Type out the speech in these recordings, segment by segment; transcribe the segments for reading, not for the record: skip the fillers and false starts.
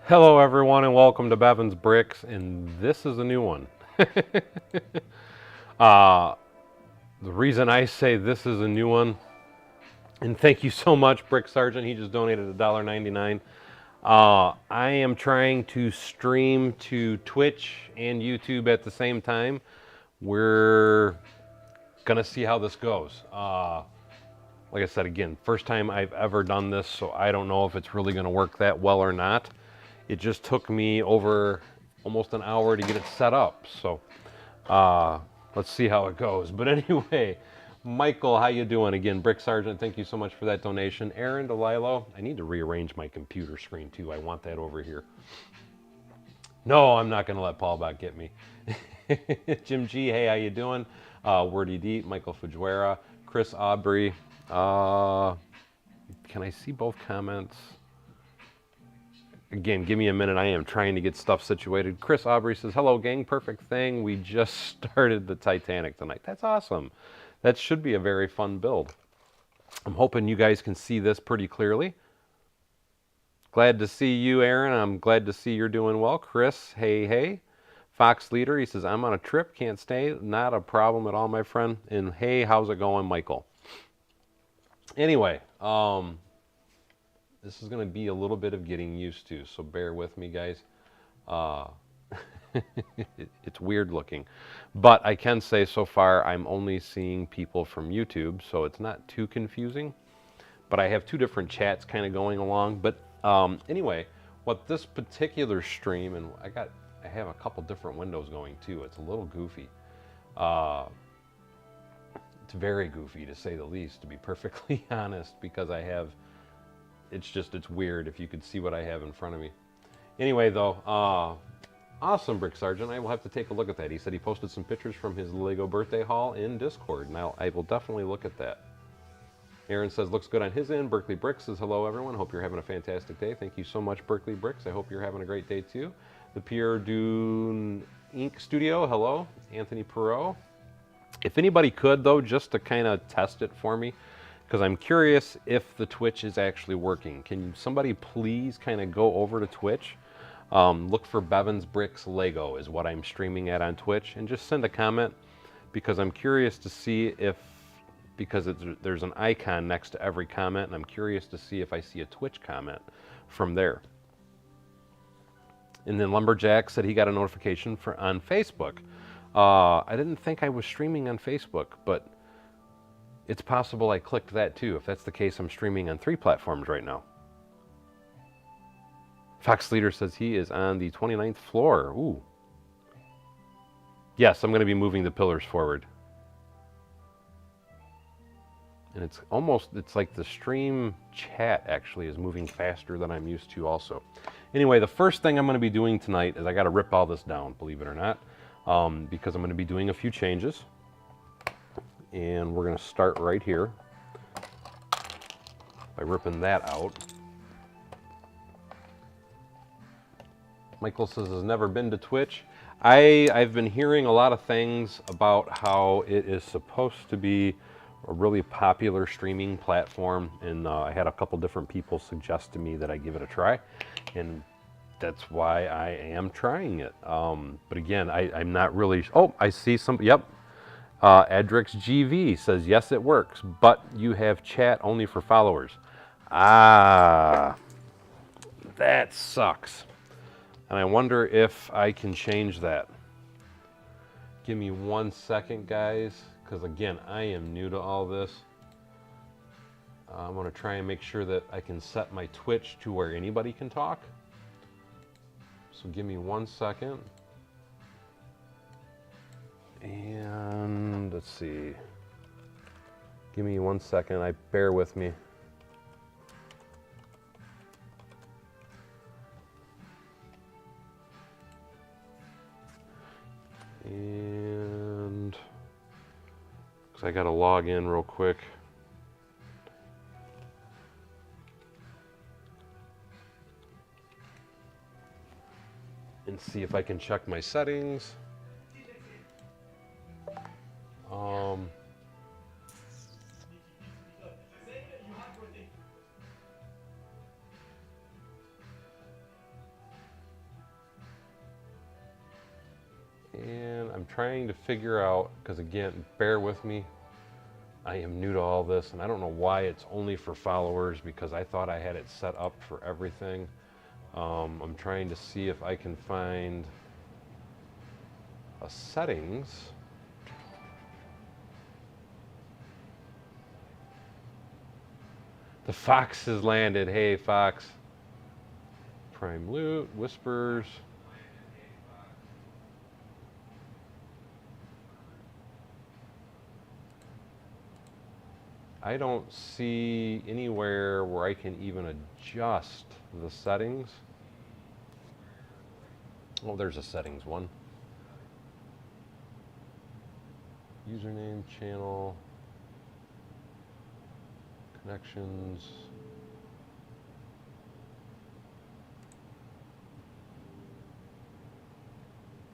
Hello everyone and welcome to Bevan's Bricks, and this is a new one. uh, the reason I say this is a new one, and thank you so much Brick Sergeant, he just donated $1.99. I am trying to stream to Twitch and YouTube at the same time. We're gonna see how this goes. Like I said, again, first time I've ever done this, so I don't know if it's really gonna work that well or not. It just took me over almost an hour to get it set up. So let's see how it goes. But anyway, Michael, how you doing? Again, Brick Sergeant, thank you so much for that donation. Aaron DeLilo, I need to rearrange my computer screen too. I want that over here. No, I'm not going to let Paul back get me. Jim G, hey, how you doing? Wordy D, Michael Fujuera, Chris Aubrey. Can I see both comments? Again, give me a minute. I am trying to get stuff situated. Chris Aubrey says, hello, gang. Perfect thing. We just started the Titanic tonight. That's awesome. That should be a very fun build. I'm hoping you guys can see this pretty clearly. Glad to see you, Aaron. I'm glad to see you're doing well. Chris, hey, hey. Fox Leader, he says, I'm on a trip. Can't stay. Not a problem at all, my friend. And hey, how's it going, Michael? Anyway, this is going to be a little bit of getting used to, so bear with me, guys. It's weird looking. But I can say so far I'm only seeing people from YouTube, so it's not too confusing. But I have two different chats kind of going along. But anyway, what this particular stream, and I have a couple different windows going too. It's a little goofy. It's very goofy to say the least, to be perfectly honest, because I have... It's weird if you could see what I have in front of me. Anyway, though, awesome, Brick Sergeant. I will have to take a look at that. He said he posted some pictures from his Lego birthday haul in Discord. Now, I will definitely look at that. Aaron says, looks good on his end. Berkeley Bricks says, hello, everyone. Hope you're having a fantastic day. Thank you so much, Berkeley Bricks. I hope you're having a great day, too. The Pierre Dune Ink Studio, hello. Anthony Perot. If anybody could, though, just to kind of test it for me, because I'm curious if the Twitch is actually working. Can somebody please kind of go over to Twitch? Look for Bevan's Bricks Lego is what I'm streaming at on Twitch, and just send a comment, because I'm curious to see if, because there's an icon next to every comment, and I'm curious to see if I see a Twitch comment from there. And then Lumberjack said he got a notification on Facebook. I didn't think I was streaming on Facebook, but it's possible I clicked that too. If that's the case, I'm streaming on 3 platforms right now. Fox Leader says he is on the 29th floor. Ooh. Yes, I'm going to be moving the pillars forward. And it's like the stream chat actually is moving faster than I'm used to also. Anyway, the first thing I'm going to be doing tonight is I got to rip all this down, believe it or not, because I'm going to be doing a few changes. And we're going to start right here by ripping that out. Michael says has never been to Twitch. I've been hearing a lot of things about how it is supposed to be a really popular streaming platform, and I had a couple different people suggest to me that I give it a try, and that's why I am trying it. But again, I'm not really... Oh, I see some... Yep. Adrix GV says, yes, it works, but you have chat only for followers. Ah, that sucks. And I wonder if I can change that. Give me 1 second, guys, because again, I am new to all this. I'm going to try and make sure that I can set my Twitch to where anybody can talk. So give me 1 second. And let's see. Give me 1 second. Bear with me. And because I got to log in real quick. And see if I can check my settings. trying to figure out, because again, bear with me, I am new to all this, and I don't know why it's only for followers, because I thought I had it set up for everything. I'm trying to see if I can find a settings. The fox has landed. Hey, fox. Prime loot, whispers. I don't see anywhere where I can even adjust the settings. Oh, there's a settings one. Username, channel, connections.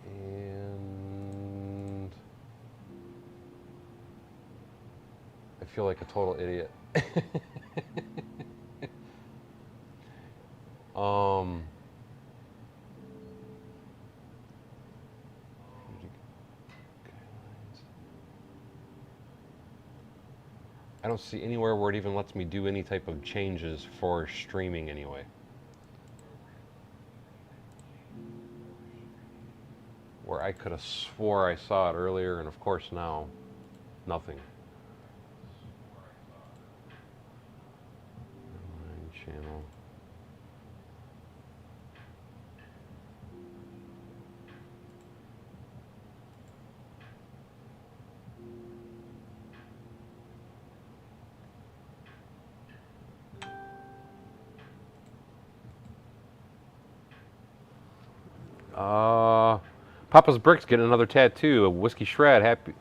And I feel like a total idiot. I don't see anywhere where it even lets me do any type of changes for streaming anyway. Where I could have swore I saw it earlier, and of course now, nothing. Channel. Papa's Bricks getting another tattoo, a whiskey shred. Happy.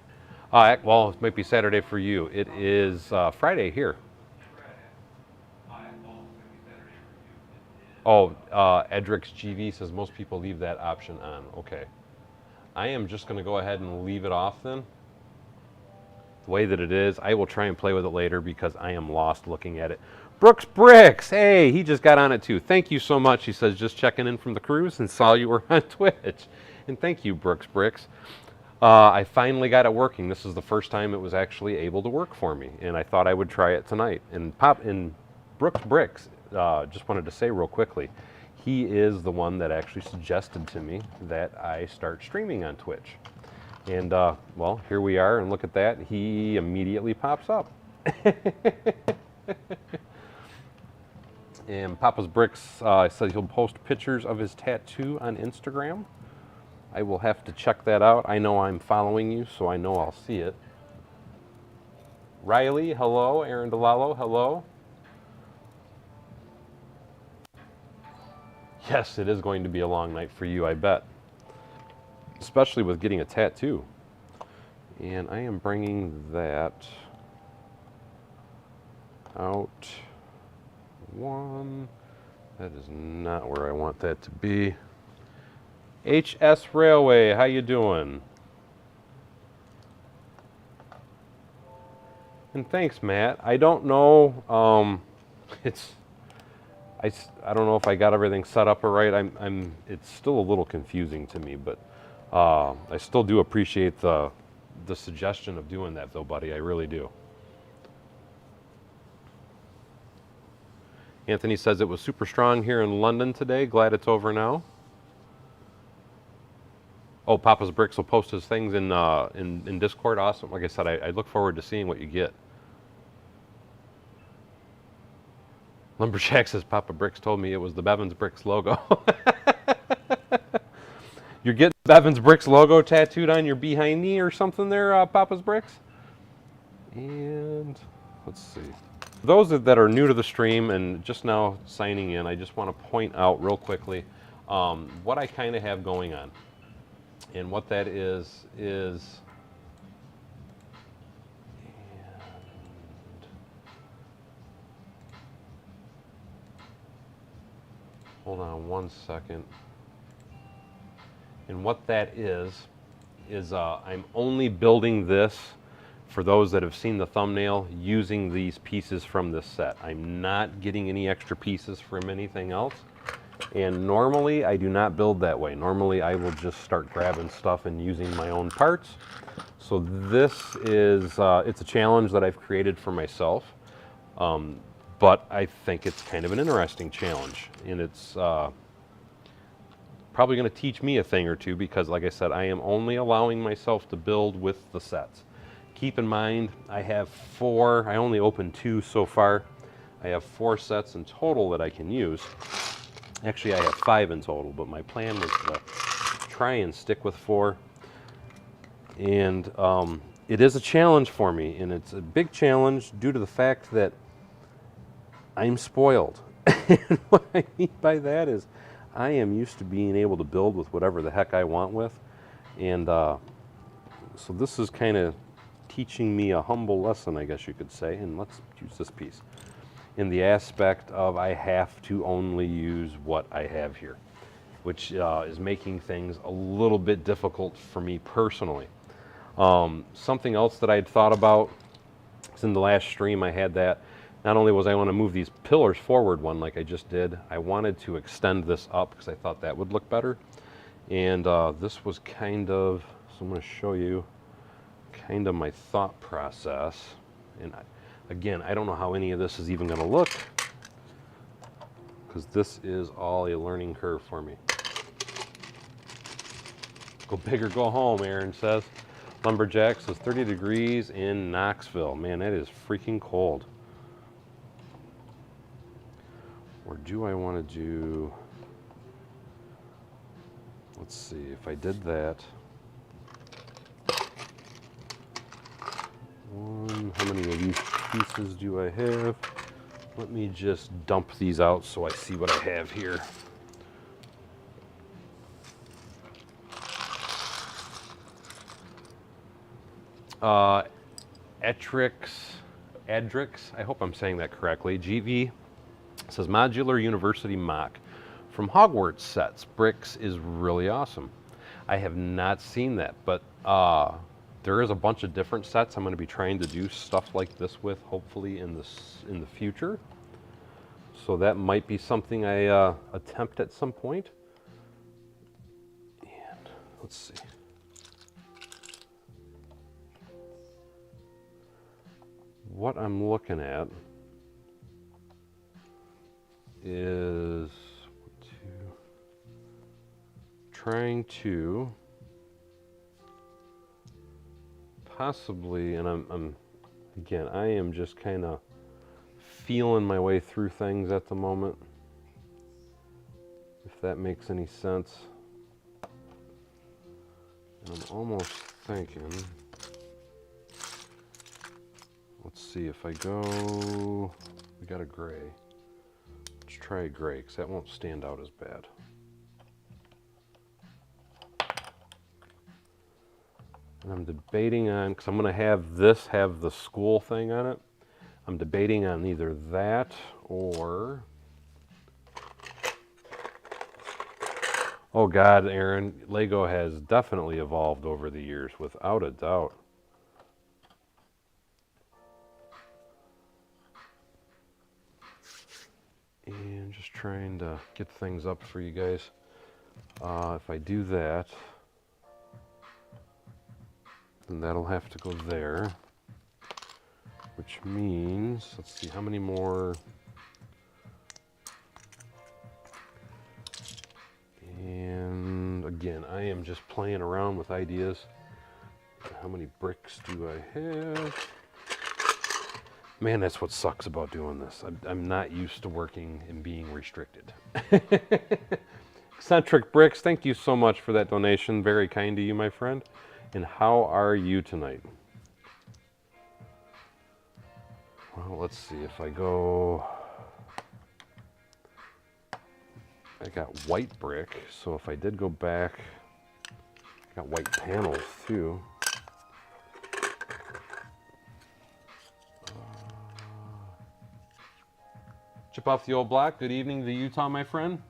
Well, it might be Saturday for you. It is Friday here. Oh, Edrix GV says most people leave that option on. Okay. I am just going to go ahead and leave it off then. The way that it is, I will try and play with it later because I am lost looking at it. Brooks Bricks, hey, he just got on it too. Thank you so much. He says, just checking in from the cruise and saw you were on Twitch. And thank you, Brooks Bricks. I finally got it working. This is the first time it was actually able to work for me, and I thought I would try it tonight. And Brooks Bricks, just wanted to say real quickly, he is the one that actually suggested to me that I start streaming on Twitch. And well, here we are, and look at that. He immediately pops up. And Papa's Bricks says he'll post pictures of his tattoo on Instagram. I will have to check that out. I know I'm following you, so I know I'll see it. Riley, hello. Aaron DeLallo, hello. Yes, it is going to be a long night for you, I bet. Especially with getting a tattoo. And I am bringing that out. One. That is not where I want that to be. HS Railway, how you doing? And thanks, Matt. I don't know. I don't know if I got everything set up right. It's still a little confusing to me, but I still do appreciate the suggestion of doing that, though, buddy. I really do. Anthony says it was super strong here in London today. Glad it's over now. Oh, Papa's Bricks will post his things in Discord. Awesome. Like I said, I look forward to seeing what you get. Lumberjack says Papa Bricks told me it was the Bevins Bricks logo. You're getting Bevins Bricks logo tattooed on your behind knee or something there, Papa's Bricks? And let's see. Those that are new to the stream and just now signing in, I just want to point out real quickly what I kind of have going on. And what that is hold on one second. And what that is I'm only building this for those that have seen the thumbnail using these pieces from this set. I'm not getting any extra pieces from anything else. And normally I do not build that way. Normally I will just start grabbing stuff and using my own parts. So this is, it's a challenge that I've created for myself. But I think it's kind of an interesting challenge, and it's probably going to teach me a thing or two because, like I said, I am only allowing myself to build with the sets. Keep in mind, I have 4, I only opened 2 so far. I have 4 sets in total that I can use. Actually, I have 5 in total, but my plan was to try and stick with 4. And it is a challenge for me, and it's a big challenge due to the fact that I'm spoiled. And what I mean by that is I am used to being able to build with whatever the heck I want with. And so this is kind of teaching me a humble lesson, I guess you could say. And let's use this piece in the aspect of I have to only use what I have here, which is making things a little bit difficult for me personally. Something else that I had thought about is in the last stream I had that not only was I want to move these pillars forward one like I just did, I wanted to extend this up because I thought that would look better. And this was kind of, so I'm going to show you kind of my thought process. And again, I don't know how any of this is even going to look because this is all a learning curve for me. Go big or go home, Aaron says. Lumberjack says 30 degrees in Knoxville. Man, that is freaking cold. Or do I want to do, let's see, if I did that, how many of these pieces do I have? Let me just dump these out so I see what I have here. Adrix, I hope I'm saying that correctly, GV says Modular University Moc from Hogwarts Sets. Bricks is really awesome. I have not seen that, but there is a bunch of different sets I'm going to be trying to do stuff like this with, hopefully in the future. So that might be something I attempt at some point. And let's see. What I'm looking at is trying to possibly, and I'm again, I am just kind of feeling my way through things at the moment, if that makes any sense. And I'm almost thinking, let's see if I go, we got a gray. Let's try a gray, because that won't stand out as bad. And I'm debating on, because I'm going to have this have the school thing on it. I'm debating on either that or, oh God, Aaron, Lego has definitely evolved over the years, without a doubt. And just trying to get things up for you guys. If I do that, then that'll have to go there, which means, let's see, how many more? And again, I am just playing around with ideas. How many bricks do I have? Man, that's what sucks about doing this. I'm not used to working and being restricted. Eccentric Bricks, thank you so much for that donation. Very kind to you, my friend. And how are you tonight? Well, let's see if I go... I got white brick, so if I did go back, I got white panels too. Chip off the old block. Good evening to Utah, my friend.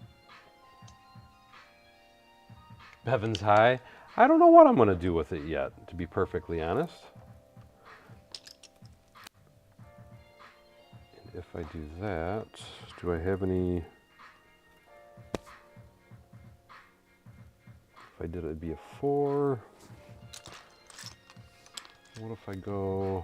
Bevan's high. I don't know what I'm going to do with it yet, to be perfectly honest. And if I do that, do I have any... if I did it, it'd be a 4. What if I go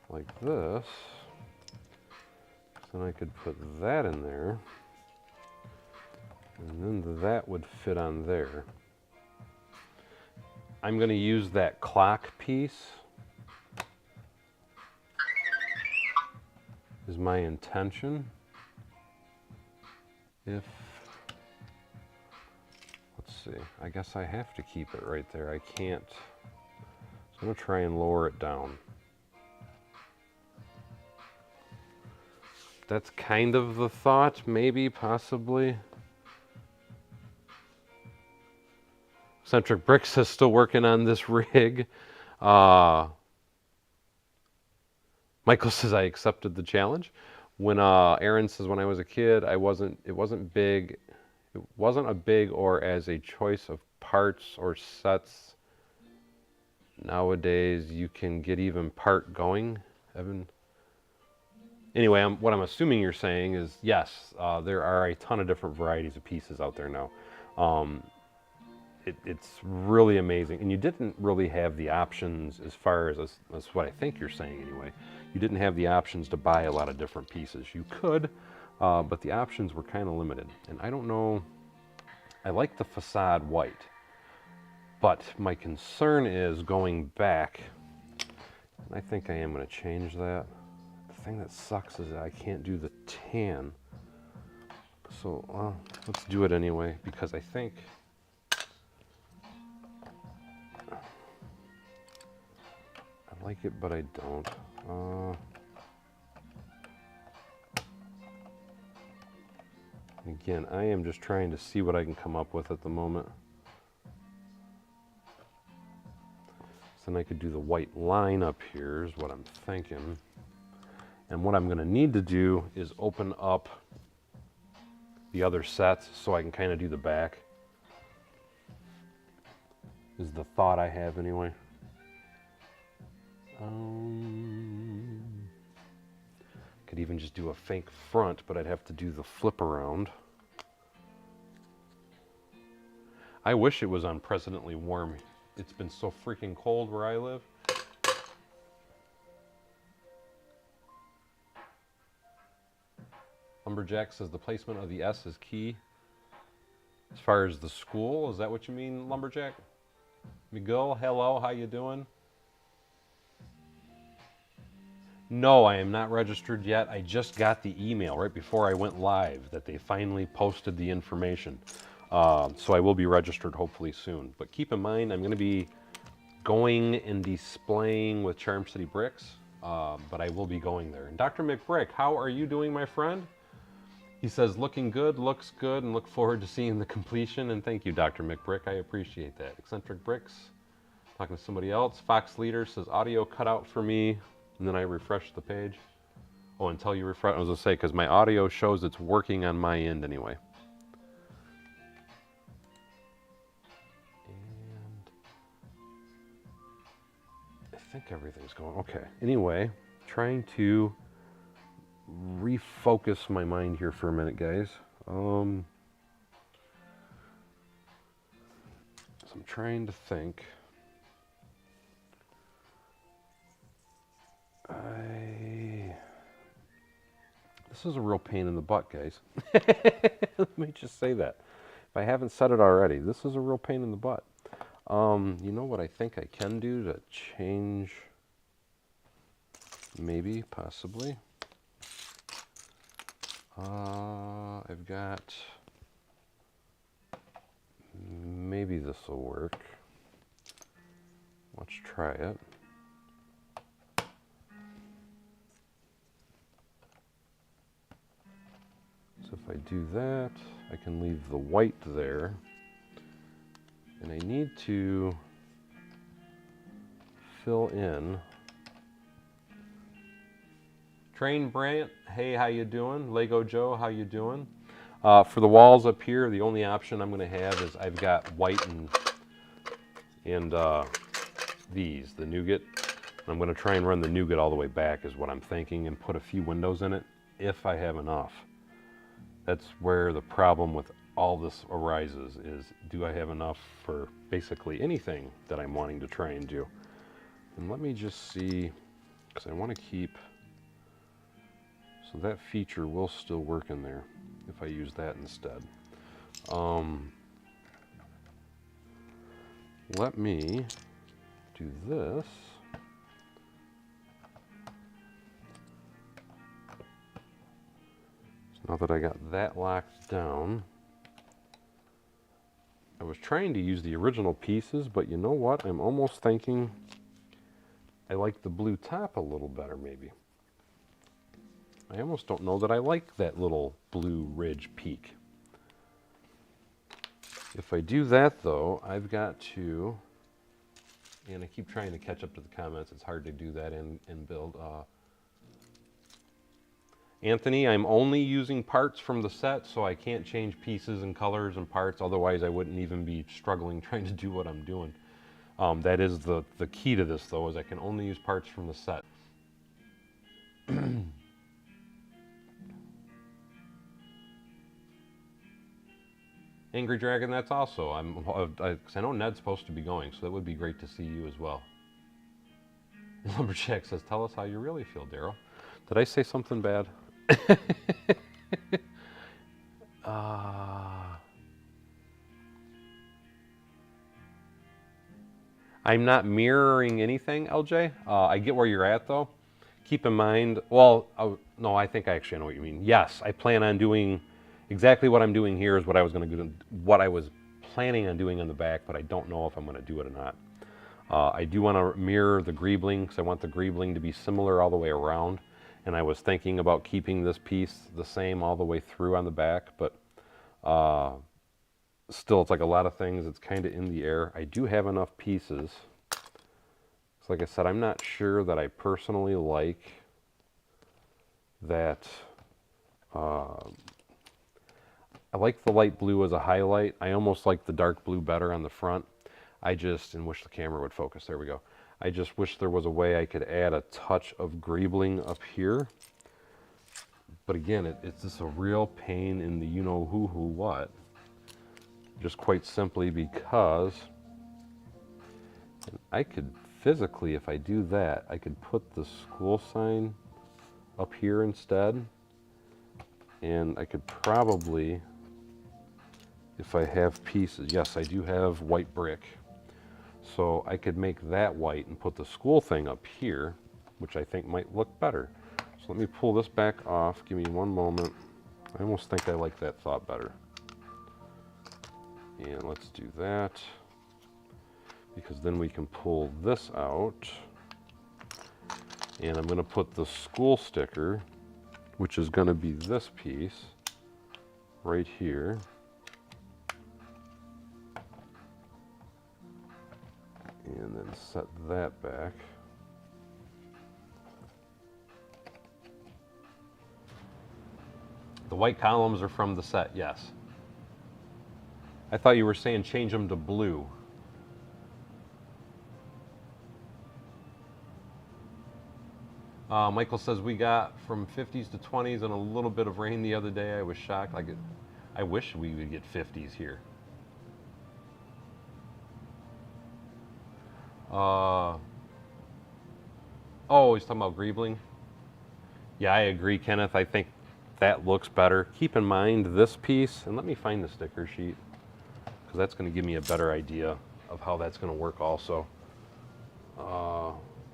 like this? Then I could put that in there, and then that would fit on there. I'm going to use that clock piece is my intention. Let's see, I guess I have to keep it right there. I can't, so I'm going to try and lower it down. That's kind of the thought, maybe, possibly. Eccentric Bricks is still working on this rig. Michael says I accepted the challenge. When Aaron says when I was a kid, it wasn't big. It wasn't a big or as a choice of parts or sets. Nowadays, you can get even part going, Evan. Anyway, what I'm assuming you're saying is, yes, there are a ton of different varieties of pieces out there now. It's really amazing. And you didn't really have the options as far as that's what I think you're saying anyway. You didn't have the options to buy a lot of different pieces. You could, but the options were kind of limited. And I don't know, I like the facade white, but my concern is going back, and I think I am going to change that. The thing that sucks is that I can't do the tan. So let's do it anyway, because I think I like it, but I don't. Again, I am just trying to see what I can come up with at the moment. So then I could do the white line up here is what I'm thinking. And what I'm going to need to do is open up the other sets so I can kind of do the back. Is the thought I have anyway. Could even just do a fake front, but I'd have to do the flip around. I wish it was unprecedentedly warm. It's been so freaking cold where I live. Lumberjack says the placement of the S is key. As far as the school, is that what you mean, Lumberjack? Miguel, hello, how you doing? No, I am not registered yet. I just got the email right before I went live that they finally posted the information. So I will be registered hopefully soon. But keep in mind, I'm going to be going and displaying with Charm City Bricks, but I will be going there. And Dr. McBrick, how are you doing, my friend? He says, looking good, looks good, and look forward to seeing the completion. And thank you, Dr. McBrick. I appreciate that. Eccentric Bricks, talking to somebody else. Fox Leader says, audio cut out for me. And then I refresh the page. Oh, until you refresh, I was going to say, because my audio shows it's working on my end anyway. And I think everything's going okay. Anyway, trying to refocus my mind here for a minute, guys. So I'm trying to think. This is a real pain in the butt, guys. Let me just say that. If I haven't said it already, this is a real pain in the butt. You know what I think I can do to change, maybe, possibly? I've got, maybe this will work. Let's try it. So if I do that, I can leave the white there. And I need to fill in. Train Brant, hey, how you doing? Lego Joe, how you doing? For the walls up here, the only option I'm going to have is I've got white and these, the nougat. I'm going to try and run the nougat all the way back is what I'm thinking, and put a few windows in it. if I have enough. That's where the problem with all this arises, is do I have enough for basically anything that I'm wanting to try and do? And let me just see, because I want to keep, so that feature will still work in there if I use that instead. Let me do this. So now that I got that locked down, I was trying to use the original pieces, but you know what? I'm almost thinking I like the blue top a little better, maybe. I almost don't know that I like that little blue ridge peak. If I do that, though, I've got to, and I keep trying to catch up to the comments. It's hard to do that in build. Anthony, I'm only using parts from the set, so I can't change pieces and colors and parts. Otherwise, I wouldn't even be struggling trying to do what I'm doing. That is the key to this, though, is I can only use parts from the set. Angry Dragon, that's also, because I know Ned's supposed to be going, so that would be great to see you as well. Lumberjack says, tell us how you really feel, Daryl. Did I say something bad? I'm not mirroring anything, LJ. I get where you're at, though. Keep in mind, well, no, I think I actually know what you mean. Yes, I plan on doing exactly what I'm doing here is what I was going to do, what I was planning on doing on the back, but I don't know if I'm going to do it or not. I do want to mirror the greebling, because I want the greebling to be similar all the way around. And I was thinking about keeping this piece the same all the way through on the back, but still, it's like a lot of things. It's kind of in the air. I do have enough pieces. So like I said, I'm not sure that I personally like that. I like the light blue as a highlight. I almost like the dark blue better on the front. I just, and wish the camera would focus. There we go. I just wish there was a way I could add a touch of greebling up here. But again, it's just a real pain in the you-know-who what. Just quite simply because I could physically, if I do that, I could put the school sign up here instead. And I could probably, if I have pieces, yes, I do have white brick. So I could make that white and put the school thing up here, which I think might look better. So let me pull this back off. Give me one moment. I almost think I like that thought better. And let's do that, because then we can pull this out. And I'm going to put the school sticker, which is going to be this piece right here. And then set that back. The white columns are from the set, yes. I thought you were saying change them to blue. Michael says we got from 50s to 20s and a little bit of rain the other day. I was shocked. I wish we would get 50s here. Oh, he's talking about greebling? Yeah, I agree, Kenneth. I think that looks better. Keep in mind this piece, and let me find the sticker sheet, because that's going to give me a better idea of how that's going to work also.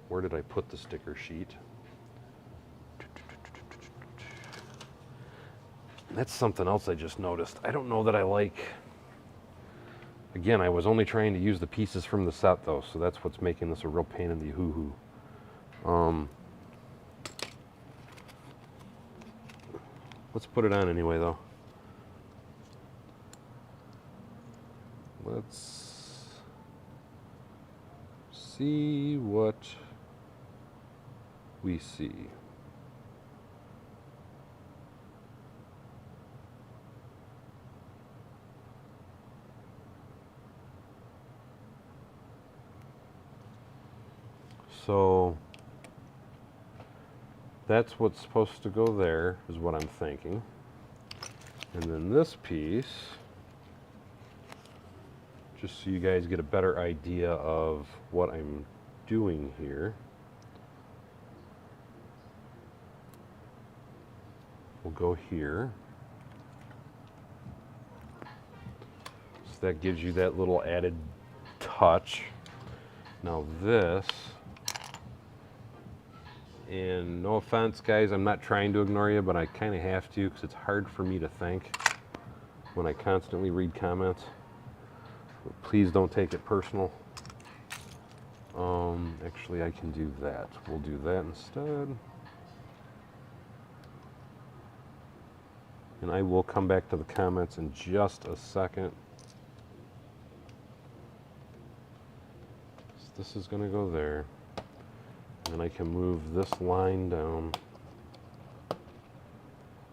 Where did I put the sticker sheet? That's something else I just noticed. I don't know that I like. Again, I was only trying to use the pieces from the set, though, so that's what's making this a real pain in the hoo-hoo. Let's put it on anyway, though. Let's see what we see. So that's what's supposed to go there, is what I'm thinking. And then this piece, just so you guys get a better idea of what I'm doing here, will go here. So that gives you that little added touch. Now this, and no offense guys, I'm not trying to ignore you, but I kind of have to because it's hard for me to think when I constantly read comments. But please don't take it personal. Actually I can do that. We'll do that instead. And I will come back to the comments in just a second. So this is going to go there. And then I can move this line down.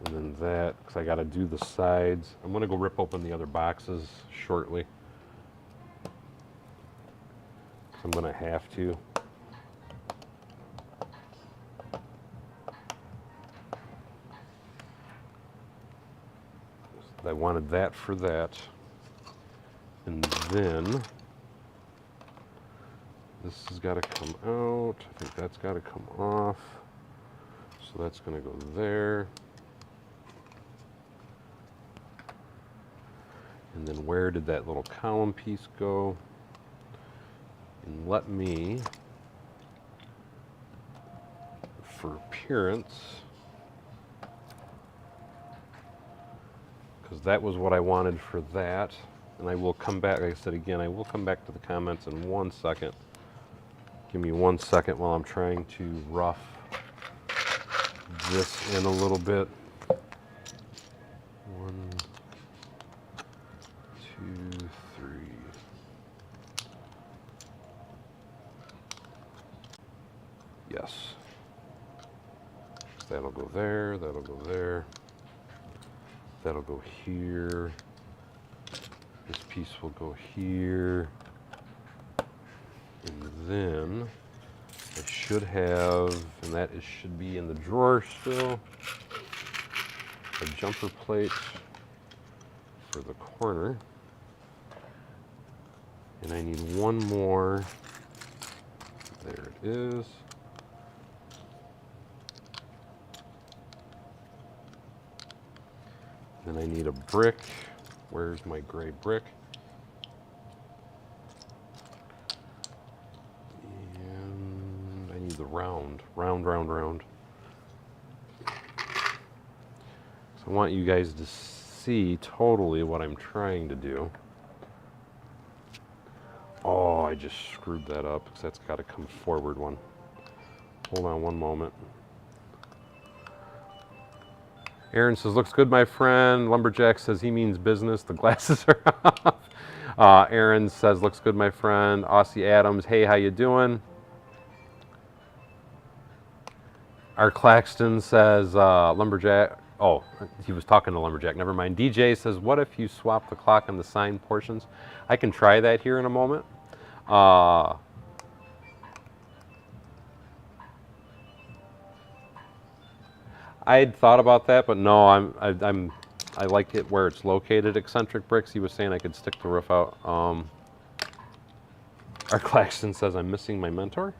And then that, because I got to do the sides. I'm going to go rip open the other boxes shortly. So I'm going to have to. I wanted that for that. And then this has got to come out. I think that's got to come off. So that's going to go there. And then where did that little column piece go? And let me, for appearance, because that was what I wanted for that. And I will come back, like I said again, I will come back to the comments in 1 second. Give me 1 second while I'm trying to rough this in a little bit. 1, 2, 3. Yes. That'll go there, that'll go there. That'll go here. This piece will go here. And then I should have, and that should be in the drawer still, a jumper plate for the corner. And I need one more. There it is. Then I need a brick. Where's my gray brick? And I need the round. Round. So I want you guys to see totally what I'm trying to do. Oh, I just screwed that up because that's got to come forward one. Hold on one moment. Aaron says, looks good, my friend. Lumberjack says he means business. The glasses are off. Aaron says, looks good, my friend. Aussie Adams, hey, how you doing? Our Claxton says, Lumberjack. Oh, he was talking to Lumberjack. Never mind. DJ says, what if you swap the clock on the sign portions? I can try that here in a moment. I had thought about that, but no, I like it where it's located. Eccentric Bricks, he was saying I could stick the roof out. Our Claxton says I'm missing my mentor.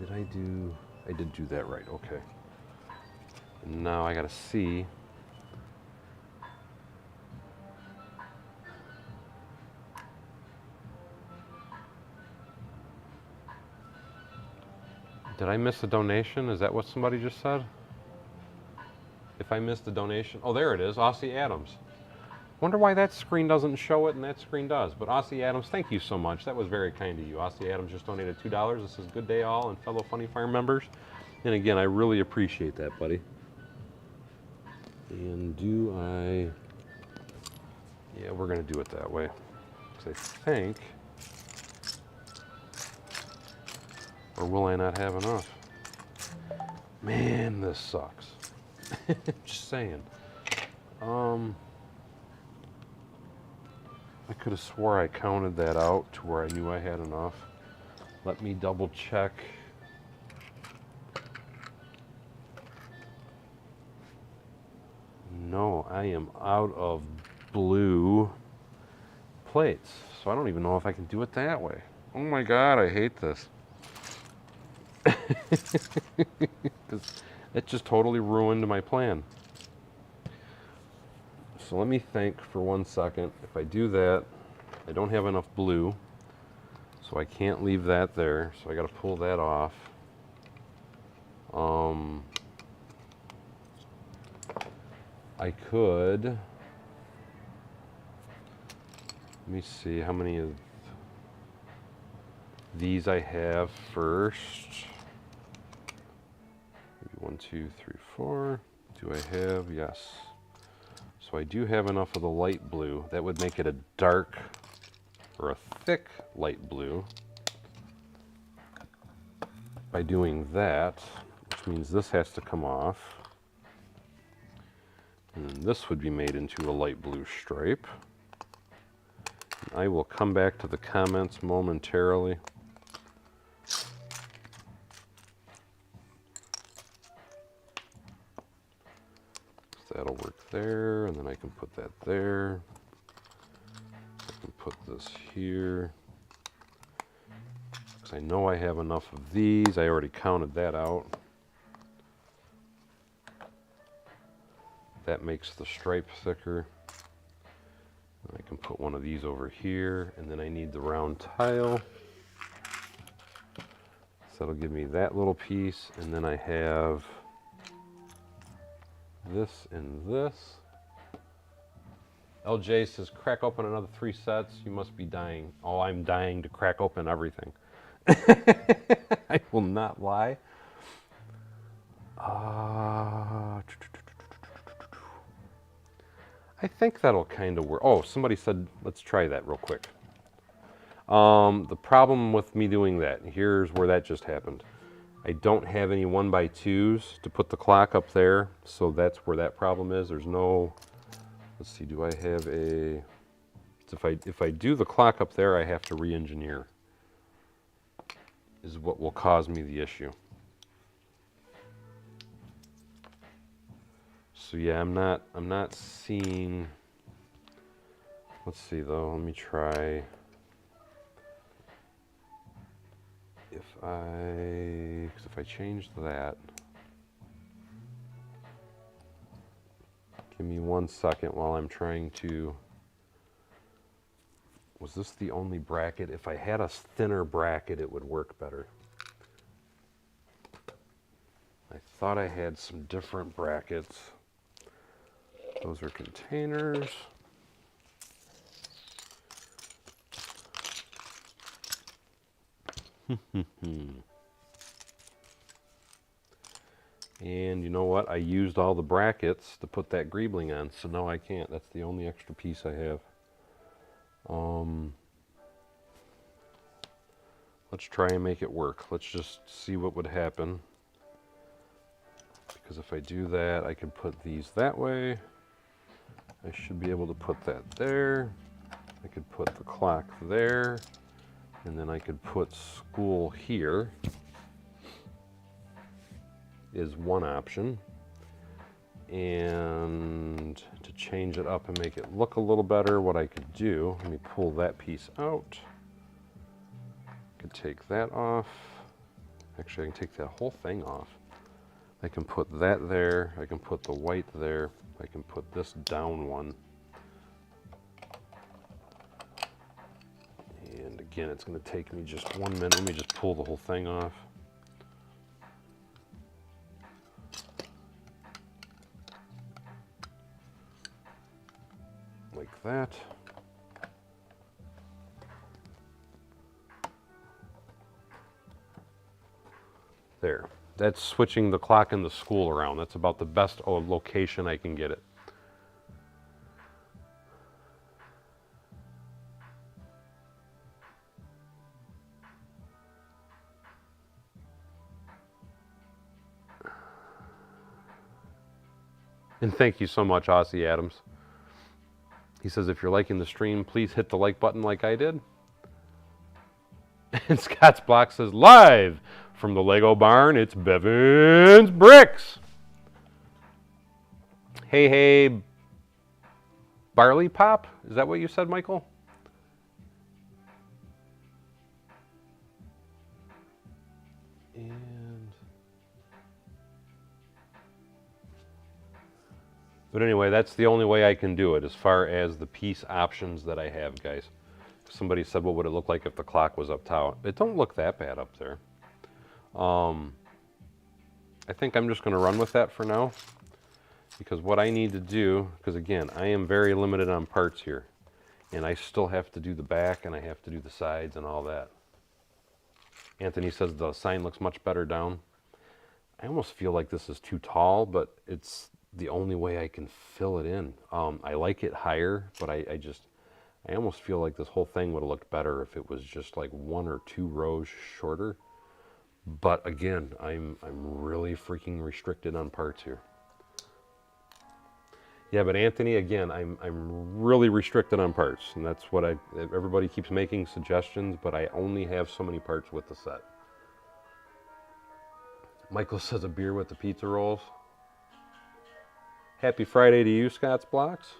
I did do that right, okay. And now I gotta see. Did I miss a donation? Is that what somebody just said? If I missed the donation, oh, there it is, Aussie Adams. Wonder why that screen doesn't show it and that screen does. But Aussie Adams, thank you so much. That was very kind of you. Aussie Adams just donated $2. This is good day all and fellow Funny Farm members. And again, I really appreciate that, buddy. And do I, yeah, we're gonna do it that way. Because I think, or will I not have enough? Man, this sucks. Just saying. I could have swore I counted that out to where I knew I had enough. Let me double check. no, I am out of blue plates. So I don't even know if I can do it that way. Oh my God, I hate this. Because it just totally ruined my plan. So let me think for 1 second. If I do that, I don't have enough blue, so I can't leave that there. So I got to pull that off. I could, let me see how many of these I have first. Maybe 1, 2, 3, 4. Do I have? Yes. So I do have enough of the light blue. That would make it a dark or a thick light blue. By doing that, which means this has to come off. And this would be made into a light blue stripe. And I will come back to the comments momentarily. So that'll work there, and then I can put that there. I can put this here. Because I know I have enough of these. I already counted that out. That makes the stripe thicker. I can put one of these over here, and then I need the round tile. So that'll give me that little piece, and then I have this and this. LJ says, crack open another 3 sets. You must be dying. Oh, I'm dying to crack open everything. I will not lie. I think that'll kind of work. Oh, somebody said, let's try that real quick. The problem with me doing that, here's where that just happened. I don't have any 1x2s to put the clock up there, so that's where that problem is. There's no, let's see, do I have a, if I do the clock up there, I have to re-engineer, is what will cause me the issue. So yeah, I'm not seeing, let's see though, let me try. If I change that, give me 1 second while I'm trying to, was this the only bracket? If I had a thinner bracket, it would work better. I thought I had some different brackets. Those are containers. And you know what? I used all the brackets to put that greebling on, so now I can't. That's the only extra piece I have. Let's try and make it work. Let's just see what would happen. Because if I do that, I can put these that way. I should be able to put that there. I could put the clock there. And then I could put school here, is one option. And to change it up and make it look a little better, what I could do, let me pull that piece out. I could take that off. Actually, I can take that whole thing off. I can put that there. I can put the white there. I can put this down one. And again, it's going to take me just 1 minute. Let me just pull the whole thing off. Like that. There. That's switching the clock in the school around. That's about the best location I can get it. And thank you so much, Aussie Adams. He says, if you're liking the stream, please hit the like button like I did. And Scott's Block says, live from the Lego barn, it's Bevan's Bricks. Hey, barley pop? Is that what you said, Michael? But anyway, that's the only way I can do it as far as the piece options that I have, guys. Somebody said, what would it look like if the clock was up top? It don't look that bad up there. I think I'm just going to run with that for now. Because what I need to do, because again, I am very limited on parts here. And I still have to do the back and I have to do the sides and all that. Anthony says the sign looks much better down. I almost feel like this is too tall, but it's the only way I can fill it in. I like it higher, but I almost feel like this whole thing would have looked better if it was just like 1 or 2 rows shorter. But again, I'm really freaking restricted on parts here. Yeah, but Anthony, again, I'm really restricted on parts, and that's what everybody keeps making suggestions, but I only have so many parts with the set. Michael says a beer with the pizza rolls. Happy Friday to you, Scott's Blocks.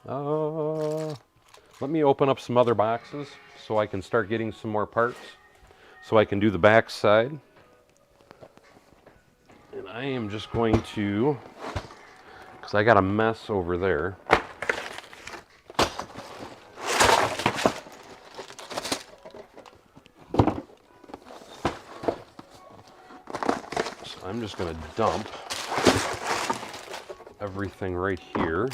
Let me open up some other boxes so I can start getting some more parts, so I can do the back side. And I am just going to, because I got a mess over there. So I'm just going to dump everything right here.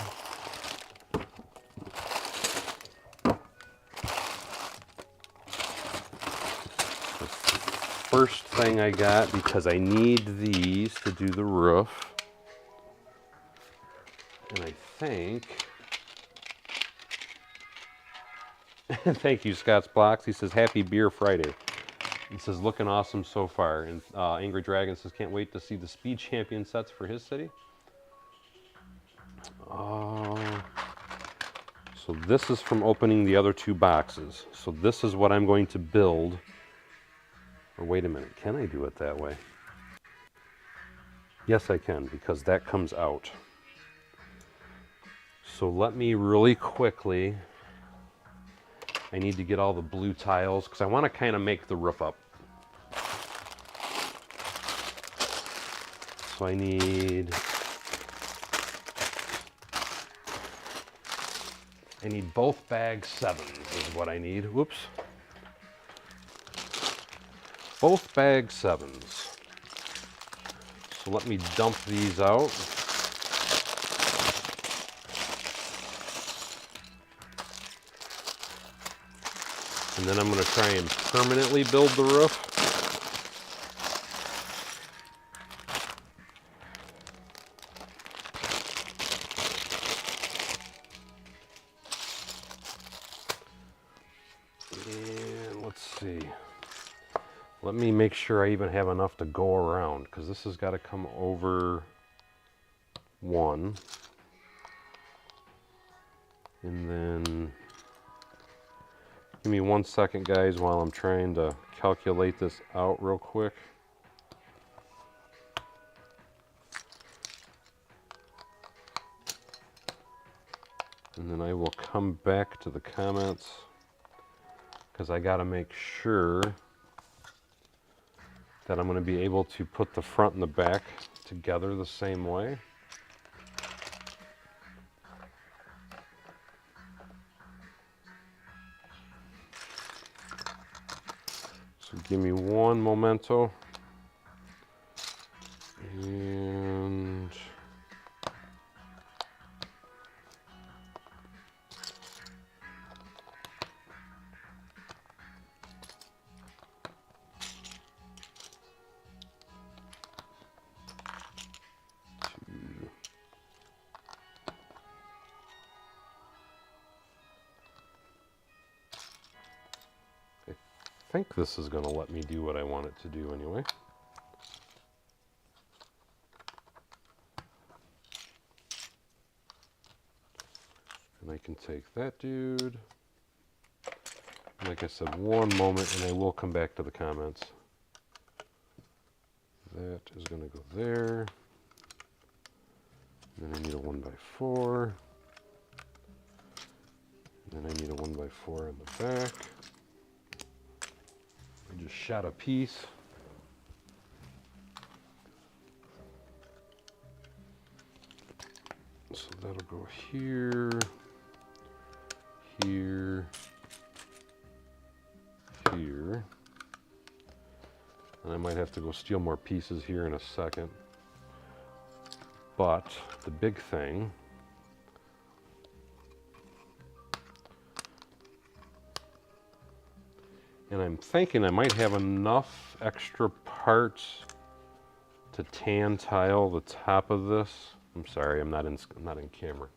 First thing I got, because I need these to do the roof. And I think, thank you, Scott's Blocks. He says, happy Beer Friday. He says, looking awesome so far. And Angry Dragon says, can't wait to see the Speed Champion sets for his city. So this is from opening the other 2 boxes. So this is what I'm going to build. Or wait a minute, can I do it that way? Yes, I can, because that comes out. So let me really quickly, I need to get all the blue tiles, because I want to kind of make the roof up. So I need both bag 7s is what I need. Whoops. Both bag 7s. So let me dump these out. And then I'm going to try and permanently build the roof. And let's see. Let me make sure I even have enough to go around, because this has got to come over 1. And then, give me 1 second, guys, while I'm trying to calculate this out real quick. And then I will come back to the comments, because I got to make sure that I'm going to be able to put the front and the back together the same way. So give me 1 momento. And I think this is going to let me do what I want it to do anyway. And I can take that dude. Like I said, 1 moment, and I will come back to the comments. That is going to go there. Then I need a 1x4. Then I need a 1x4 on the back. I just shot a piece. So that'll go here, here, here. And I might have to go steal more pieces here in a second. But the big thing and I'm thinking I might have enough extra parts to tan tile the top of this. I'm sorry, I'm not in camera.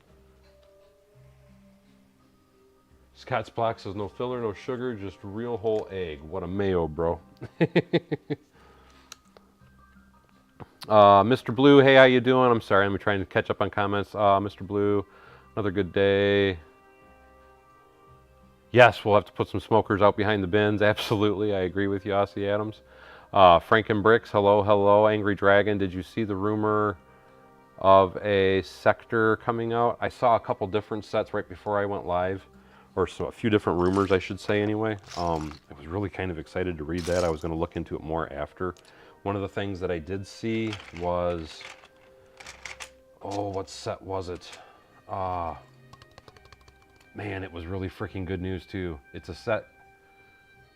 Scott's Block says no filler, no sugar, just real whole egg. What a mayo, bro. Mr. Blue, hey, how you doing? I'm sorry, I'm trying to catch up on comments. Mr. Blue, another good day. Yes, we'll have to put some smokers out behind the bins. Absolutely, I agree with you, Aussie Adams. Franken Bricks, hello, hello. Angry Dragon, did you see the rumor of a sector coming out? I saw a couple different sets right before I went live, or so a few different rumors, I should say, anyway. I was really kind of excited to read that. I was going to look into it more after. One of the things that I did see was, oh, what set was it? Man, it was really freaking good news too. It's a set.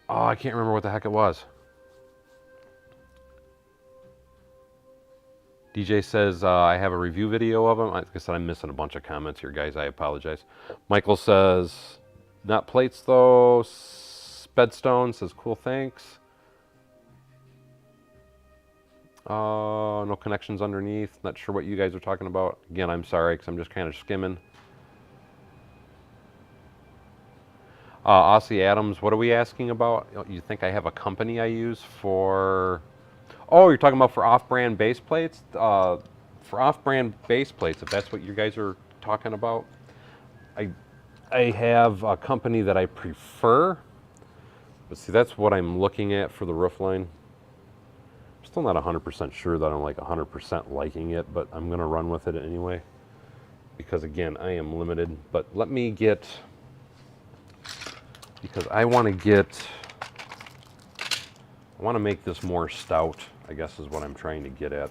Oh, I can't remember what the heck it was. DJ says, I have a review video of them. Like I said, I'm missing a bunch of comments here, guys. I apologize. Michael says, not plates though. Bedstone says, cool, thanks. No connections underneath. Not sure what you guys are talking about. Again, I'm sorry, because I'm just kind of skimming. Aussie Adams, what are we asking about? You think I have a company I use for... Oh, you're talking about for off-brand base plates? For off-brand base plates, if that's what you guys are talking about, I have a company that I prefer. But see, that's what I'm looking at for the roofline. I'm still not 100% sure that I'm like 100% liking it, but I'm going to run with it anyway. Because again, I am limited. But let me get... Because I want to make this more stout, I guess is what I'm trying to get at.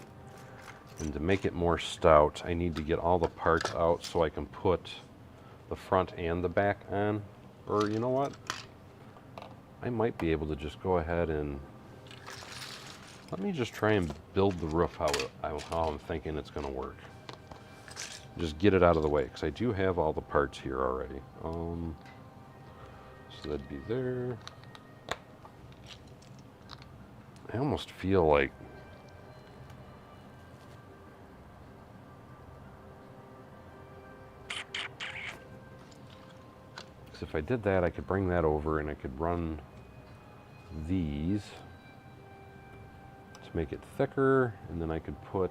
And to make it more stout, I need to get all the parts out so I can put the front and the back on. Or you know what? I might be able to just go ahead and... Let me just try and build the roof how I'm thinking it's going to work. Just get it out of the way, because I do have all the parts here already. So that'd be there. I almost feel like if I did that, I could bring that over and I could run these to make it thicker, and then I could put...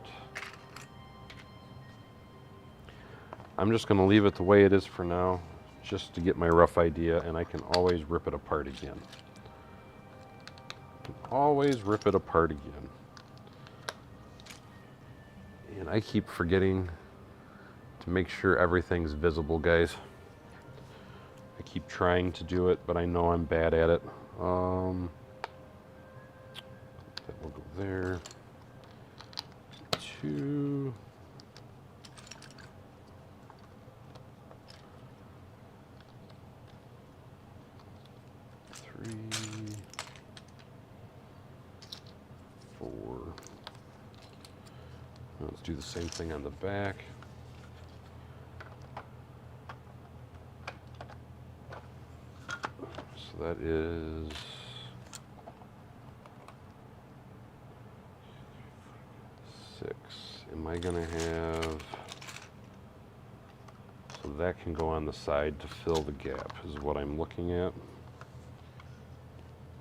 I'm just going to leave it the way it is for now, just to get my rough idea, and I can always rip it apart again. Always rip it apart again. And I keep forgetting to make sure everything's visible, guys. I keep trying to do it, but I know I'm bad at it. That will go there. 2. 3, 4. Let's do the same thing on the back. So that is 6. Am I going to have... So that can go on the side to fill the gap, is what I'm looking at.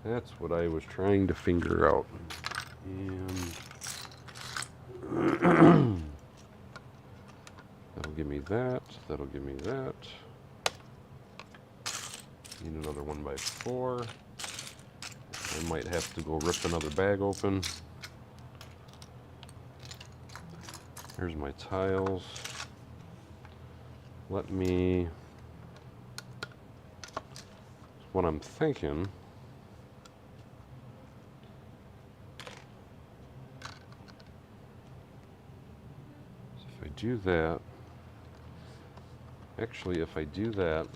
That's what I was trying to figure out. And that'll give me that. That'll give me that. Need another 1x4. I might have to go rip another bag open. Here's my tiles. let me, what I'm thinking, is if I do that, actually if I do that,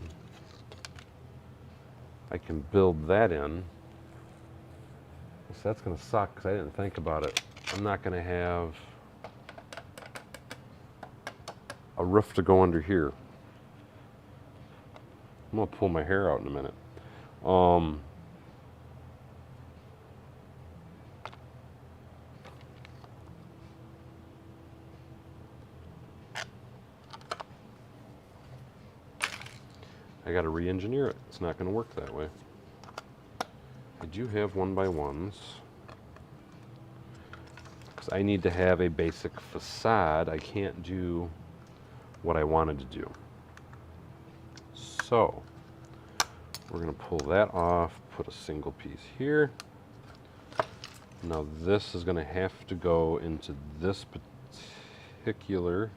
I can build that in. So that's going to suck because I didn't think about it. I'm not going to have a roof to go under here. I'm going to pull my hair out in a minute. I got to re-engineer it. It's not going to work that way. I do have 1x1s. Because I need to have a basic facade. I can't do what I wanted to do. So, we're going to pull that off, put a single piece here. Now this is going to have to go into this particular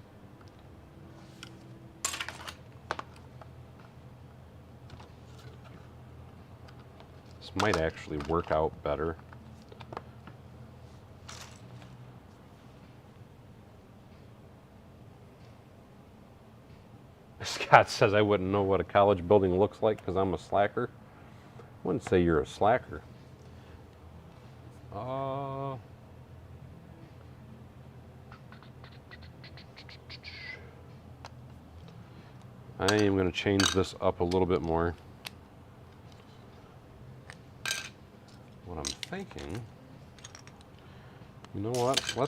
might actually work out better. Scott says I wouldn't know what a college building looks like because I'm a slacker. I wouldn't say you're a slacker. I am going to change this up a little bit more. What I'm thinking, you know what, so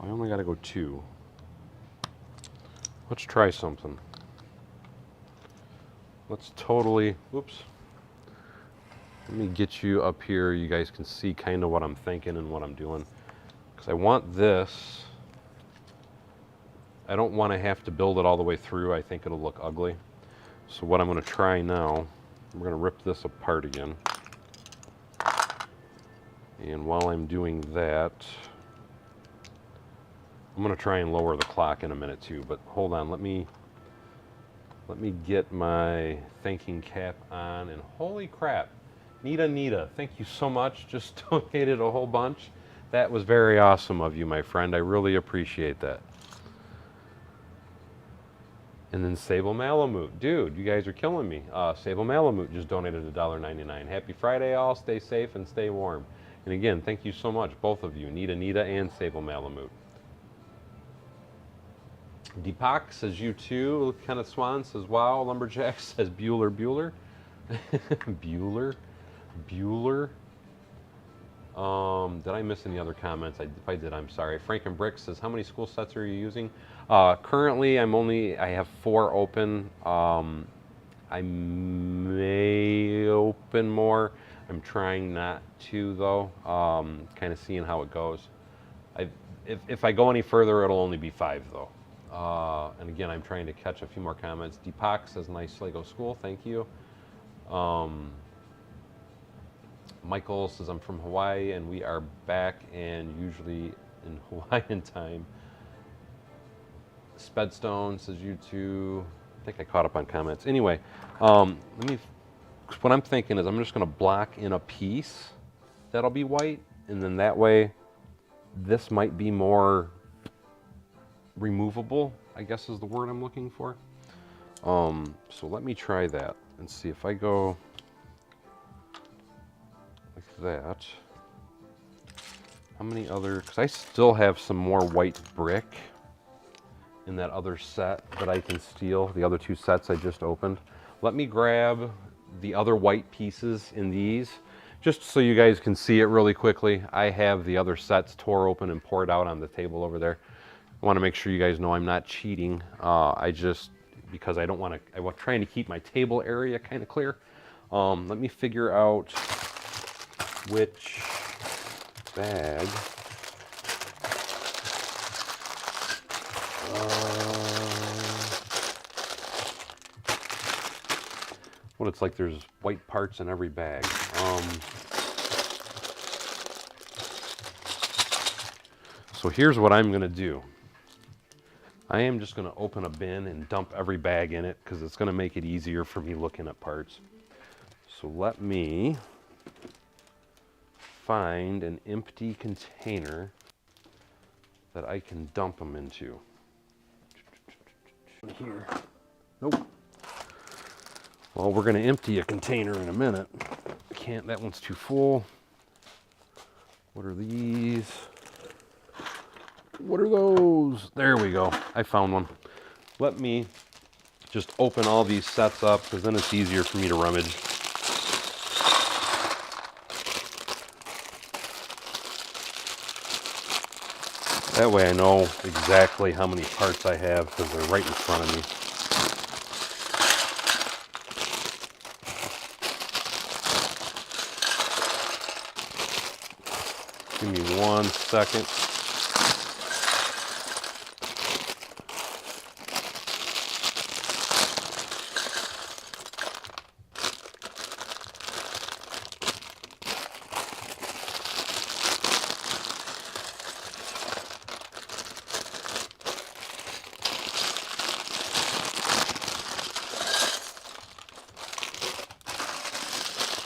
I only got to go 2. Let's try something. Let's totally, whoops. Let me get you up here. You guys can see kind of what I'm thinking and what I'm doing. Because I want this. I don't want to have to build it all the way through. I think it'll look ugly. So what I'm going to try now, I'm going to rip this apart again. And while I'm doing that, I'm going to try and lower the clock in a minute too, but hold on, let me get my thinking cap on, and holy crap, Nita, thank you so much, just donated a whole bunch. That was very awesome of you, my friend, I really appreciate that. And then Sable Malamute, dude, you guys are killing me. Sable Malamute just donated $1.99. Happy Friday all, stay safe and stay warm. And again, thank you so much, both of you, Nita and Sable Malamute. Deepak says you too. Kenneth Swan says wow. Lumberjack says Bueller. Bueller. Did I miss any other comments? If I did, I'm sorry. Frankenbrick says how many school sets are you using? Currently, I have 4 open. I may open more. I'm trying not to though. Kind of seeing how it goes. If I go any further, it'll only be 5 though. And again, I'm trying to catch a few more comments. Deepak says, nice Lego school, thank you. Michael says, I'm from Hawaii and we are back and usually in Hawaiian time. Spedstone says, you too. I think I caught up on comments. Anyway, what I'm thinking is I'm just gonna block in a piece that'll be white, and then that way, this might be more removable, I guess is the word I'm looking for. So let me try that and see if I go like that. How many other, because I still have some more white brick in that other set that I can steal, the other 2 sets I just opened. Let me grab the other white pieces in these, just so you guys can see it really quickly. I have the other sets tore open and poured out on the table over there. I want to make sure you guys know I'm not cheating. Because I don't want to, I'm trying to keep my table area kind of clear. Let me figure out which bag. What it's like, there's white parts in every bag. So here's what I'm gonna do. I am just gonna open a bin and dump every bag in it because it's gonna make it easier for me looking at parts. So let me find an empty container that I can dump them into. Here. Nope. Well, we're gonna empty a container in a minute. Can't, that one's too full. What are these? What are those? There we go. I found one. Let me just open all these sets up because then it's easier for me to rummage. That way I know exactly how many parts I have because they're right in front of me. Give me 1 second.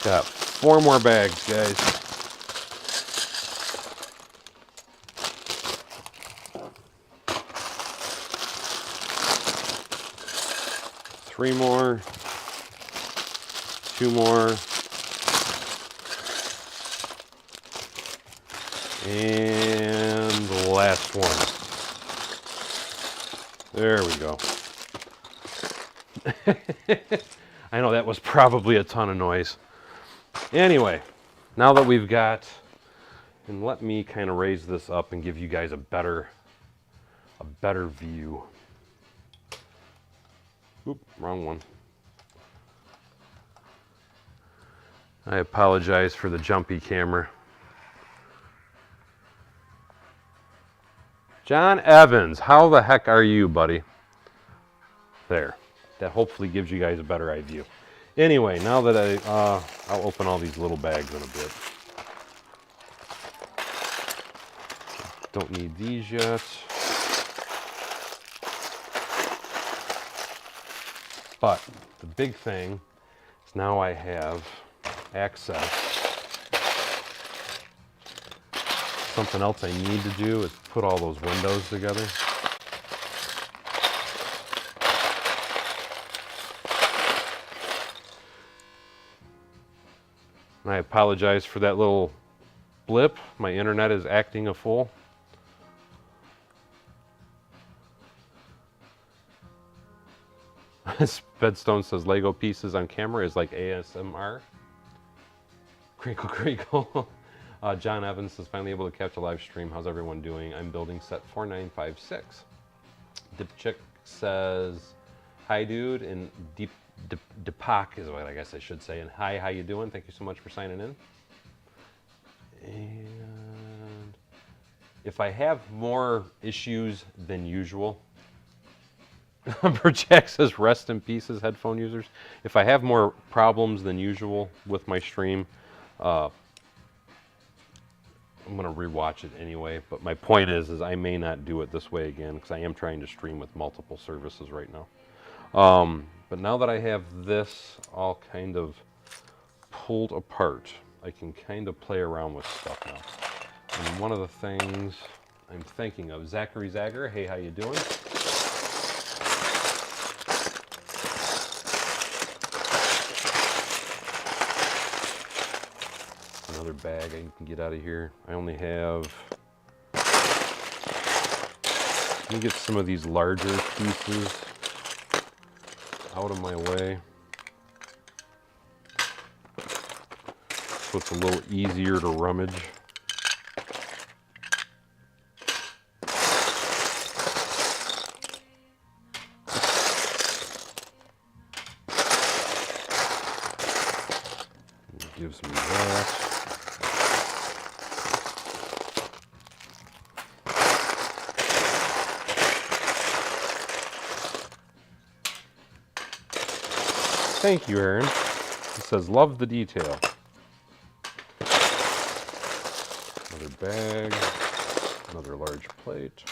Got 4 more bags, guys. Three more, 2 more, and the last one. There we go. I know that was probably a ton of noise. Anyway, now that we've got, and let me kind of raise this up and give you guys a better view. Oop, wrong one. I apologize for the jumpy camera. John Evans, how the heck are you, buddy? There. That hopefully gives you guys a better eye view. Anyway, now that I'll open all these little bags in a bit. Don't need these yet. But the big thing is now I have access. Something else I need to do is put all those windows together. And I apologize for that little blip. My internet is acting a fool. Bedstone says Lego pieces on camera is like ASMR. Crinkle, crinkle. John Evans is finally able to catch a live stream. How's everyone doing? I'm building set 4956. Dipchick says, hi dude, and Deepak is what I guess I should say. And hi, how you doing? Thank you so much for signing in. And if I have more issues than usual, Jack says, rest in pieces, headphone users. If I have more problems than usual with my stream, I'm going to rewatch it anyway. But my point is I may not do it this way again because I am trying to stream with multiple services right now. But now that I have this all kind of pulled apart, I can kind of play around with stuff now. And one of the things I'm thinking of, Zachary Zagger, hey, how you doing? Another bag I can get out of here. I only have, let me get some of these larger pieces out of my way so it's a little easier to rummage. Give some of that. Thank you, Aaron. He says, love the detail. Another bag. Another large plate.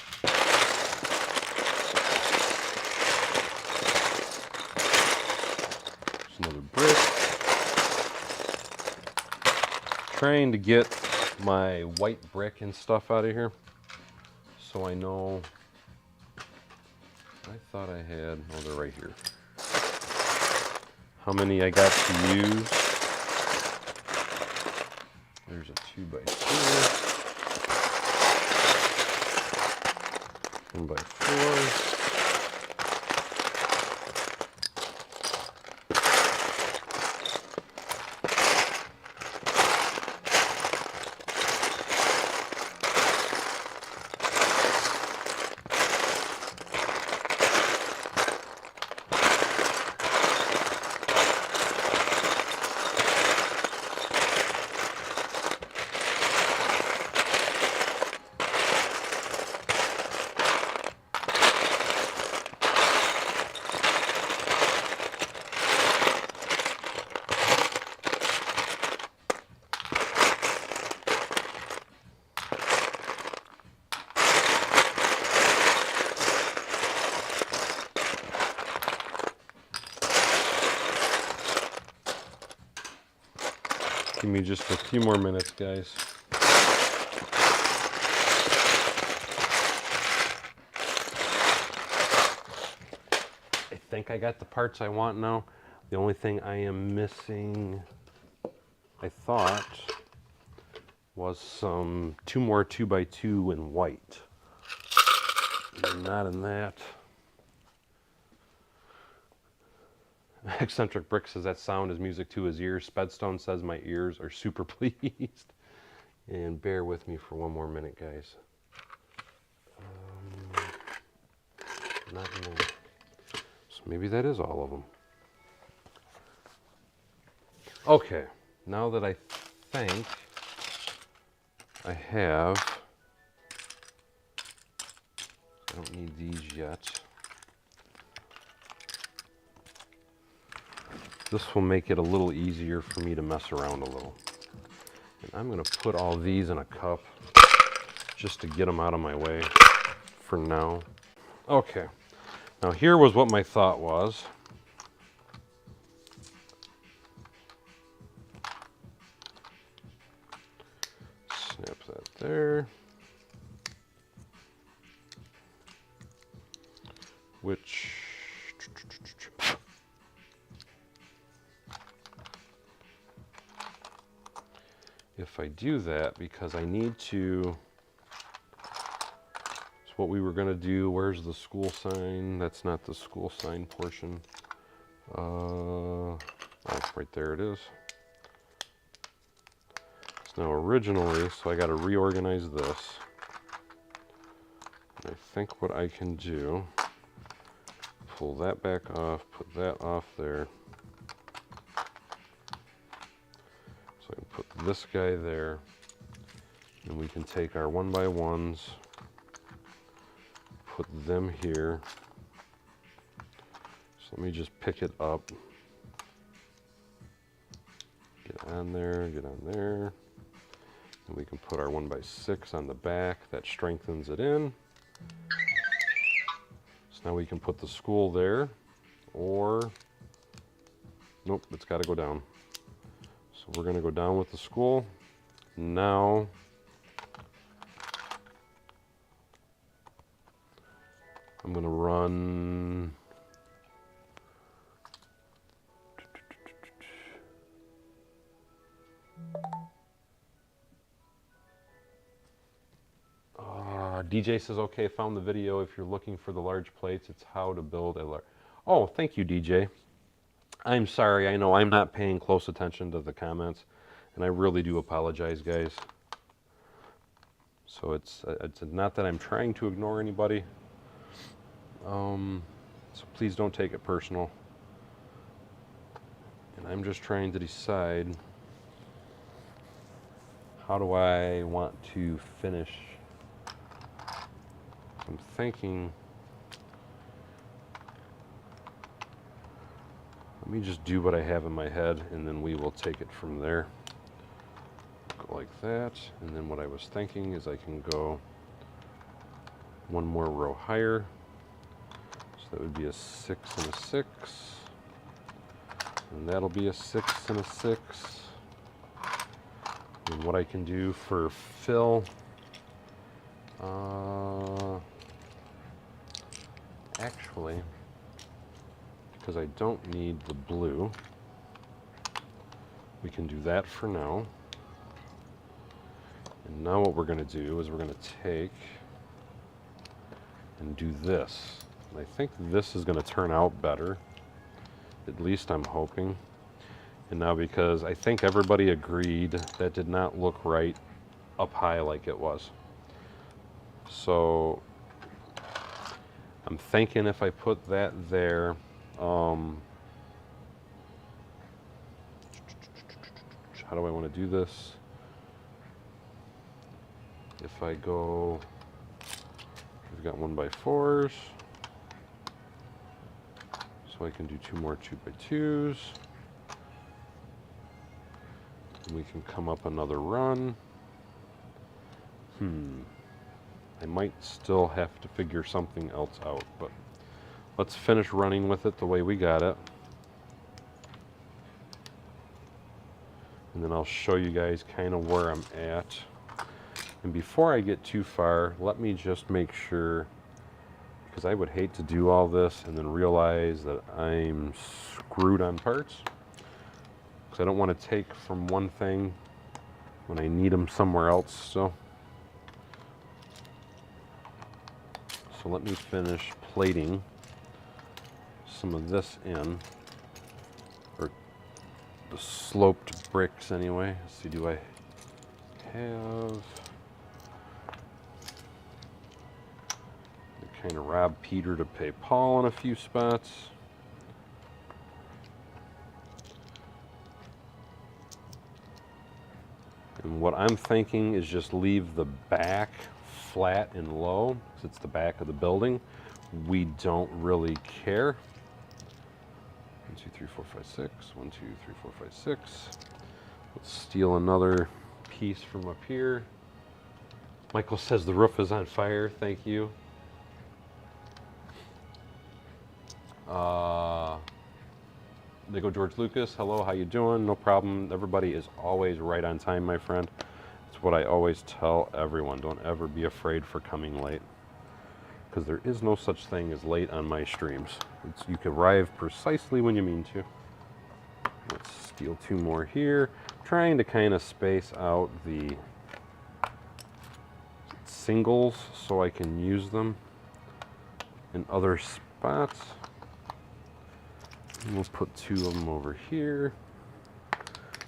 There's another brick. Trying to get my white brick and stuff out of here, so I know. I thought I had, oh, they're right here. How many I got to use. There's a 2x2, 1x4. Give me just a few more minutes, guys. I think I got the parts I want now. The only thing I am missing, I thought, was some 2 more 2x2 in white. Not in that. Eccentric Brick says that sound is music to his ears. Spedstone says my ears are super pleased. And bear with me for one more minute, guys. Not more. So maybe that is all of them. Okay, now that I think I have, I don't need these yet. This will make it a little easier for me to mess around a little. And I'm going to put all these in a cup just to get them out of my way for now. Okay, now here was what my thought was. Snap that there. Which if I do that, because I need to, it's what we were going to do. Where's the school sign? That's not the school sign portion. Oh, right there it is. So now originally, so I got to reorganize this. And I think what I can do, pull that back off, put that off there. So I can put this guy there, and we can take our 1x1s, put them here. So let me just pick it up. Get on there, get on there. And we can put our 1x6 on the back. That strengthens it in. So now we can put the school there, or, nope, it's got to go down. So we're going to go down with the school. Now, I'm going to run DJ says, okay, found the video. If you're looking for the large plates, it's how to build a large. Oh, thank you, DJ. I'm sorry. I know I'm not paying close attention to the comments, and I really do apologize, guys. So it's not that I'm trying to ignore anybody. So please don't take it personal. And I'm just trying to decide, how do I want to finish? I'm thinking, let me just do what I have in my head, and then we will take it from there. Go like that, and then what I was thinking is I can go one more row higher. So that would be a 6 and a 6. And that'll be a 6 and a 6. And what I can do for fill, actually, because I don't need the blue, we can do that for now. And now what we're going to do is we're going to take and do this. And I think this is going to turn out better. At least I'm hoping. And now, because I think everybody agreed that did not look right up high like it was. So I'm thinking if I put that there, how do I want to do this? If I go, we've got 1x4s, so I can do 2 more 2x2s. And we can come up another run. I might still have to figure something else out, but let's finish running with it the way we got it. And then I'll show you guys kind of where I'm at. And before I get too far, let me just make sure, because I would hate to do all this and then realize that I'm screwed on parts. Because I don't want to take from one thing when I need them somewhere else. So let me finish plating some of this in, or the sloped bricks anyway. Let's see, do I have, I kind of robbed Peter to pay Paul in a few spots. And what I'm thinking is just leave the back flat and low, because it's the back of the building. We don't really care. 1, 2, 3, 4, 5, 6. 1, 2, 3, 4, 5, 6. Let's steal another piece from up here. Michael says the roof is on fire. Thank you. They go George Lucas. Hello, how you doing? No problem. Everybody is always right on time, my friend. It's what I always tell everyone. Don't ever be afraid for coming late, because there is no such thing as late on my streams. You can arrive precisely when you mean to. Let's steal 2 more here. Trying to kind of space out the singles so I can use them in other spots. And we'll put 2 of them over here.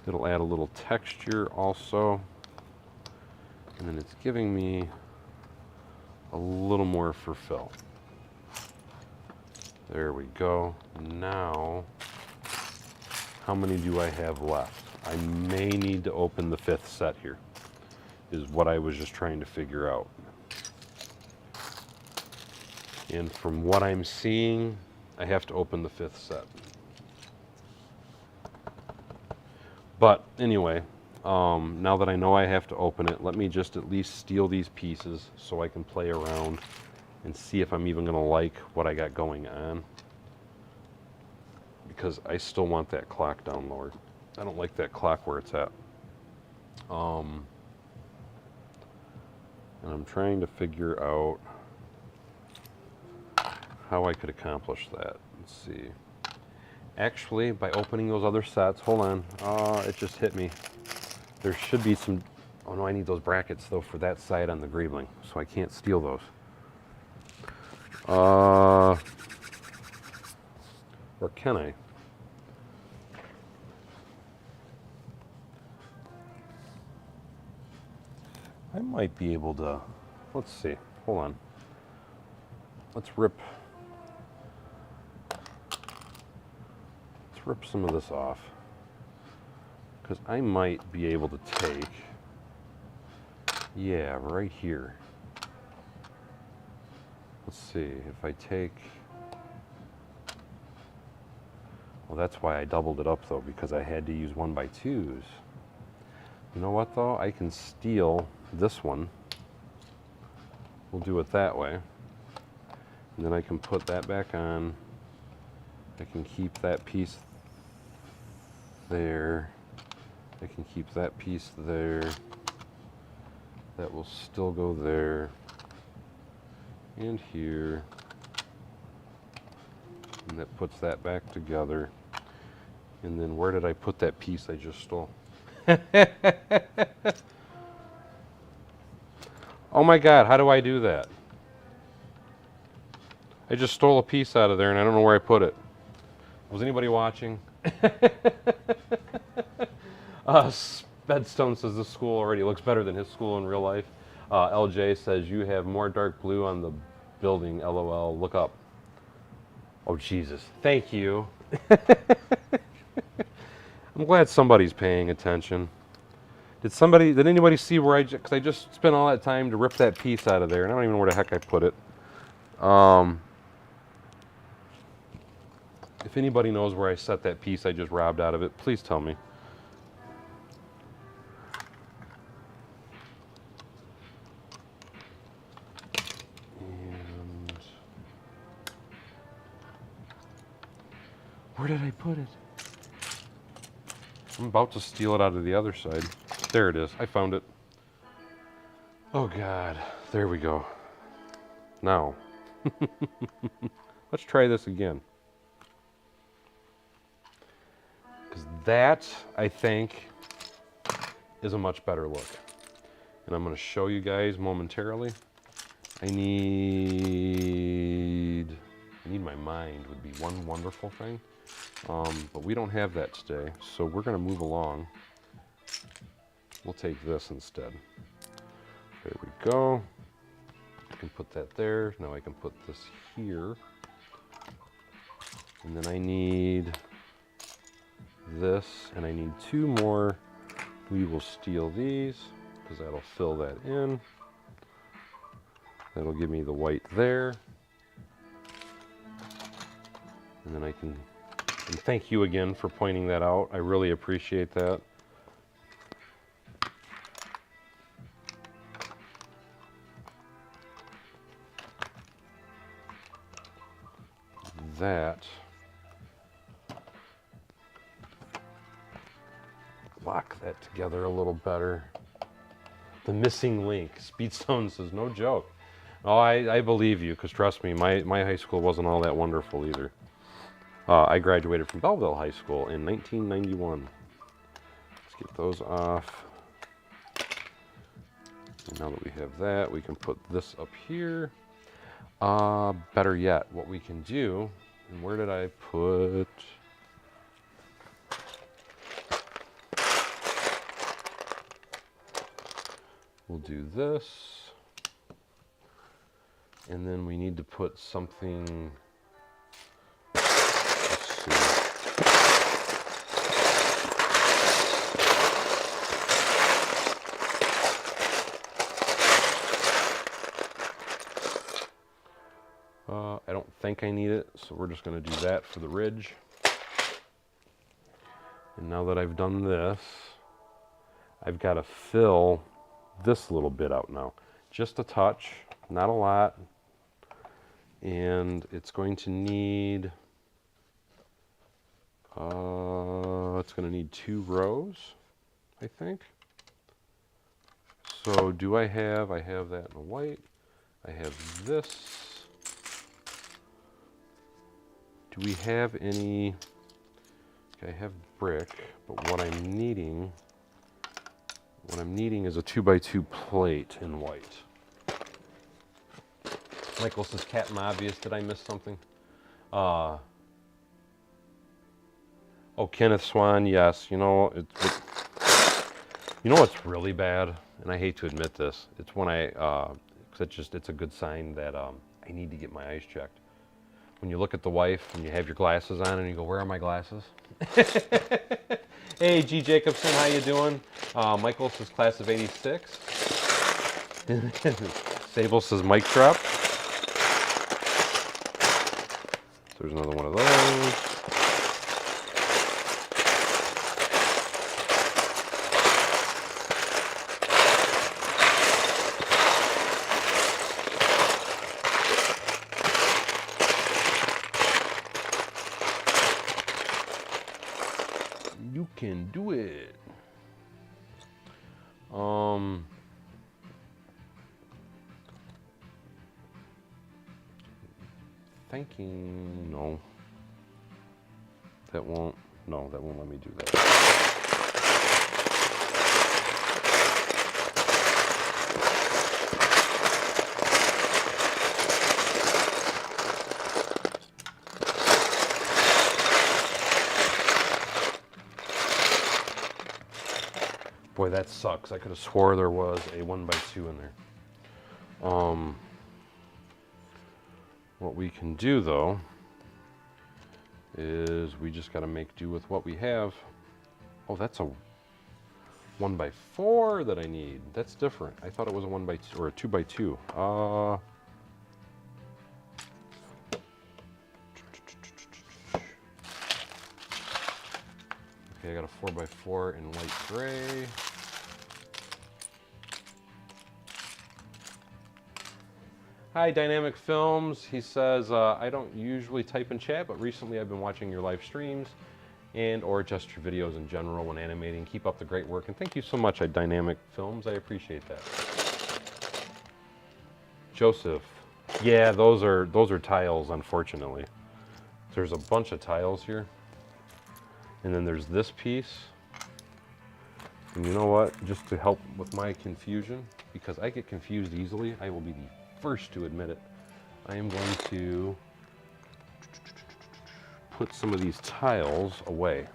It'll add a little texture also. And then it's giving me a little more for fill. There we go. Now, how many do I have left? I may need to open the 5th set here, is what I was just trying to figure out. And from what I'm seeing, I have to open the 5th set. But anyway, now that I know I have to open it, let me just at least steal these pieces so I can play around and see if I'm even going to like what I got going on. Because I still want that clock down lower. I don't like that clock where it's at. And I'm trying to figure out how I could accomplish that. Let's see. Actually, by opening those other sets, hold on, it just hit me. There should be some, oh no, I need those brackets though for that side on the greebling, so I can't steal those. Or can I? I might be able to, let's see, hold on. Let's rip some of this off, because I might be able to take, yeah, right here. Let's see, if I take, well, that's why I doubled it up though, because I had to use 1x2s. You know what though, I can steal this one. We'll do it that way. And then I can put that back on. I can keep that piece there. I can keep that piece there. That will still go there. And here. And that puts that back together. And then where did I put that piece I just stole? Oh my God, how do I do that? I just stole a piece out of there and I don't know where I put it. Was anybody watching? Bedstone says this school already looks better than his school in real life. LJ says you have more dark blue on the building, LOL, look up. Oh Jesus, thank you. I'm glad somebody's paying attention. Did anybody see where because I just spent all that time to rip that piece out of there and I don't even know where the heck I put it. If anybody knows where I set that piece I just robbed out of it, please tell me. And where did I put it? I'm about to steal it out of the other side. There it is. I found it. Oh God. There we go. Now, let's try this again. Because that, I think, is a much better look. And I'm going to show you guys momentarily. I need my mind would be one wonderful thing. But we don't have that today. So we're going to move along. We'll take this instead. There we go. I can put that there. Now I can put this here. And then I need this, and I need two more. We will steal these, because that'll fill that in. That'll give me the white there. And then I can, and thank you again for pointing that out. I really appreciate that. That lock that together a little better. The missing link. Speedstone says, no joke. Oh, I believe you, because trust me, my high school wasn't all that wonderful either. I graduated from Belleville High School in 1991. Let's get those off. And now that we have that, we can put this up here. Better yet, what we can do, and where did I put... We'll do this. And then we need to put something... Let's see. I don't think I need it, so we're just going to do that for the ridge. And now that I've done this, I've got to fill this little bit out now. Just a touch, not a lot. And it's going to need, it's going to need 2 rows, I think. So do I have that in white. I have this. Do we have any, okay, I have brick, but what I'm needing is a 2x2 plate in white. Michael says, Captain Obvious, did I miss something? Oh, Kenneth Swan, yes. You know, you know what's really bad, and I hate to admit this. It's when it's a good sign that I need to get my eyes checked. When you look at the wife and you have your glasses on and you go, where are my glasses? Hey, G. Jacobson, how you doing? Michael says class of 86. Sable says mic drop. There's another one of those. Thinking, no. That won't let me do that. Boy, that sucks. I could have swore there was a 1x2 in there. What we can do though is we just got to make do with what we have. Oh, that's a 1x4 that I need. That's different. I thought it was a 1x2 or a 2x2. Okay, I got a 4x4 in light gray. Hi, Dynamic Films. He says, I don't usually type in chat, but recently I've been watching your live streams and or just your videos in general when animating. Keep up the great work, and thank you so much at Dynamic Films. I appreciate that. Joseph. Yeah, those are tiles, unfortunately. There's a bunch of tiles here. And then there's this piece. And you know what? Just to help with my confusion, because I get confused easily, I will be the first to admit it. I am going to put some of these tiles away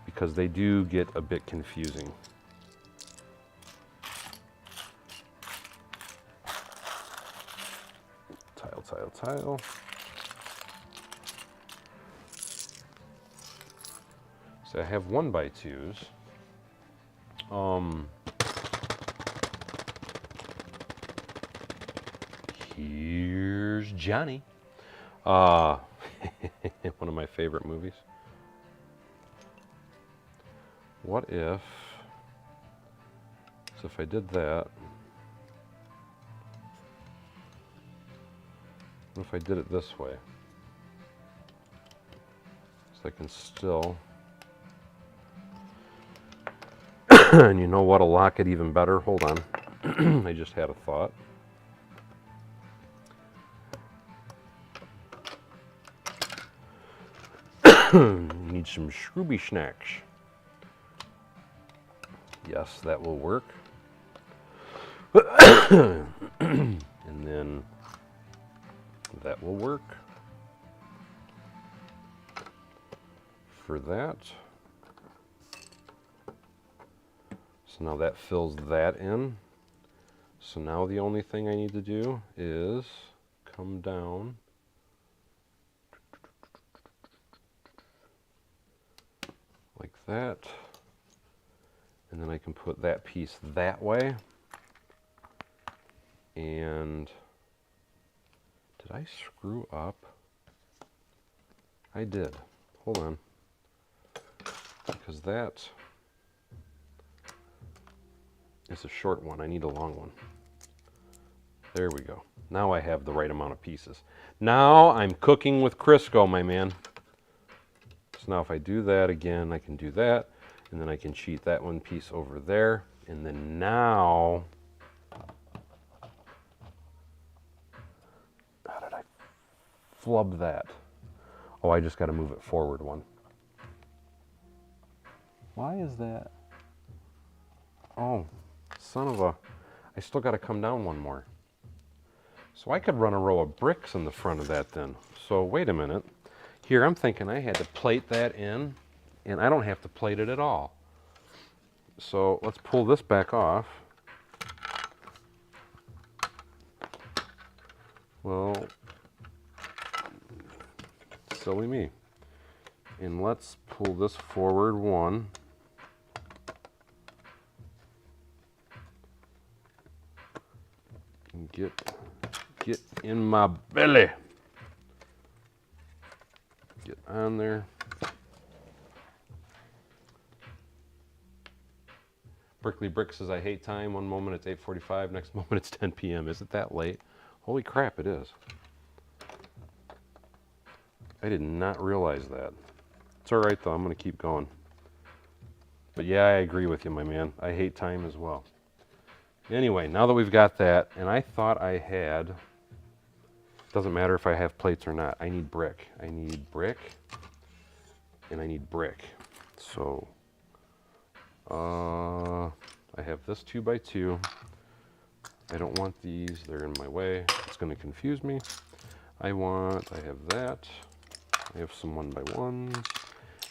because they do get a bit confusing. Tile, tile, tile. So I have 1x2s. Here's Johnny. One of my favorite movies. What if, so if I did that, what if I did it this way? So I can still, and you know what'll lock it even better? Hold on. I just had a thought. Need some Scrooby snacks. Yes, that will work. And then that will work for that. So now that fills that in. So now the only thing I need to do is come down like that, and then I can put that piece that way. And did I screw up? I did. Hold on, because that is a short one. I need a long one. There we go. Now I have the right amount of pieces. Now I'm cooking with Crisco, my man. So now if I do that again, I can do that, and then I can cheat that one piece over there, and then now, how did I flub that? Oh, I just got to move it forward one. Why is that? Oh, son of a, I still got to come down one more. So I could run a row of bricks in the front of that then. So wait a minute. Here, I'm thinking I had to plate that in, and I don't have to plate it at all. So let's pull this back off. Well, silly me. And let's pull this forward one. And get in my belly. Get on there. Brickley Brick says, I hate time. One moment it's 8:45, next moment it's 10 p.m. Is it that late? Holy crap, it is. I did not realize that. It's all right, though. I'm going to keep going. But yeah, I agree with you, my man. I hate time as well. Anyway, now that we've got that, and I thought I had, doesn't matter if I have plates or not, I need brick. I need brick, and I need brick. So, I have this 2x2. I don't want these, they're in my way. It's gonna confuse me. I have that. I have some 1x1s.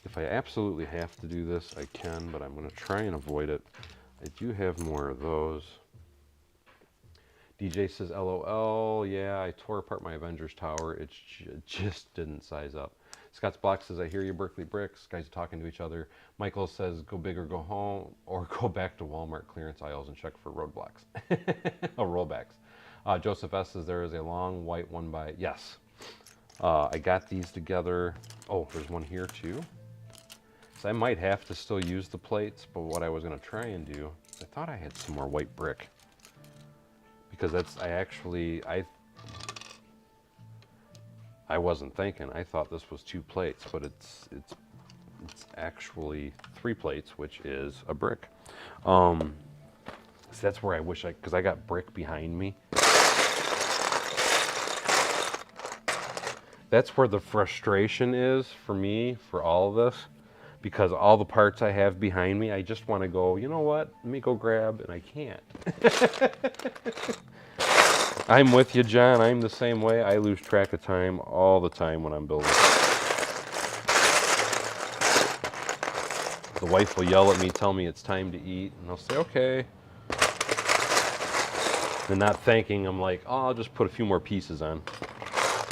If I absolutely have to do this, I can, but I'm gonna try and avoid it. I do have more of those. DJ says, LOL, yeah, I tore apart my Avengers Tower. It just didn't size up. Scott's Block says, I hear you, Berkeley Bricks. Guys are talking to each other. Michael says, go big or go home, or go back to Walmart clearance aisles and check for roadblocks. Oh, rollbacks. Joseph S says, there is a long white 1x. Yes. I got these together. Oh, there's one here too. So I might have to still use the plates, but what I was going to try and do, I thought I had some more white brick. Because I wasn't thinking. I thought this was 2 plates, but it's actually 3 plates, which is a brick. So that's where I wish because I got brick behind me. That's where the frustration is for me for all of this, because all the parts I have behind me, I just want to go, you know what? Let me go grab, and I can't. I'm with you, John. I'm the same way. I lose track of time all the time when I'm building. The wife will yell at me, tell me it's time to eat, and I'll say, okay. And not thinking, I'm like, oh, I'll just put a few more pieces on.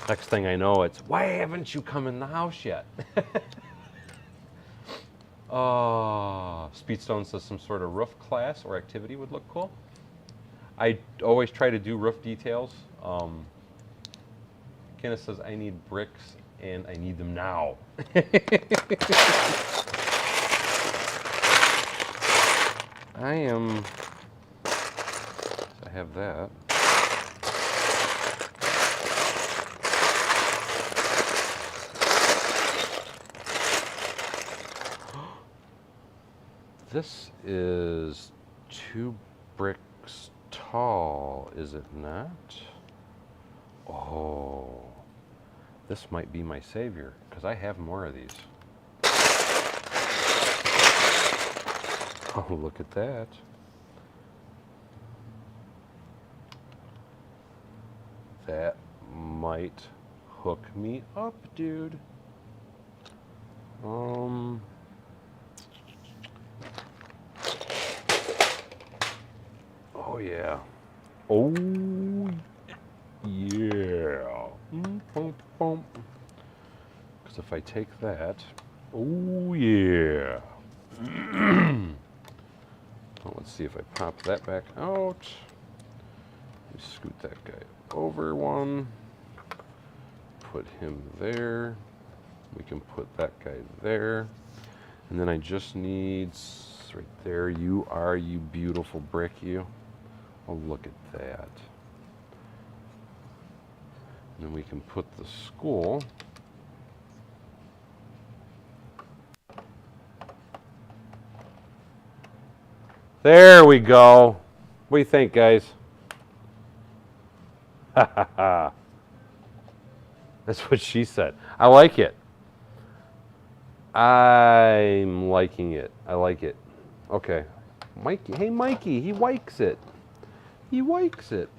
Next thing I know, it's, why haven't you come in the house yet? Oh, Speedstone says some sort of roof class or activity would look cool. I always try to do roof details. Kenneth says, I need bricks and I need them now. I have that. This is 2 bricks tall, is it not? Oh, this might be my savior, because I have more of these. Oh, look at that. That might hook me up, dude. Oh yeah. Oh yeah. Because if I take that, oh yeah. Well, let's see if I pop that back out. Let me scoot that guy over one. Put him there. We can put that guy there. And then I just need, right there, you are, you beautiful brick, you. Oh, look at that. And then we can put the school. There we go. What do you think, guys? Ha ha ha. That's what she said. I like it. I'm liking it. I like it. Okay. Mikey. Hey, Mikey. He likes it. He likes it.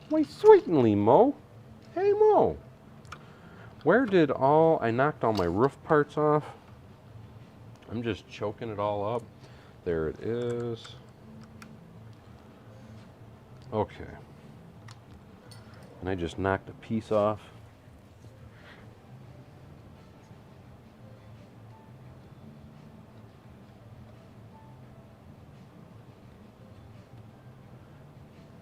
Why, certainly, Mo. Hey, Mo. Where did I knocked all my roof parts off. I'm just choking it all up. There it is. Okay. And I just knocked a piece off.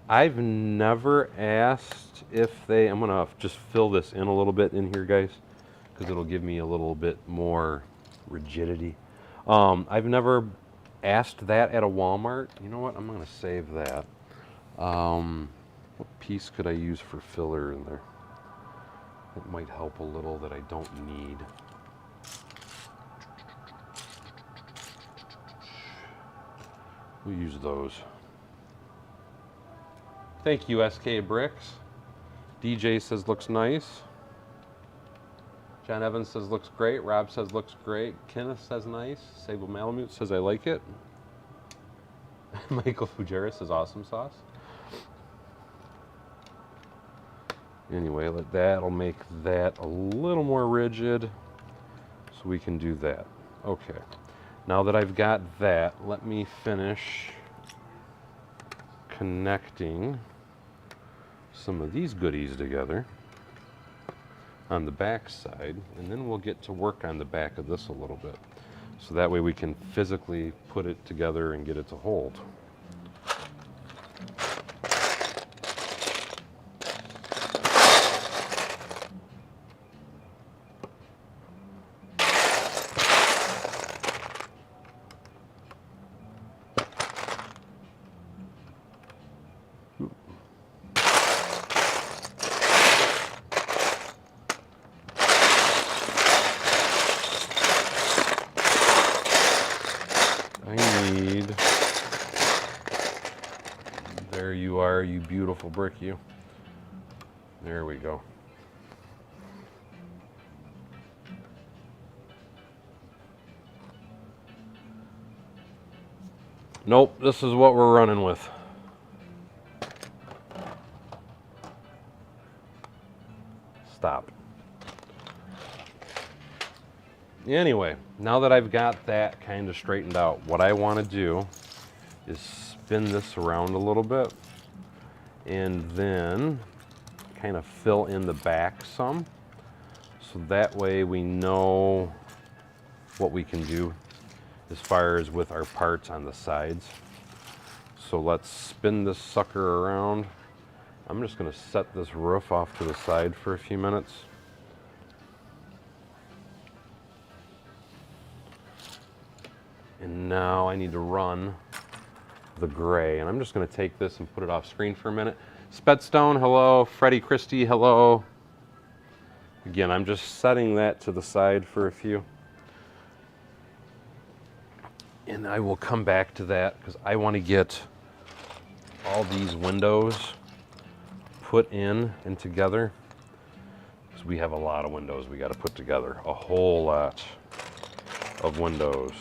I've never asked if I'm gonna just fill this in a little bit in here, guys, because it'll give me a little bit more rigidity. I've never asked that at a Walmart. You know what? I'm gonna save that. What piece could I use for filler in there? It might help a little that I don't need. We'll use those. Thank you, SK Bricks. DJ says looks nice. John Evans says looks great. Rob says looks great. Kenneth says nice. Sable Malamute says I like it. Michael Fujaris says awesome sauce. Anyway, that'll make that a little more rigid, so we can do that. Okay. Now that I've got that, let me finish connecting some of these goodies together on the back side, and then we'll get to work on the back of this a little bit. So that way we can physically put it together and get it to hold. There you are, you beautiful brick, you. There we go. Nope, this is what we're running with. Stop. Anyway, now that I've got that kind of straightened out, what I want to do is spin this around a little bit and then kind of fill in the back some, so that way we know what we can do as far as with our parts on the sides. So let's spin this sucker around. I'm just going to set this roof off to the side for a few minutes. And now I need to run the gray, and I'm just going to take this and put it off screen for a minute. Spetstone, hello. Freddie Christie, hello. Again, I'm just setting that to the side for a few. And I will come back to that because I want to get all these windows put in and together, because we have a lot of windows we got to put together. A whole lot of windows.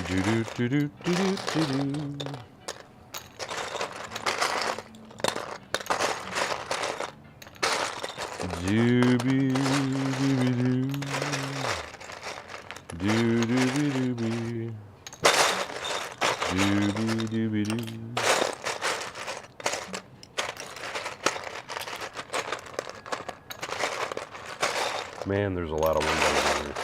Do do do do do do do. Dooby dooby doo. Doo dooby dooby. Dooby dooby doo. Man, there's a lot of windows in here.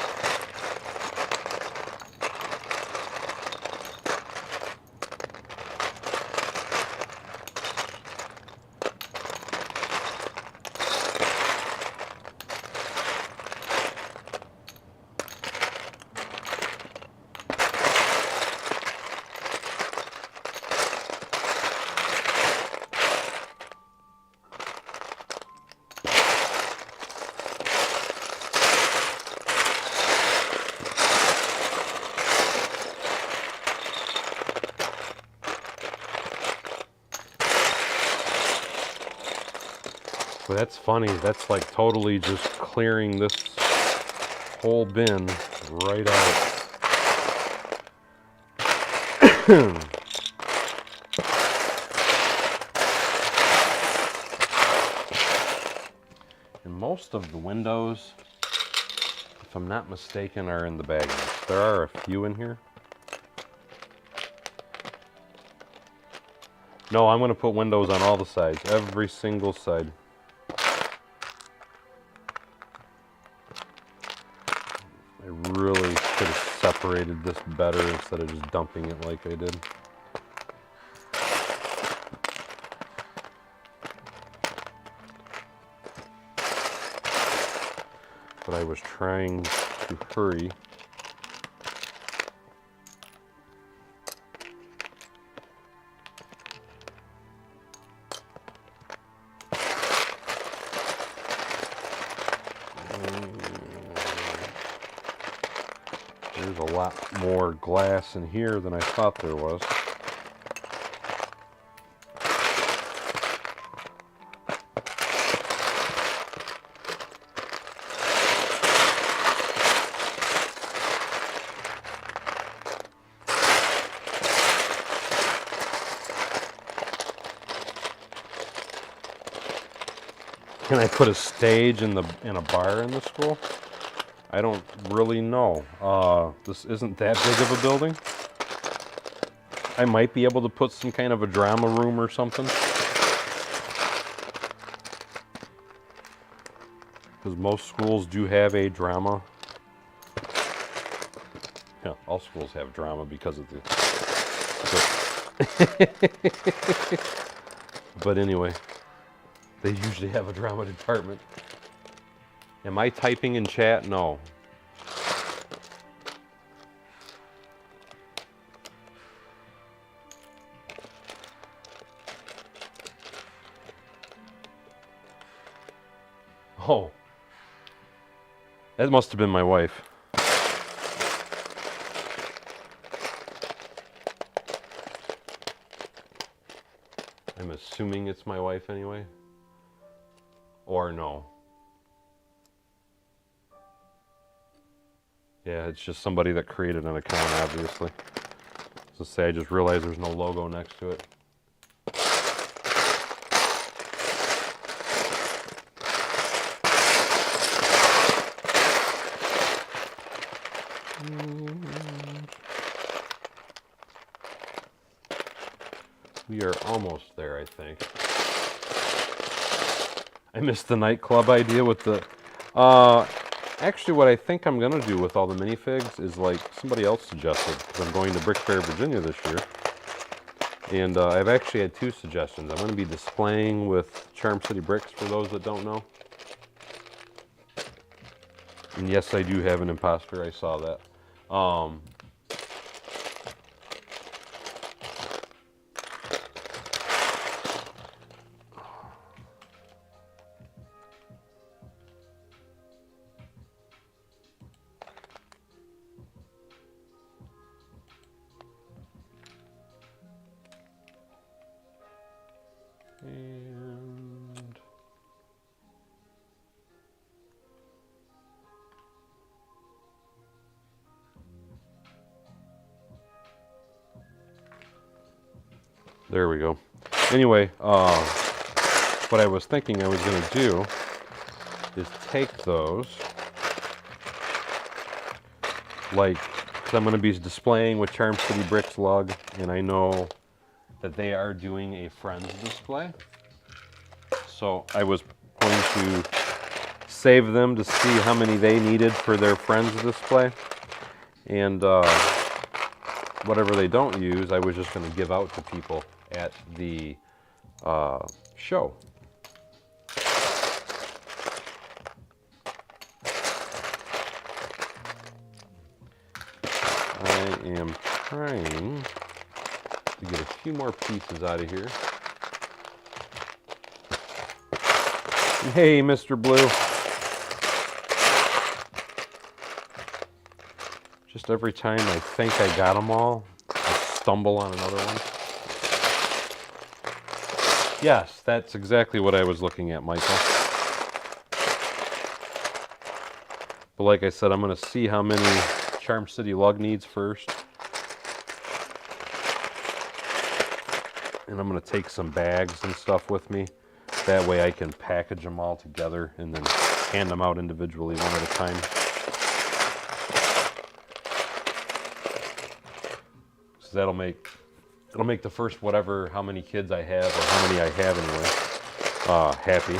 So that's funny, that's like totally just clearing this whole bin right out. And most of the windows, if I'm not mistaken, are in the bag. There are a few in here. No, I'm going to put windows on all the sides, every single side. I really could have separated this better instead of just dumping it like I did. But I was trying to hurry. There's a lot more glass in here than I thought there was. Can I put a stage in a bar in the school? I don't really know. This isn't that big of a building. I might be able to put some kind of a drama room or something. Because most schools do have a drama. Yeah, all schools have drama because of the... But anyway. They usually have a drama department. Am I typing in chat? No. Oh. That must have been my wife. I'm assuming it's my wife anyway. Or no. Yeah, it's just somebody that created an account, obviously. So say I just realized there's no logo next to it. We are almost there, I think. I missed the nightclub idea with the... actually, what I think I'm going to do with all the minifigs is like somebody else suggested, because I'm going to Brick Fair, Virginia this year. And I've actually had two suggestions. I'm going to be displaying with Charm City Bricks, for those that don't know. And yes, I do have an imposter. I saw that. And there we go. Anyway, what I was thinking I was going to do is take those, like, because I'm going to be displaying with Charm City Bricks lug, and I know that they are doing a Friends display. So I was going to save them to see how many they needed for their Friends display. And whatever they don't use, I was just going to give out to people at the show. I am trying to get a few more pieces out of here. Hey, Mr. Blue. Just every time I think I got them all, I stumble on another one. Yes, that's exactly what I was looking at, Michael. But like I said, I'm going to see how many Charm City lug needs first. And I'm going to take some bags and stuff with me. That way I can package them all together and then hand them out individually one at a time. So that'll make the first whatever, how many kids I have, or how many I have anyway, happy.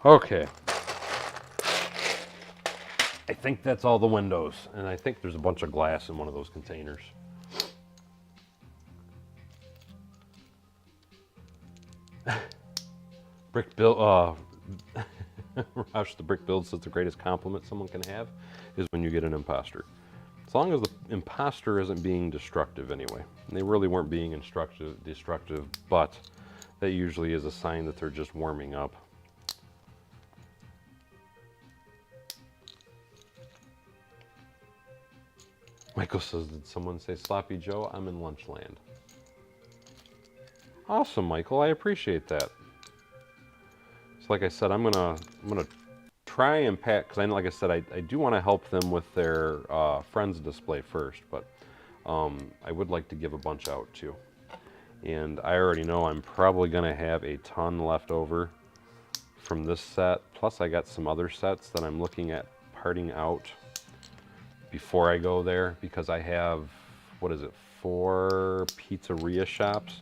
Okay. I think that's all the windows, and I think there's a bunch of glass in one of those containers. Brick build, Roush the Brick Build says the greatest compliment someone can have is when you get an imposter. As long as the imposter isn't being destructive anyway. And they really weren't being destructive, but that usually is a sign that they're just warming up. Michael says, did someone say Sloppy Joe? I'm in Lunchland. Awesome, Michael. I appreciate that. So like I said, I'm gonna try and pack, because like I said, I do want to help them with their friends display first, but I would like to give a bunch out too. And I already know I'm probably gonna have a ton left over from this set. Plus I got some other sets that I'm looking at parting out before I go there, because I have, what is it, 4 pizzeria shops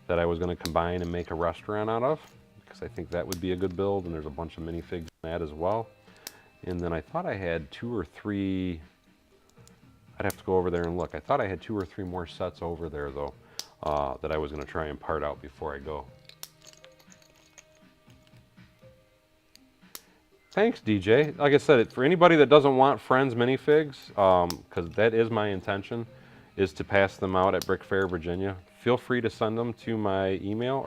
that I was going to combine and make a restaurant out of, because I think that would be a good build, and there's a bunch of minifigs in that as well. And then I thought I had 2 or 3, I'd have to go over there and look. I thought I had 2 or 3 more sets over there though, that I was going to try and part out before I go. Thanks, DJ. Like I said, for anybody that doesn't want Friends minifigs, because that is my intention, is to pass them out at Brick Fair, Virginia. Feel free to send them to my email,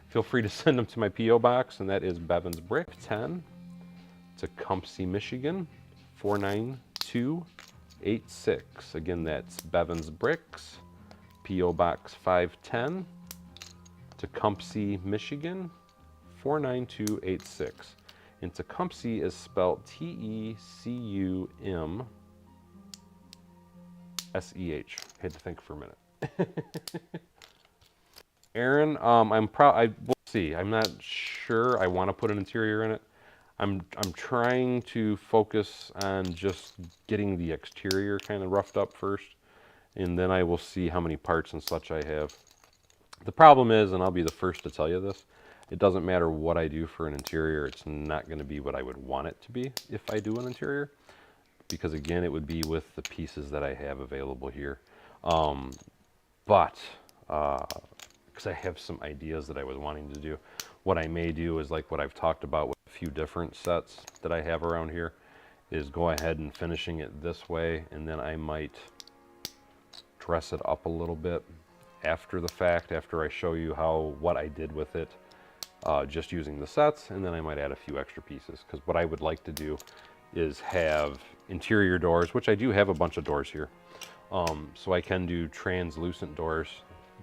Feel free to send them to my P.O. box, and that is Bevan's Brick 10 to Tecumseh, Michigan 49286. Again, that's Bevan's Bricks, P.O. Box 510, Tecumseh, Michigan 49286. And Tecumseh is spelled T-E-C-U-M-S-E-H. Had to think for a minute. Aaron, we'll see. I'm not sure I want to put an interior in it. I'm trying to focus on just getting the exterior kind of roughed up first, and then I will see how many parts and such I have. The problem is, and I'll be the first to tell you this, it doesn't matter what I do for an interior, it's not going to be what I would want it to be if I do an interior, because again, it would be with the pieces that I have available here. But because I have some ideas that I was wanting to do, what I may do is like what I've talked about with a few different sets that I have around here, is go ahead and finishing it this way, and then I might dress it up a little bit after the fact, after I show you what I did with it. Just using the sets, and then I might add a few extra pieces, because what I would like to do is have interior doors, which I do have a bunch of doors here, so I can do translucent doors,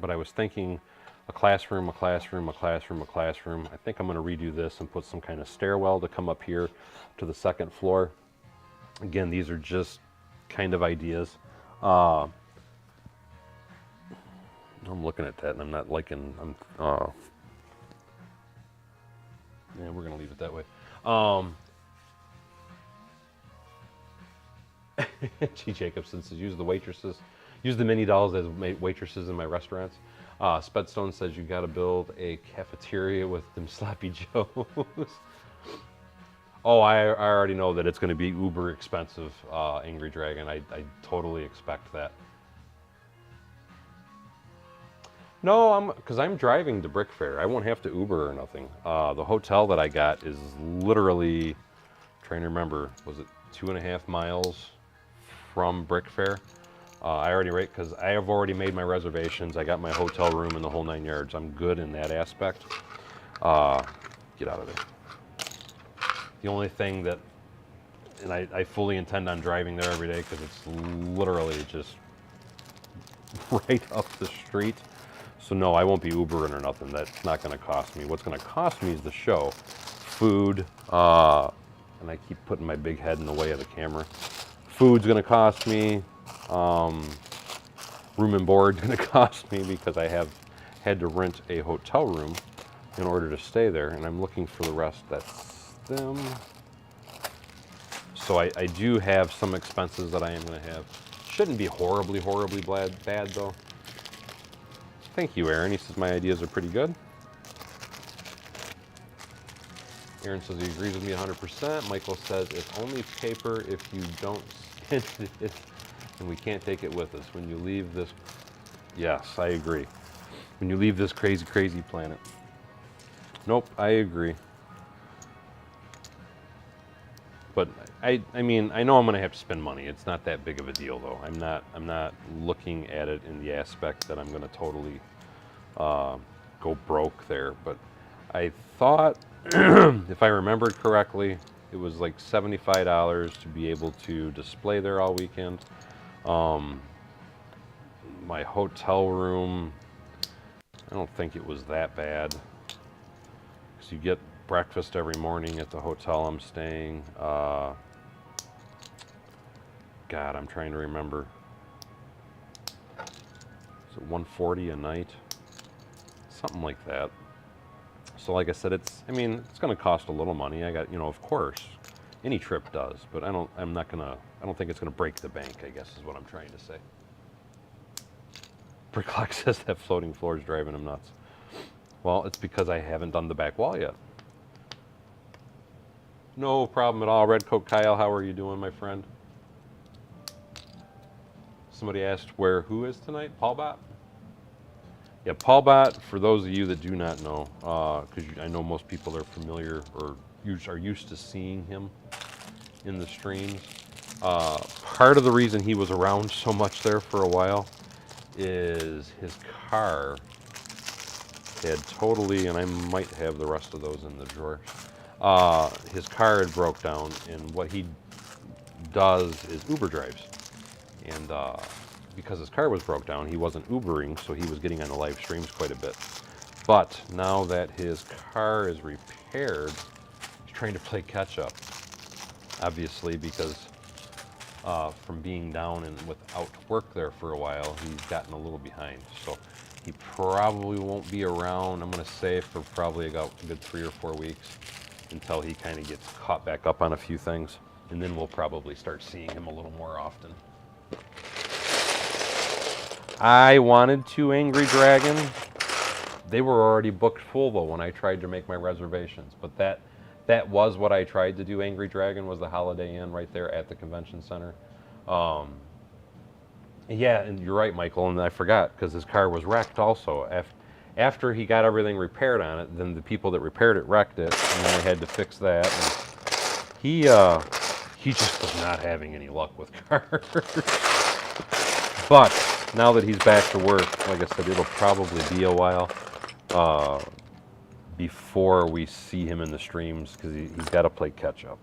but I was thinking a classroom, a classroom, a classroom, a classroom. I think I'm going to redo this and put some kind of stairwell to come up here to the second floor. Again, these are just kind of ideas. I'm looking at that and I'm not liking, yeah, we're gonna leave it that way. G. Jacobson says, use the mini dolls as waitresses in my restaurants. Spedstone says, you gotta build a cafeteria with them Sloppy Joes. Oh, I already know that it's gonna be uber expensive, Angry Dragon. I totally expect that. No, because I'm driving to Brick Fair. I won't have to Uber or nothing. The hotel that I got is literally, trying to remember, was it 2.5 miles from Brick Fair? I already rate, because I have already made my reservations. I got my hotel room and the whole 9 yards. I'm good in that aspect. Get out of there. The only thing that, and I fully intend on driving there every day, because it's literally just right up the street. So no, I won't be Ubering or nothing. That's not going to cost me. What's going to cost me is the show, food, and I keep putting my big head in the way of the camera. Food's going to cost me. Room and board's going to cost me, because I have had to rent a hotel room in order to stay there, and I'm looking for the rest. That's them. So I do have some expenses that I am going to have. Shouldn't be horribly bad though. Thank you, Aaron. He says my ideas are pretty good. Aaron says he agrees with me 100%. Michael says it's only paper if you don't send it, and we can't take it with us when you leave this. Yes, I agree. When you leave this crazy planet. Nope, I agree. But I mean, I know I'm going to have to spend money. It's not that big of a deal, though. I'm not looking at it in the aspect that I'm going to totally go broke there. But I thought, if I remembered correctly, it was like $75 to be able to display there all weekend. My hotel room, I don't think it was that bad, because you get breakfast every morning at the hotel I'm staying. God, I'm trying to remember. Is it $140 a night? Something like that. So like I said, I mean, it's going to cost a little money. I got, of course, any trip does, but I don't think it's going to break the bank, I guess is what I'm trying to say. Bricklock says that floating floor is driving him nuts. Well, it's because I haven't done the back wall yet. No problem at all. Redcoat Kyle, how are you doing, my friend? Somebody asked who is tonight? Paul Bot? Yeah, Paul Bot, for those of you that do not know, because I know most people are familiar or are used to seeing him in the streams. Part of the reason he was around so much there for a while is his car had totally, and I might have the rest of those in the drawer, his car had broke down, and what he does is Uber drives. And because his car was broke down, he wasn't Ubering, so he was getting on the live streams quite a bit. But now that his car is repaired, he's trying to play catch up, obviously, because from being down and without work there for a while, he's gotten a little behind. So he probably won't be around, I'm going to say, for probably about a good 3 or 4 weeks until he kind of gets caught back up on a few things. And then we'll probably start seeing him a little more often. I wanted to Angry Dragon. They were already booked full, though, when I tried to make my reservations. But that was what I tried to do. Angry Dragon was the Holiday Inn right there at the convention center. Yeah, and you're right, Michael, and I forgot, because his car was wrecked also. After he got everything repaired on it, then the people that repaired it wrecked it, and then they had to fix that. And he just was not having any luck with cars. But now that he's back to work, like I said, it'll probably be a while before we see him in the streams, because he's got to play catch up.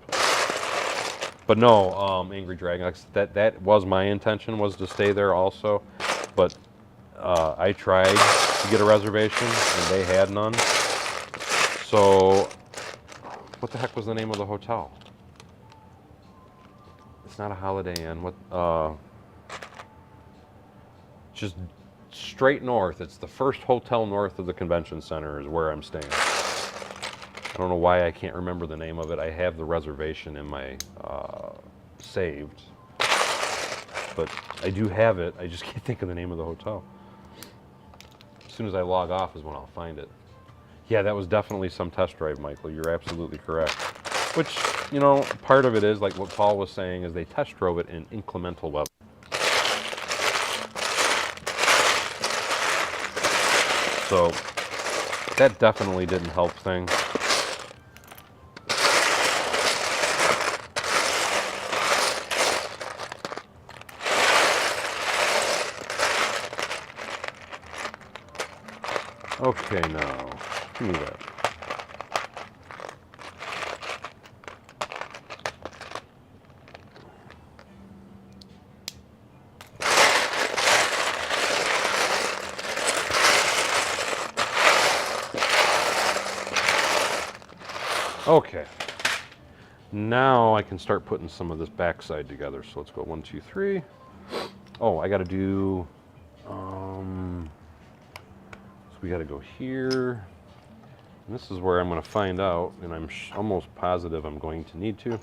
But no, Angry Dragon, that was my intention, was to stay there also. But I tried to get a reservation, and they had none. So, what the heck was the name of the hotel? It's not a Holiday Inn. Just straight north. It's the first hotel north of the convention center is where I'm staying. I don't know why I can't remember the name of it. I have the reservation in my saved, but I do have it. I just can't think of the name of the hotel. As soon as I log off is when I'll find it. Yeah, that was definitely some test drive, Michael. You're absolutely correct. Which, part of it is, like what Paul was saying, is they test drove it in inclemental weather. So that definitely didn't help things. Okay, now, give me that. Okay. Now I can start putting some of this backside together. So let's go 1, 2, 3. Oh, I got to do, so we got to go here. And this is where I'm going to find out, and I'm almost positive I'm going to need to.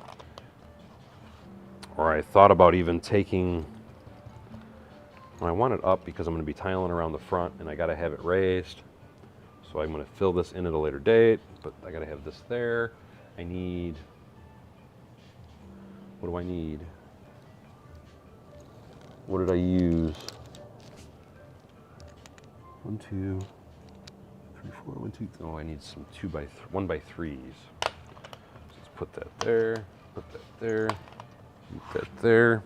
Or I thought about even taking, well, I want it up because I'm going to be tiling around the front, and I got to have it raised. So I'm going to fill this in at a later date, but I got to have this there. I need, what do I need? What did I use? 1, 2, 3, 4, 1, 2. Oh, I need some 1 by 3s. Let's put that there. Put that there. Put that there.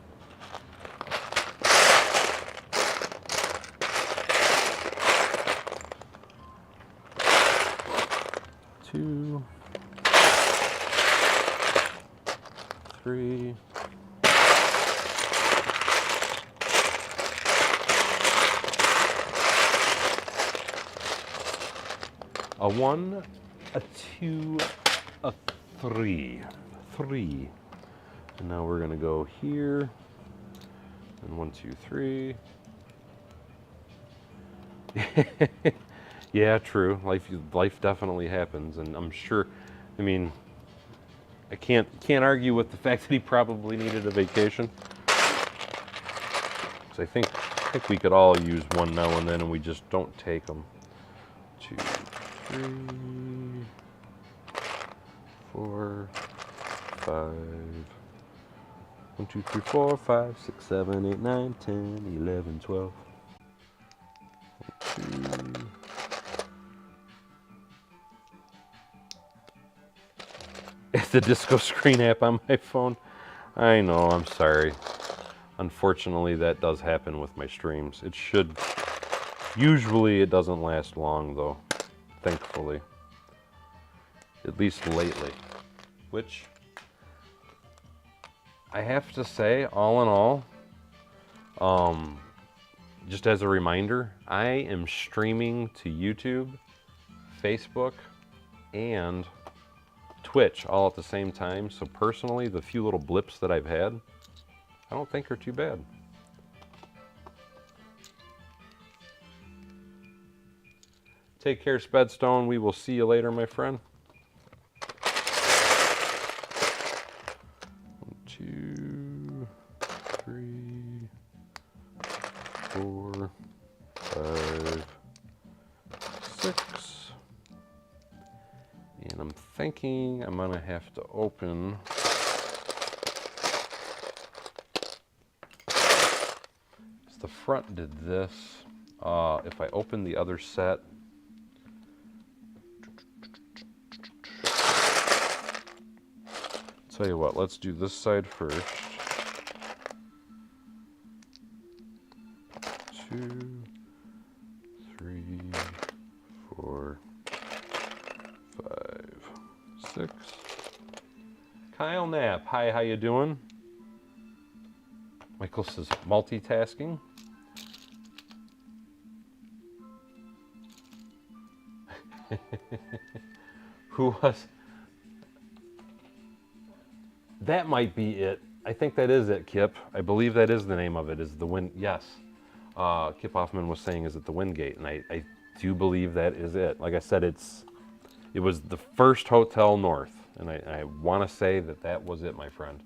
Two, 3. A 1, a 2, a 3. 3. And now we're gonna go here. And 1, 2, 3. Yeah, true. Life definitely happens, and I'm sure. I mean, I can't argue with the fact that he probably needed a vacation. So I think we could all use one now and then, and we just don't take them. 2, 3, 4, 5. 1, 2, 3, 4, 5, 6, 7, 8, 9, 10, 11, 12. 1, 2. It's the disco screen app on my phone. I know, I'm sorry. Unfortunately, that does happen with my streams. It should. Usually it doesn't last long, though. Thankfully. At least lately. Which, I have to say, all in all, just as a reminder, I am streaming to YouTube, Facebook, and Twitch all at the same time. So personally, the few little blips that I've had, I don't think are too bad. Take care, Spedstone. We will see you later, my friend. 1, 2, 3, 4, 5, 6. And I'm thinking I'm gonna have to open the front did this. If I open the other set, tell you what, let's do this side first. 2, 3, 4, 5, 6. Kyle Knapp, hi, how you doing? Michael says multitasking. Who was? That might be it. I think that is it, Kip. I believe that is the name of it, is the wind. Yes. Kip Hoffman was saying, is it the Wingate? And I do believe that is it. Like I said, it was the first hotel north. And I want to say that that was it, my friend.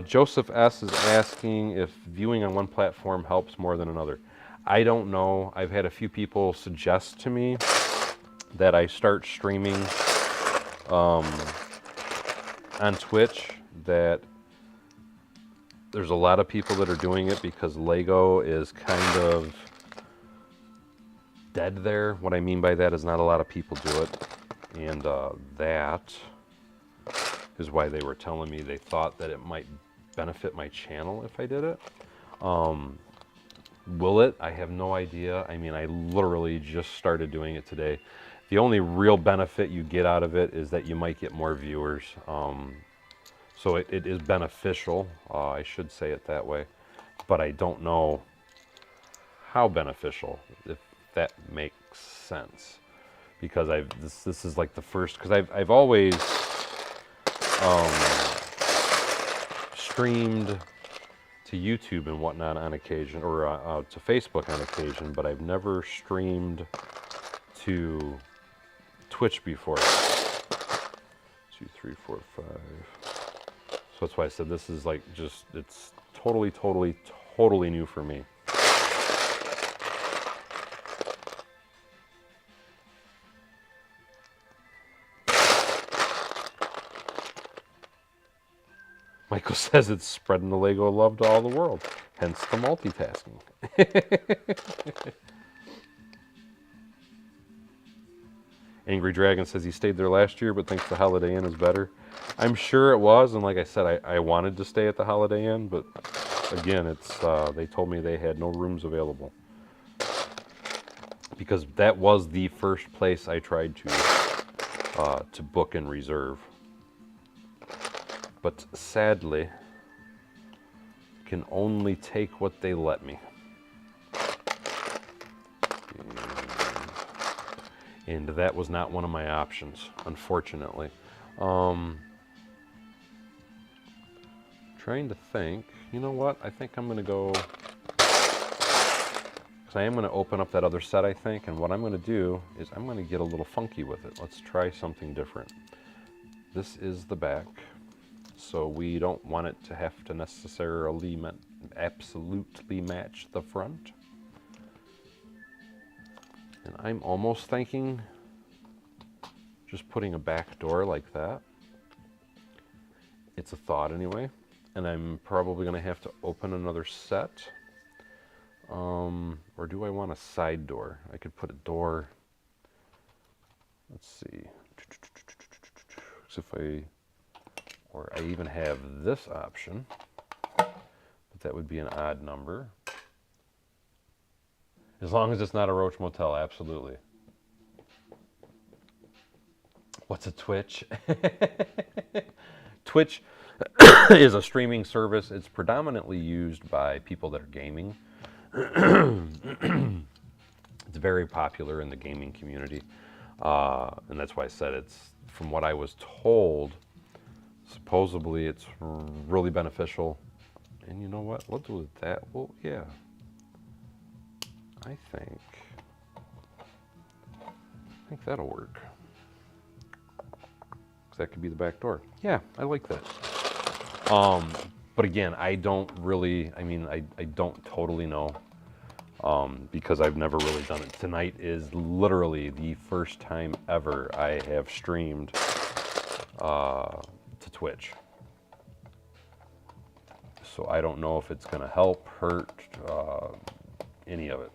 Joseph S. is asking if viewing on one platform helps more than another. I don't know. I've had a few people suggest to me that I start streaming on Twitch, that there's a lot of people that are doing it because Lego is kind of dead there. What I mean by that is not a lot of people do it. And that is why they were telling me they thought that it might benefit my channel if I did it. Will it? I have no idea. I mean, I literally just started doing it today. The only real benefit you get out of it is that you might get more viewers. So it is beneficial, I should say it that way. But I don't know how beneficial, if that makes sense. Because this is like the first, because I've always streamed to YouTube and whatnot on occasion, or to Facebook on occasion, but I've never streamed to Twitch before. 2, 3, 4, 5. So that's why I said this is like just, it's totally new for me. Michael says it's spreading the Lego love to all the world. Hence the multitasking. Angry Dragon says he stayed there last year but thinks the Holiday Inn is better. I'm sure it was, and like I said, I wanted to stay at the Holiday Inn, but again, it's they told me they had no rooms available. Because that was the first place I tried to book and reserve. But sadly, can only take what they let me. And that was not one of my options, unfortunately. Trying to think, you know what? I think I'm gonna go, because I am gonna open up that other set, I think, and what I'm gonna do is I'm gonna get a little funky with it. Let's try something different. This is the back, so we don't want it to have to necessarily absolutely match the front. And I'm almost thinking just putting a back door like that. It's a thought anyway. And I'm probably going to have to open another set. Or do I want a side door? I could put a door. Let's see. So or I even have this option. But that would be an odd number. As long as it's not a Roach Motel, absolutely. What's a Twitch? Twitch is a streaming service. It's predominantly used by people that are gaming. It's very popular in the gaming community. And that's why I said it's, from what I was told, supposedly it's really beneficial. And you know what? We'll do that. Well, yeah. I think that'll work. 'Cause that could be the back door. Yeah, I like that. But again, I don't really, I don't totally know, because I've never really done it. Tonight is literally the first time ever I have streamed to Twitch. So I don't know if it's gonna help, hurt, any of it.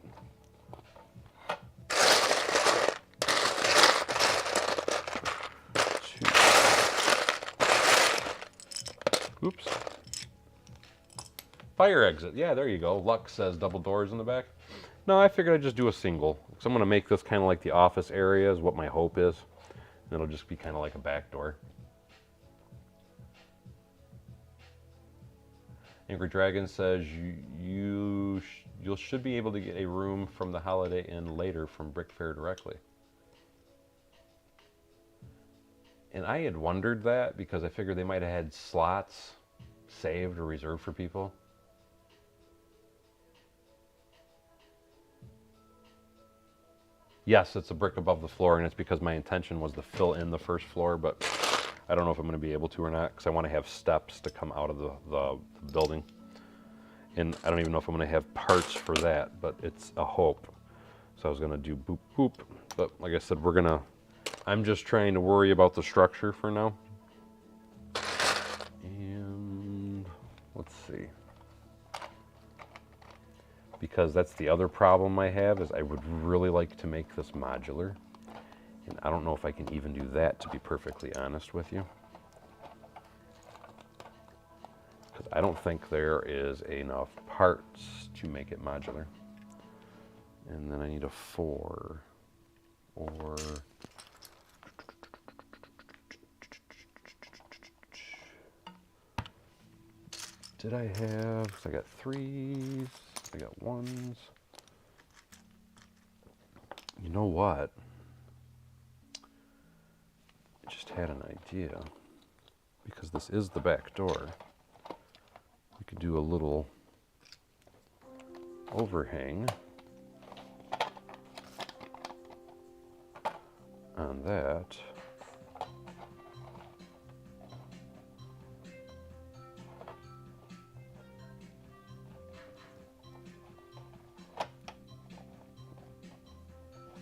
Oops. Fire exit. Yeah, there you go. Lux says double doors in the back. No, I figured I'd just do a single. So I'm going to make this kind of like the office area is what my hope is. And it'll just be kind of like a back door. Angry Dragon says you should be able to get a room from the Holiday Inn later from Brick Fair directly. And I had wondered that because I figured they might have had slots saved or reserved for people. Yes, it's a brick above the floor, and it's because my intention was to fill in the first floor, but I don't know if I'm going to be able to or not because I want to have steps to come out of the building. And I don't even know if I'm going to have parts for that, but it's a hope. So I was going to do boop boop, but like I said, I'm just trying to worry about the structure for now. And let's see. Because that's the other problem I have is I would really like to make this modular. And I don't know if I can even do that, to be perfectly honest with you. Because I don't think there is enough parts to make it modular. And then I need a 4 or... Did I have, so I got 3s, I got 1s. You know what? I just had an idea. Because this is the back door. We could do a little overhang on that.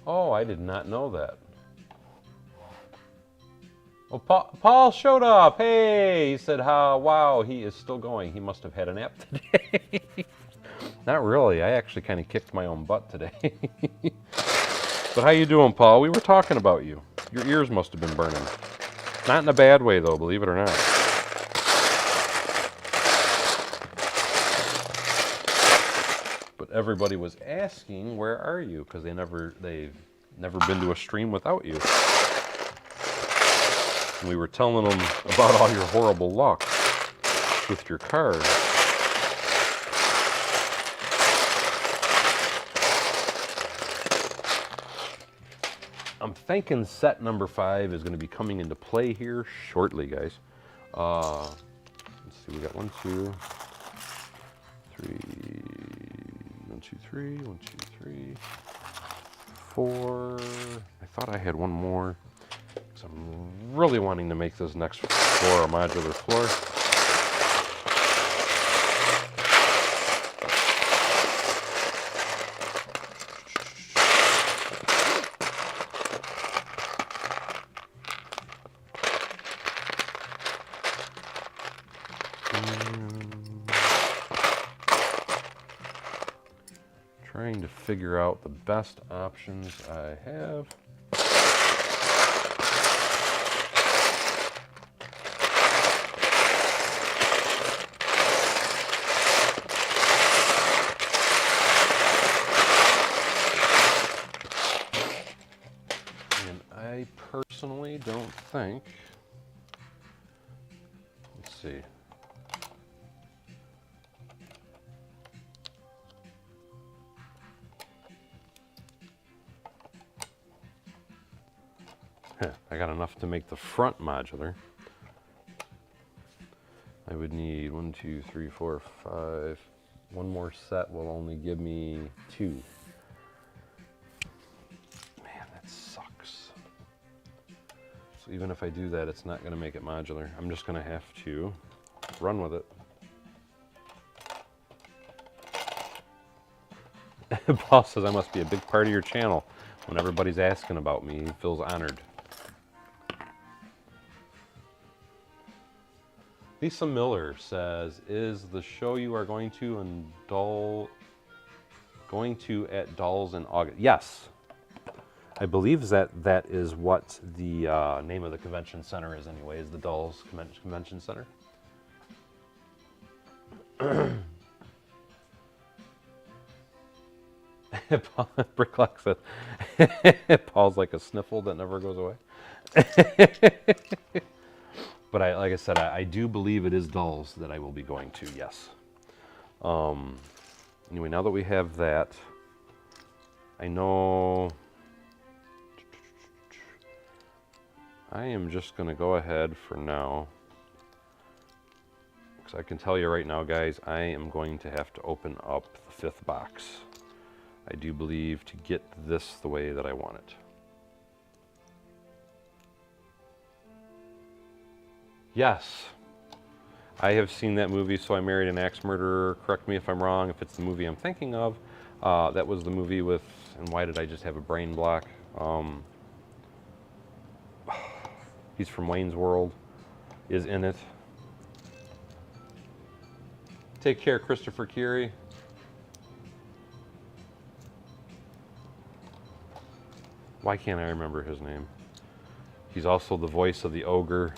Oh, I did not know that. Oh, Paul showed up. Hey, he said, wow, he is still going. He must have had a nap today. Not really. I actually kind of kicked my own butt today. But how you doing, Paul? We were talking about you. Your ears must have been burning. Not in a bad way, though, believe it or not. But everybody was asking, where are you? Because they've never been to a stream without you. And we were telling them about all your horrible luck with your car. I'm thinking set number 5 is going to be coming into play here shortly, guys. Let's see, we got 1, 2, 3, 1, 2, 3, 1, 2, 3, 4. I thought I had one more. So I'm really wanting to make this next floor a modular floor. Trying to figure out the best options I have. And I personally don't think, let's see. I got enough to make the front modular. I would need 1, 2, 3, 4, 5. One more set will only give me 2. Man, that sucks. So even if I do that, it's not going to make it modular. I'm just going to have to run with it. Paul says I must be a big part of your channel. When everybody's asking about me, he feels honored. Lisa Miller says, is the show you are going to at Dolls in August? Yes. I believe that is what the name of the convention center is anyway, is the Dolls Convention Center. Bricklock says, Paul's like a sniffle that never goes away. But like I said, I do believe it is Dolls that I will be going to, yes. Anyway, now that we have that, I know I am just going to go ahead for now. Because I can tell you right now, guys, I am going to have to open up the 5th box. I do believe to get this the way that I want it. Yes, I have seen that movie, So I Married an Axe Murderer. Correct me if I'm wrong, if it's the movie I'm thinking of. That was the movie with, and why did I just have a brain block? He's from Wayne's World, is in it. Take care, Christopher Curie. Why can't I remember his name? He's also the voice of the ogre.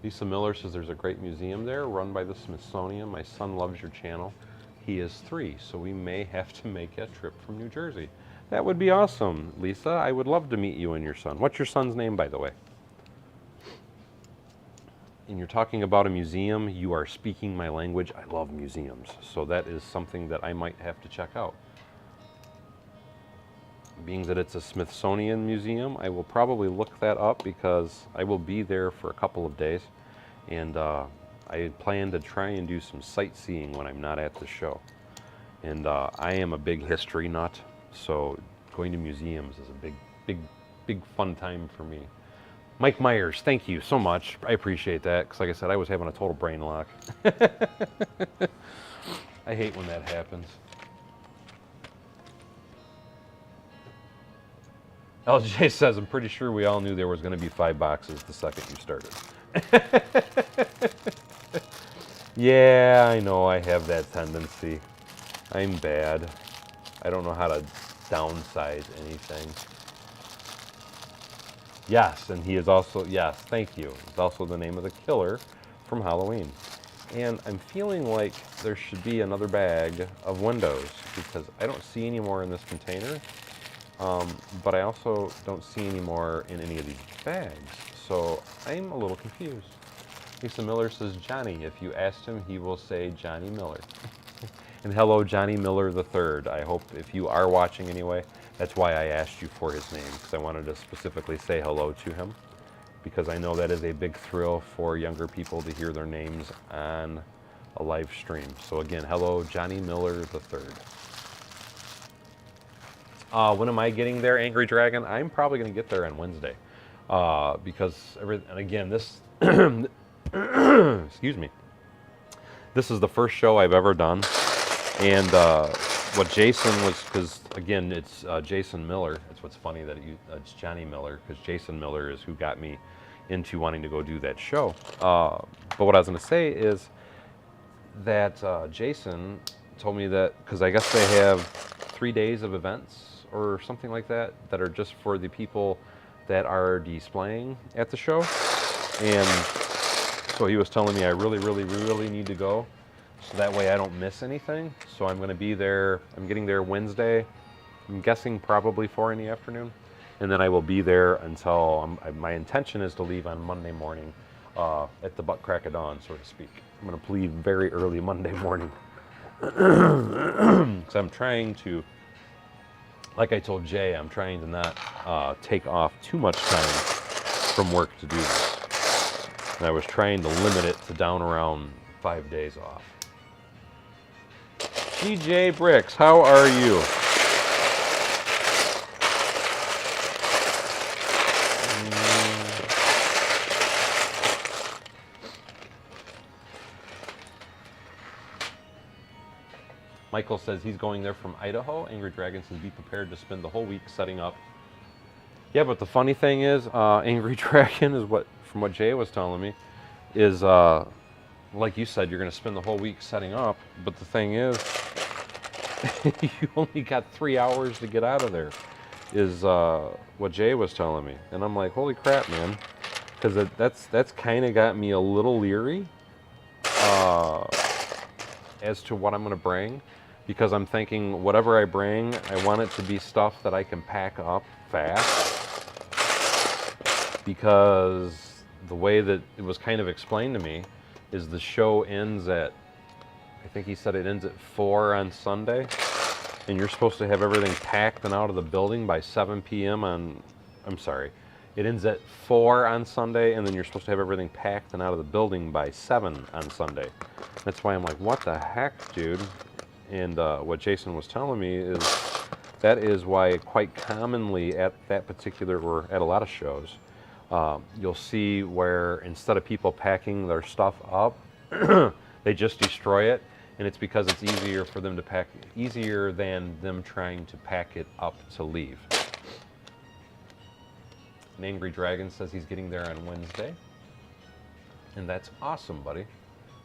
Lisa Miller says there's a great museum there run by the Smithsonian. My son loves your channel. He is 3, so we may have to make a trip from New Jersey. That would be awesome, Lisa. I would love to meet you and your son. What's your son's name, by the way? And you're talking about a museum. You are speaking my language. I love museums, so that is something that I might have to check out. Being that it's a Smithsonian museum, I will probably look that up because I will be there for a couple of days. And I plan to try and do some sightseeing when I'm not at the show. And I am a big history nut, so going to museums is a big fun time for me. Mike Myers, thank you so much. I appreciate that, because like I said, I was having a total brain lock. I hate when that happens. LJ says, I'm pretty sure we all knew there was going to be 5 boxes the second you started. Yeah, I know I have that tendency. I'm bad. I don't know how to downsize anything. Yes, and he is also, yes, thank you. It's also the name of the killer from Halloween. And I'm feeling like there should be another bag of windows because I don't see any more in this container, but I also don't see any more in any of these bags. So I'm a little confused. Lisa Miller says, Johnny, if you asked him, he will say Johnny Miller. And hello, Johnny Miller III. I hope if you are watching anyway, that's why I asked you for his name, because I wanted to specifically say hello to him, because I know that is a big thrill for younger people to hear their names on a live stream. So again, hello, Johnny Miller III. When am I getting there, Angry Dragon? I'm probably going to get there on Wednesday, because and again, this, excuse me, this is the first show I've ever done. And what Jason was, because again, it's Jason Miller. That's what's funny that it's Johnny Miller, because Jason Miller is who got me into wanting to go do that show. But what I was going to say is that Jason told me that, because I guess they have 3 days of events or something like that that are just for the people that are displaying at the show. And so he was telling me I really, really, really need to go, so that way I don't miss anything. So I'm going to be there. I'm getting there Wednesday. I'm guessing probably 4 in the afternoon. And then I will be there until, my intention is to leave on Monday morning at the butt crack of dawn, so to speak. I'm going to leave very early Monday morning. Because I'm trying to, like I told Jay, I'm trying to not take off too much time from work to do this. And I was trying to limit it to down around 5 days off. DJ Bricks, how are you? Michael says he's going there from Idaho. Angry Dragon says be prepared to spend the whole week setting up. Yeah, but the funny thing is, Angry Dragon is from what Jay was telling me, is like you said, you're going to spend the whole week setting up. But the thing is, you only got 3 hours to get out of there, is what Jay was telling me. And I'm like, holy crap, man. Because that's kind of got me a little leery as to what I'm going to bring. Because I'm thinking whatever I bring, I want it to be stuff that I can pack up fast. Because the way that it was kind of explained to me is the show ends at, I think he said it ends at 4 on Sunday, and you're supposed to have everything packed and out of the building by 7 p.m. It ends at 4 on Sunday, and then you're supposed to have everything packed and out of the building by 7 on Sunday. That's why I'm like, what the heck, dude? And what Jason was telling me is that is why quite commonly at that particular, or at a lot of shows, you'll see where instead of people packing their stuff up, they just destroy it, and it's because it's easier for them to pack, easier than them trying to pack it up to leave. An Angry Dragon says he's getting there on Wednesday, and that's awesome, buddy.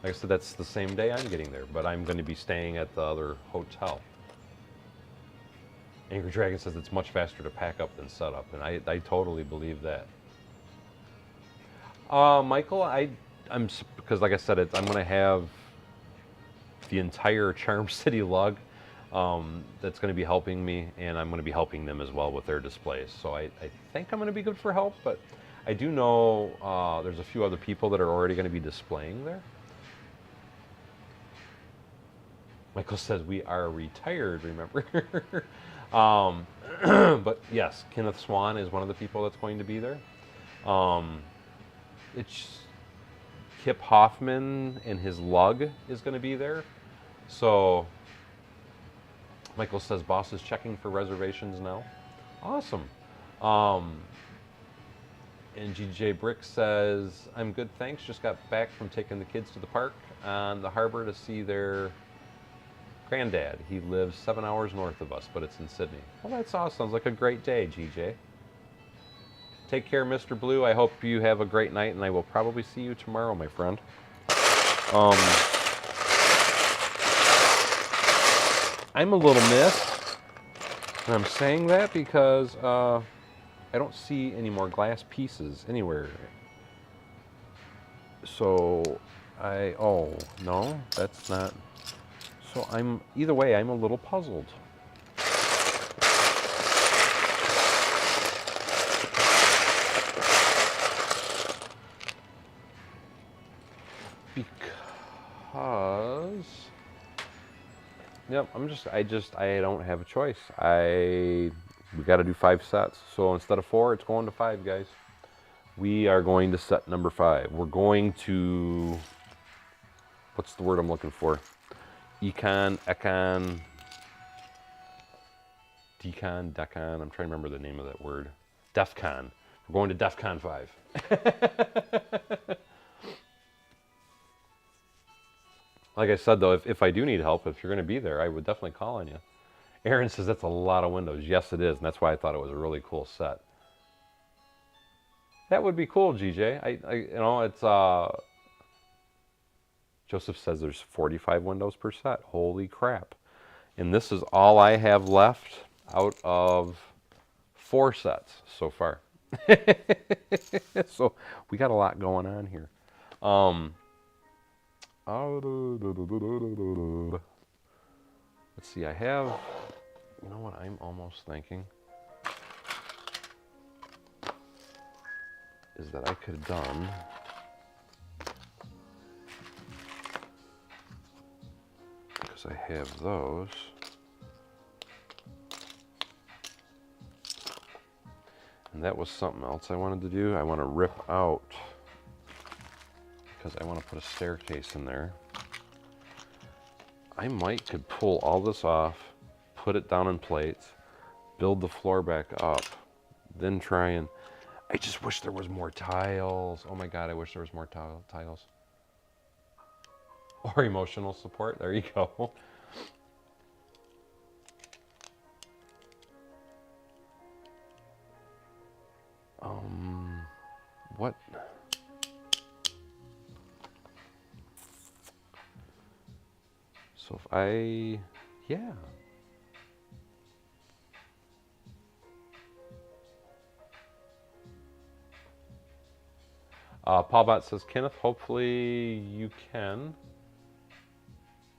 Like I said, that's the same day I'm getting there, but I'm going to be staying at the other hotel. Angry Dragon says it's much faster to pack up than set up, and I totally believe that. Michael, I'm because like I said, I'm going to have the entire Charm City lug that's going to be helping me, and I'm going to be helping them as well with their displays. So I think I'm going to be good for help, but I do know there's a few other people that are already going to be displaying there. Michael says we are retired, remember? But yes, Kenneth Swan is one of the people that's going to be there. It's Kip Hoffman and his lug is going to be there. So Michael says boss is checking for reservations now. Awesome. And GJ Brick says, I'm good, thanks. Just got back from taking the kids to the park on the harbor to see their granddad. He lives 7 hours north of us, but it's in Sydney. Well, that's awesome. Sounds like a great day, GJ. Take care, Mr. Blue. I hope you have a great night, and I will probably see you tomorrow, my friend. I'm a little missed, and I'm saying that because I don't see any more glass pieces anywhere. So oh, no, that's not. So either way, I'm a little puzzled. Because, yep, I don't have a choice. We got to do 5 sets. So instead of 4, it's going to 5, guys. We are going to set number 5. We're going to, what's the word I'm looking for? Decon. I'm trying to remember the name of that word. DEFCON. We're going to DEFCON 5. Like I said, though, if I do need help, if you're going to be there, I would definitely call on you. Aaron says that's a lot of windows. Yes, it is, and that's why I thought it was a really cool set. That would be cool, GJ. You know, it's Joseph says there's 45 windows per set. Holy crap! And this is all I have left out of 4 sets so far. So we got a lot going on here. Let's see, I have, you know what I'm almost thinking? Is that I could have done, because I have those. And that was something else I wanted to do. I want to rip out, because I want to put a staircase in there. I could pull all this off, put it down in plates, build the floor back up, then try and, I just wish there was more tiles. Oh my God, I wish there was more tiles. Or emotional support, there you go. What? So if yeah. Paulbot says, Kenneth, hopefully you can.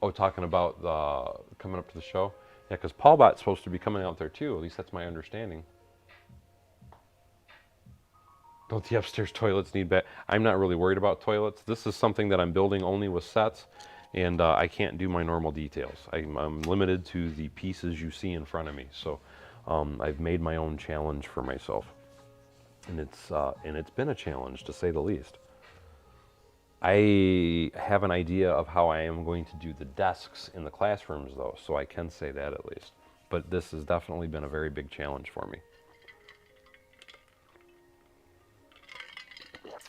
Oh, talking about coming up to the show? Yeah, because Paulbot's supposed to be coming out there too. At least that's my understanding. Don't the upstairs toilets need back? I'm not really worried about toilets. This is something that I'm building only with sets, and I can't do my normal details. I'm limited to the pieces you see in front of me. So I've made my own challenge for myself, and it's been a challenge to say the least. I have an idea of how I am going to do the desks in the classrooms, though, so I can say that at least. But this has definitely been a very big challenge for me.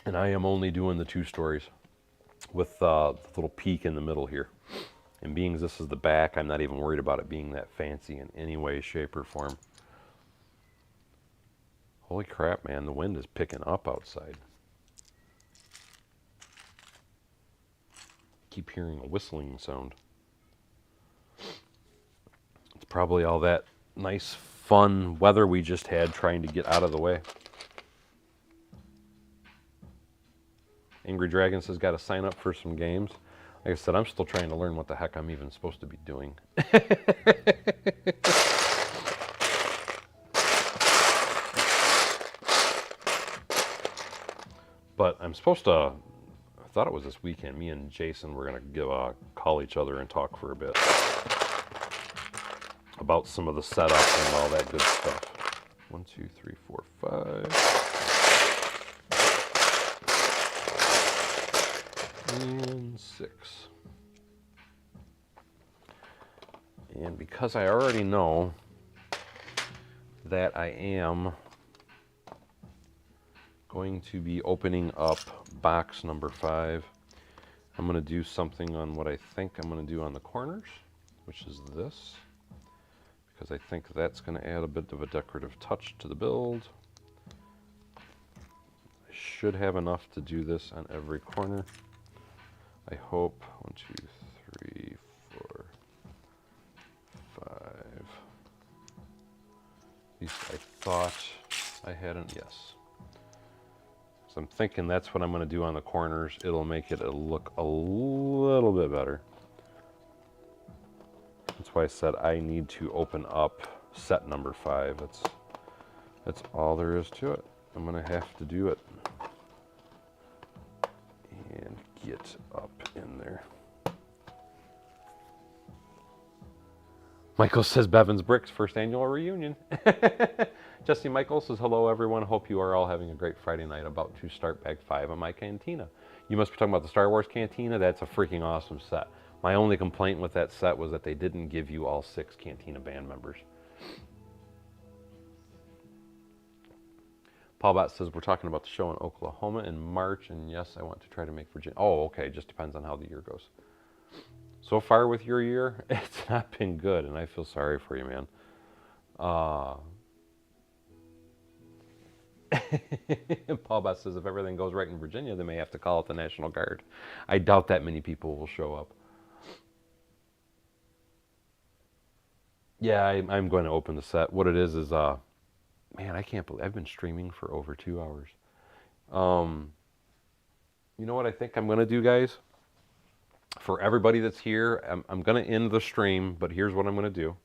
And I am only doing the 2 stories with the little peak in the middle here. And being this is the back, I'm not even worried about it being that fancy in any way, shape, or form. Holy crap, man, the wind is picking up outside. Keep hearing a whistling sound. It's probably all that nice, fun weather we just had trying to get out of the way. Angry Dragon says, got to sign up for some games. Like I said, I'm still trying to learn what the heck I'm even supposed to be doing. But I'm supposed to, I thought it was this weekend, me and Jason were going to call each other and talk for a bit about some of the setup and all that good stuff. 1, 2, 3, 4, 5. And 6. And because I already know that I am going to be opening up box number 5, I'm going to do something on what I think I'm going to do on the corners, which is this, because I think that's going to add a bit of a decorative touch to the build. should have enough to do this on every corner. I hope. 1, 2, 3, 4, 5. At least I thought I hadn't. Yes. So I'm thinking that's what I'm going to do on the corners. It'll make it look a little bit better. That's why I said I need to open up set number 5. That's all there is to it. I'm going to have to do it. And get up in there. Michael says Bevan's Bricks first annual reunion. Jesse Michael says hello everyone. Hope you are all having a great Friday night. About to start bag 5 on my cantina. You must be talking about the Star Wars cantina. That's a freaking awesome set. My only complaint with that set was that they didn't give you all 6 cantina band members. Paul Bott says we're talking about the show in Oklahoma in March, and yes, I want to try to make Virginia. Oh, okay. Just depends on how the year goes. So far with your year, it's not been good, and I feel sorry for you, man. Paul Bott says if everything goes right in Virginia, they may have to call it the National Guard. I doubt that many people will show up. Yeah, I'm going to open the set. What it is, man, I can't believe I've been streaming for over 2 hours. You know what I think I'm going to do, guys? For everybody that's here, I'm going to end the stream, but here's what I'm going to do.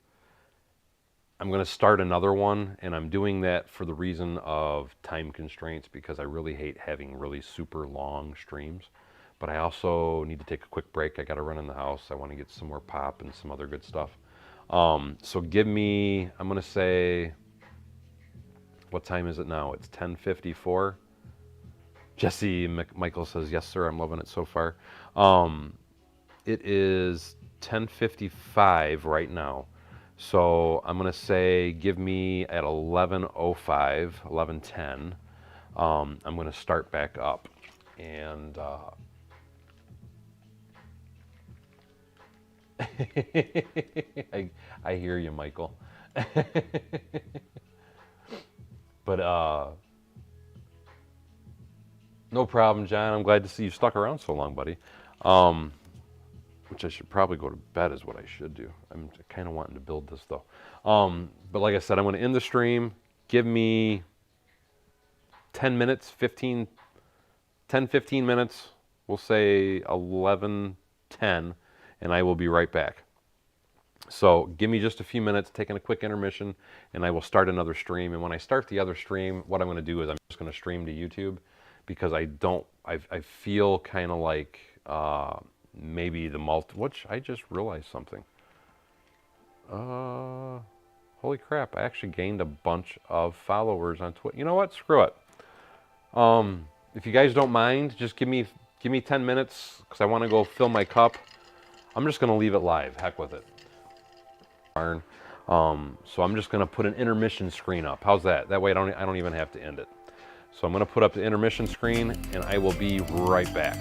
I'm going to start another one, and I'm doing that for the reason of time constraints because I really hate having really super long streams. But I also need to take a quick break. I got to run in the house. I want to get some more pop and some other good stuff. So give me, I'm going to say, what time is it now? It's 10:54. Jesse Michael says, yes, sir, I'm loving it so far. It is 10:55 right now. So I'm going to say give me at 11:05, 11:10. I'm going to start back up. And I hear you, Michael. But no problem, John. I'm glad to see you stuck around so long, buddy. Which I should probably go to bed is what I should do. I'm kind of wanting to build this though. But like I said, I'm going to end the stream. Give me 10 minutes, 10, 15 minutes. We'll say 11:10, and I will be right back. So give me just a few minutes, taking a quick intermission, and I will start another stream. And when I start the other stream, what I'm going to do is I'm just going to stream to YouTube because I feel kind of like maybe the which I just realized something. Holy crap, I actually gained a bunch of followers on Twitter. You know what? Screw it. If you guys don't mind, just give me 10 minutes because I want to go fill my cup. I'm just going to leave it live. Heck with it. So I'm just going to put an intermission screen up. How's that? That way I don't even have to end it. So I'm going to put up the intermission screen and I will be right back.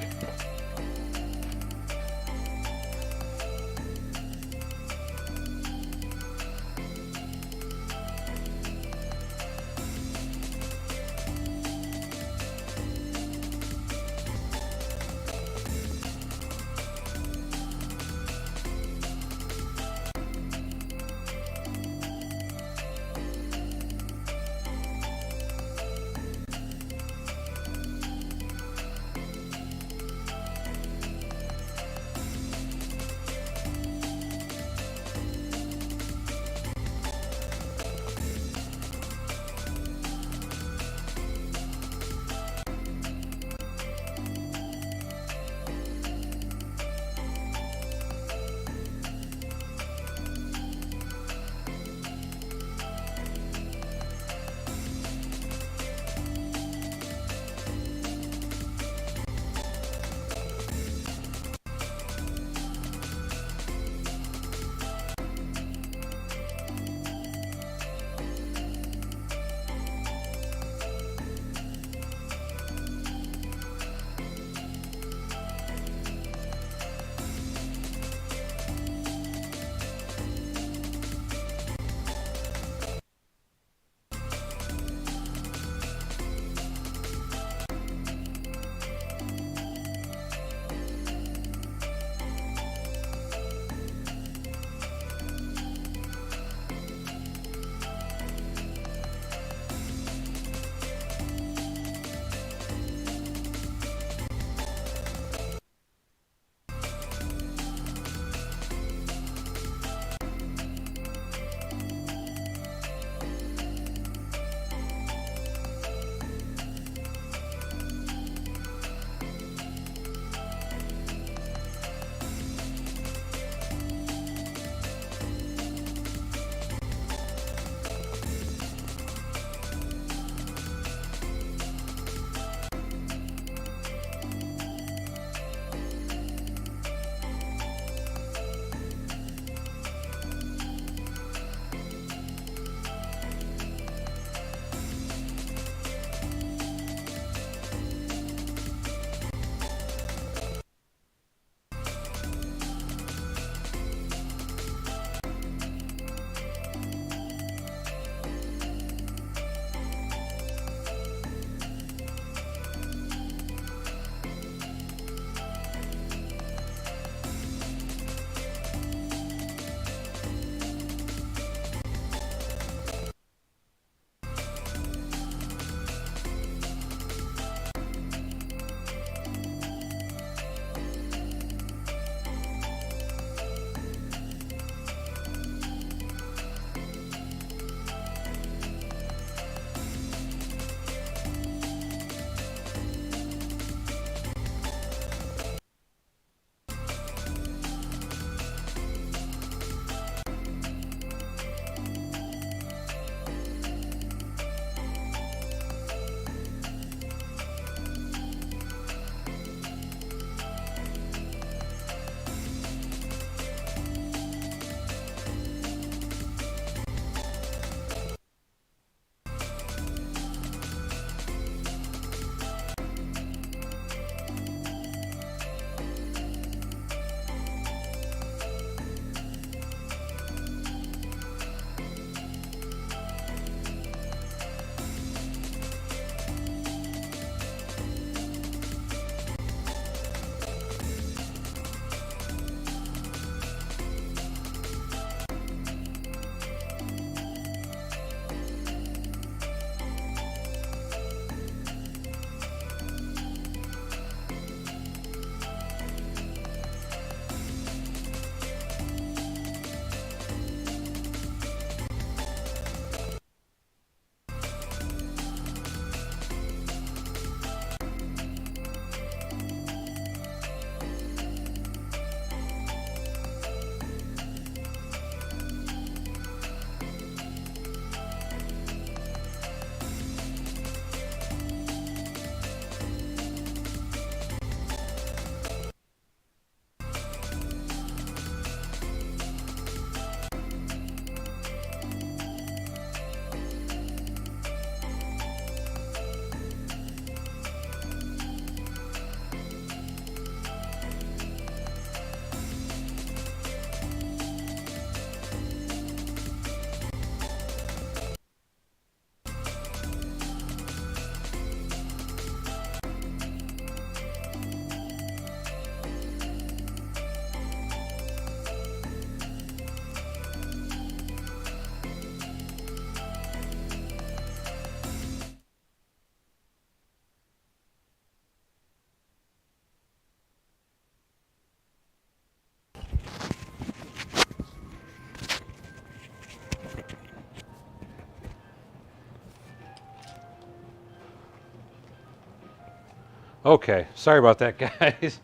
Okay, sorry about that, guys.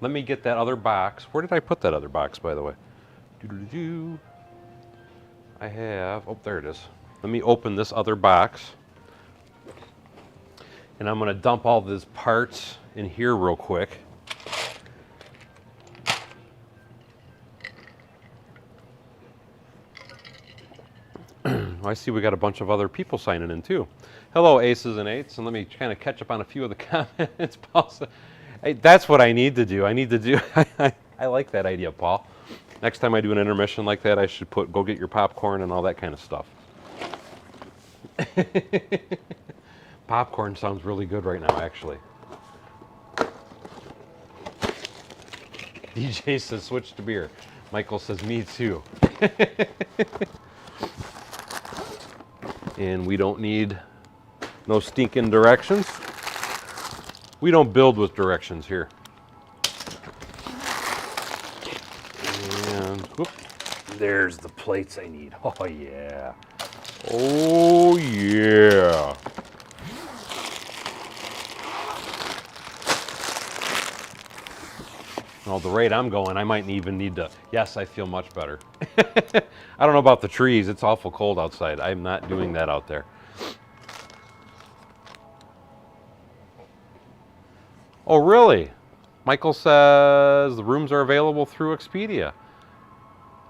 Let me get that other box. Where did I put that other box, by the way? Doo-doo-doo. I have, oh, there it is. Let me open this other box. And I'm going to dump all these parts in here real quick. I see we got a bunch of other people signing in too. Hello, aces and eights, and let me kind of catch up on a few of the comments. Paul said, hey, that's what I need to do. I like that idea, Paul. Next time I do an intermission like that, I should go get your popcorn and all that kind of stuff. Popcorn sounds really good right now, actually. DJ says switch to beer. Michael says me too. And we don't need no stinking directions. We don't build with directions here. And whoop, there's the plates I need. Oh yeah. Oh yeah. Well, the rate I'm going, I might even need to, yes, I feel much better. I don't know about the trees. It's awful cold outside. I'm not doing that out there. Oh, really? Michael says the rooms are available through Expedia.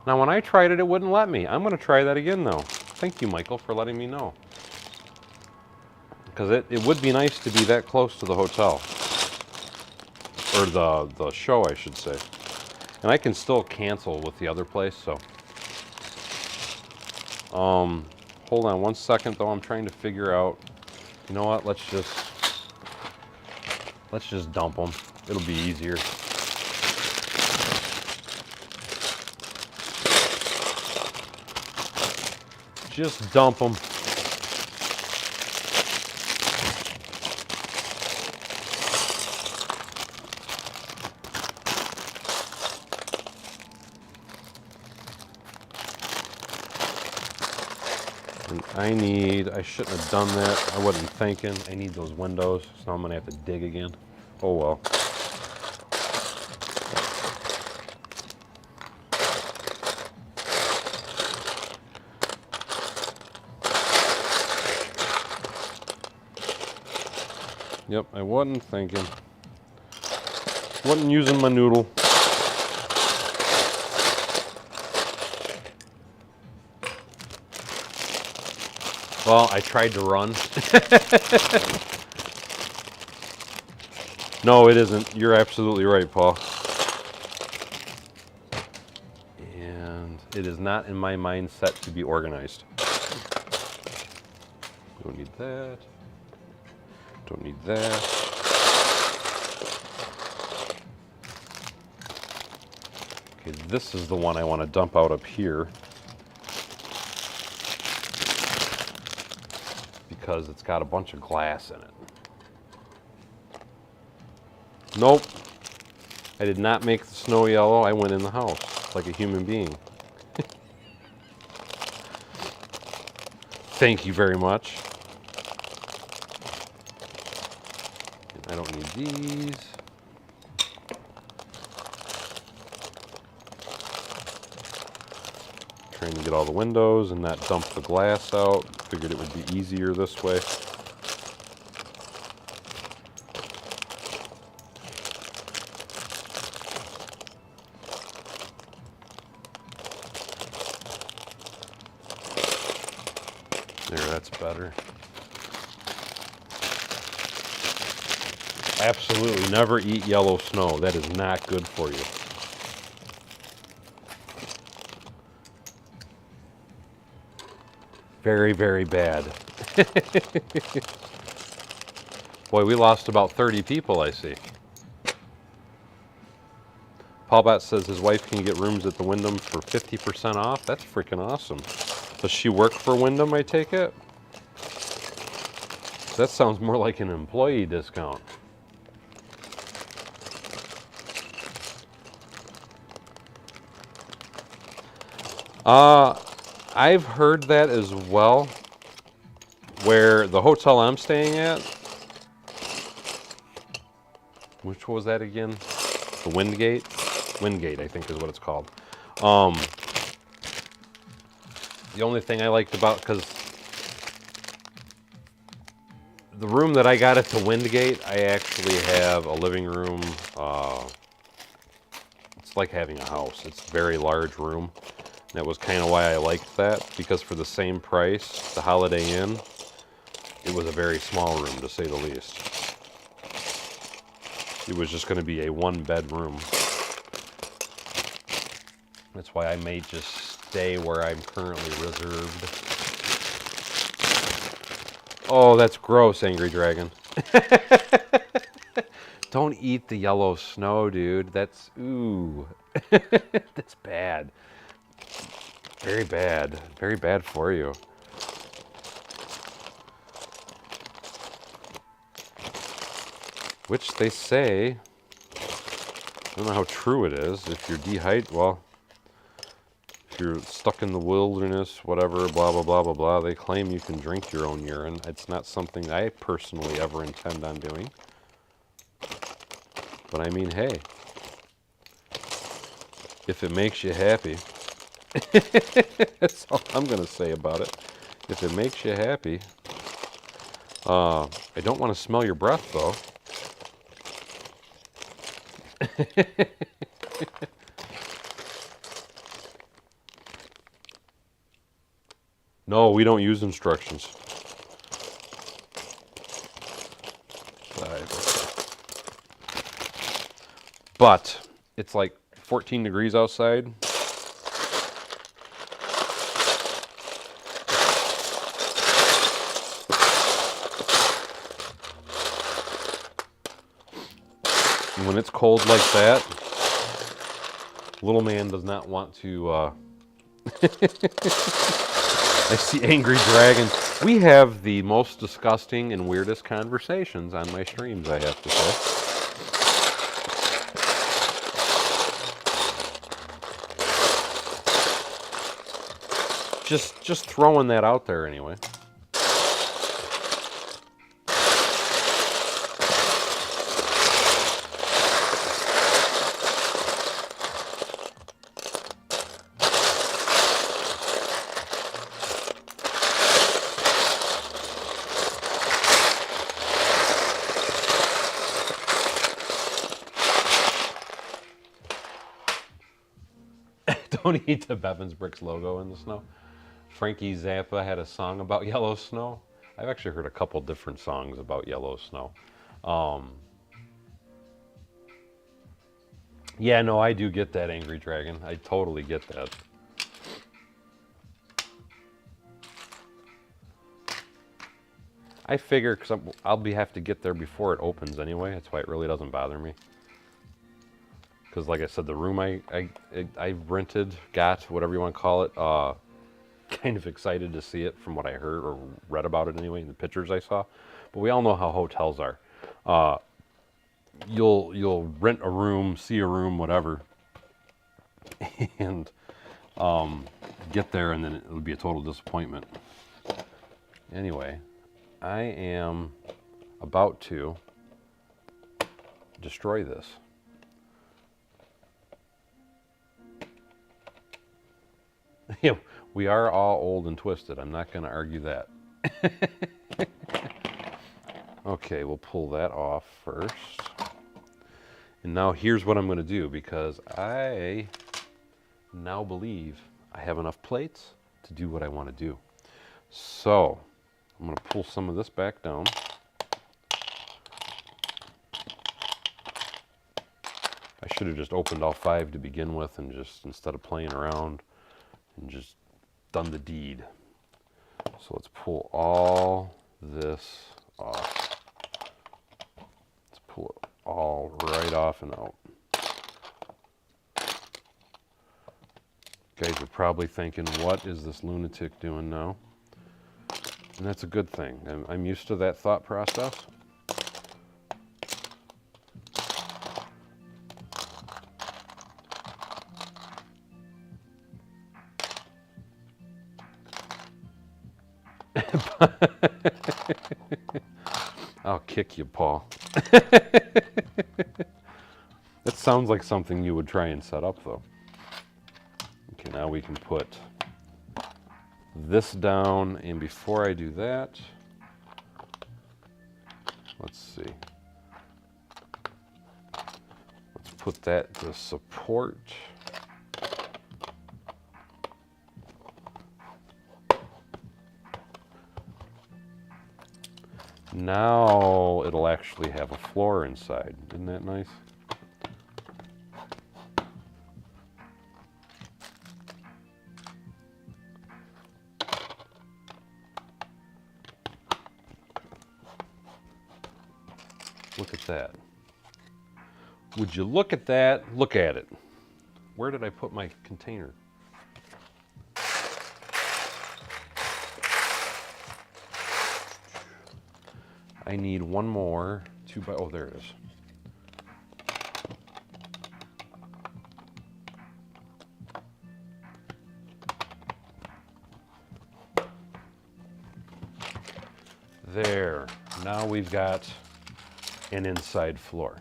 Now, when I tried it, it wouldn't let me. I'm going to try that again, though. Thank you, Michael, for letting me know. Because it would be nice to be that close to the hotel. Or the show, I should say. And I can still cancel with the other place, so. Hold on one second, though. I'm trying to figure out. You know what? Let's just dump them. It'll be easier. Just dump them. And I shouldn't have done that. I wasn't thinking. I need those windows, so I'm gonna have to dig again. Oh well. Yep, I wasn't thinking. Wasn't using my noodle. Well, I tried to run. No, it isn't. You're absolutely right, Paul. And it is not in my mindset to be organized. Don't need that. Don't need that. Okay, this is the one I want to dump out up here. Because it's got a bunch of glass in it. Nope. I did not make the snow yellow. I went in the house like a human being. Thank you very much. I don't need these. Trying to get all the windows and not dump the glass out. Figured it would be easier this way. There, that's better. Absolutely never eat yellow snow. That is not good for you. Very, very bad. Boy, we lost about 30 people, I see. Paul Bat says his wife can get rooms at the Wyndham for 50% off. That's freaking awesome. Does she work for Wyndham, I take it? That sounds more like an employee discount. I've heard that as well, where the hotel I'm staying at, which was that again? The Windgate? Windgate, I think is what it's called. The only thing I liked about, because the room that I got at the Windgate, I actually have a living room. It's like having a house. It's a very large room. That was kind of why I liked that, because for the same price, the Holiday Inn, it was a very small room, to say the least. It was just going to be a one-bedroom. That's why I may just stay where I'm currently reserved. Oh, that's gross, Angry Dragon. Don't eat the yellow snow, dude. That's, ooh. That's bad. Very bad. Very bad for you. Which they say, I don't know how true it is, if you're dehydrated, well, if you're stuck in the wilderness, whatever, blah, blah, blah, blah, blah, they claim you can drink your own urine. It's not something I personally ever intend on doing. But I mean, hey, if it makes you happy, that's all I'm going to say about it. If it makes you happy, I don't want to smell your breath, though. No, we don't use instructions. But it's like 14 degrees outside. And when it's cold like that, little man does not want to I see Angry Dragon. We have the most disgusting and weirdest conversations on my streams, I have to say. Just throwing that out there anyway. Don't eat the Bevan's Bricks logo in the snow. Frankie Zappa had a song about yellow snow. I've actually heard a couple different songs about yellow snow. Yeah, no, I do get that, Angry Dragon. I totally get that. I figure, because I'll have to get there before it opens anyway. That's why it really doesn't bother me. Because like I said, the room I rented, got, whatever you want to call it, kind of excited to see it from what I heard or read about it anyway in the pictures I saw. But we all know how hotels are. You'll rent a room, see a room, whatever, and get there and then it'll be a total disappointment. Anyway, I am about to destroy this. Yeah, we are all old and twisted. I'm not going to argue that. Okay, we'll pull that off first. And now here's what I'm going to do, because I now believe I have enough plates to do what I want to do. So I'm going to pull some of this back down. I should have just opened all 5 to begin with and just, instead of playing around, and just done the deed. So let's pull all this off. Let's pull it all right off and out. Guys are probably thinking, what is this lunatic doing now? And that's a good thing. I'm used to that thought process. I'll kick you, Paul. sounds like something you would try and set up though. Okay, now we can put this down, and before I do that, let's see. Let's put that to support. Now it'll actually have a floor inside. Isn't that nice? Look at that. Would you look at that? Look at it. Where did I put my container? I need one more 2x, oh, there it is. There, now we've got an inside floor.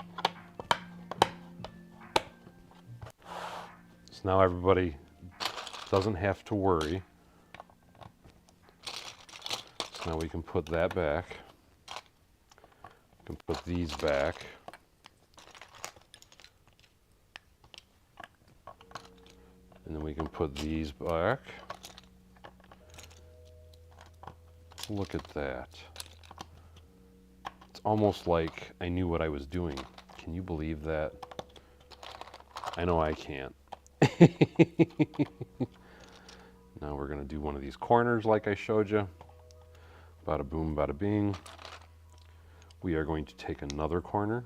So now everybody doesn't have to worry. So now we can put that back. We can put these back. And then we can put these back. Look at that. It's almost like I knew what I was doing. Can you believe that? I know I can't. Now we're going to do one of these corners like I showed you. Bada boom, bada bing. We are going to take another corner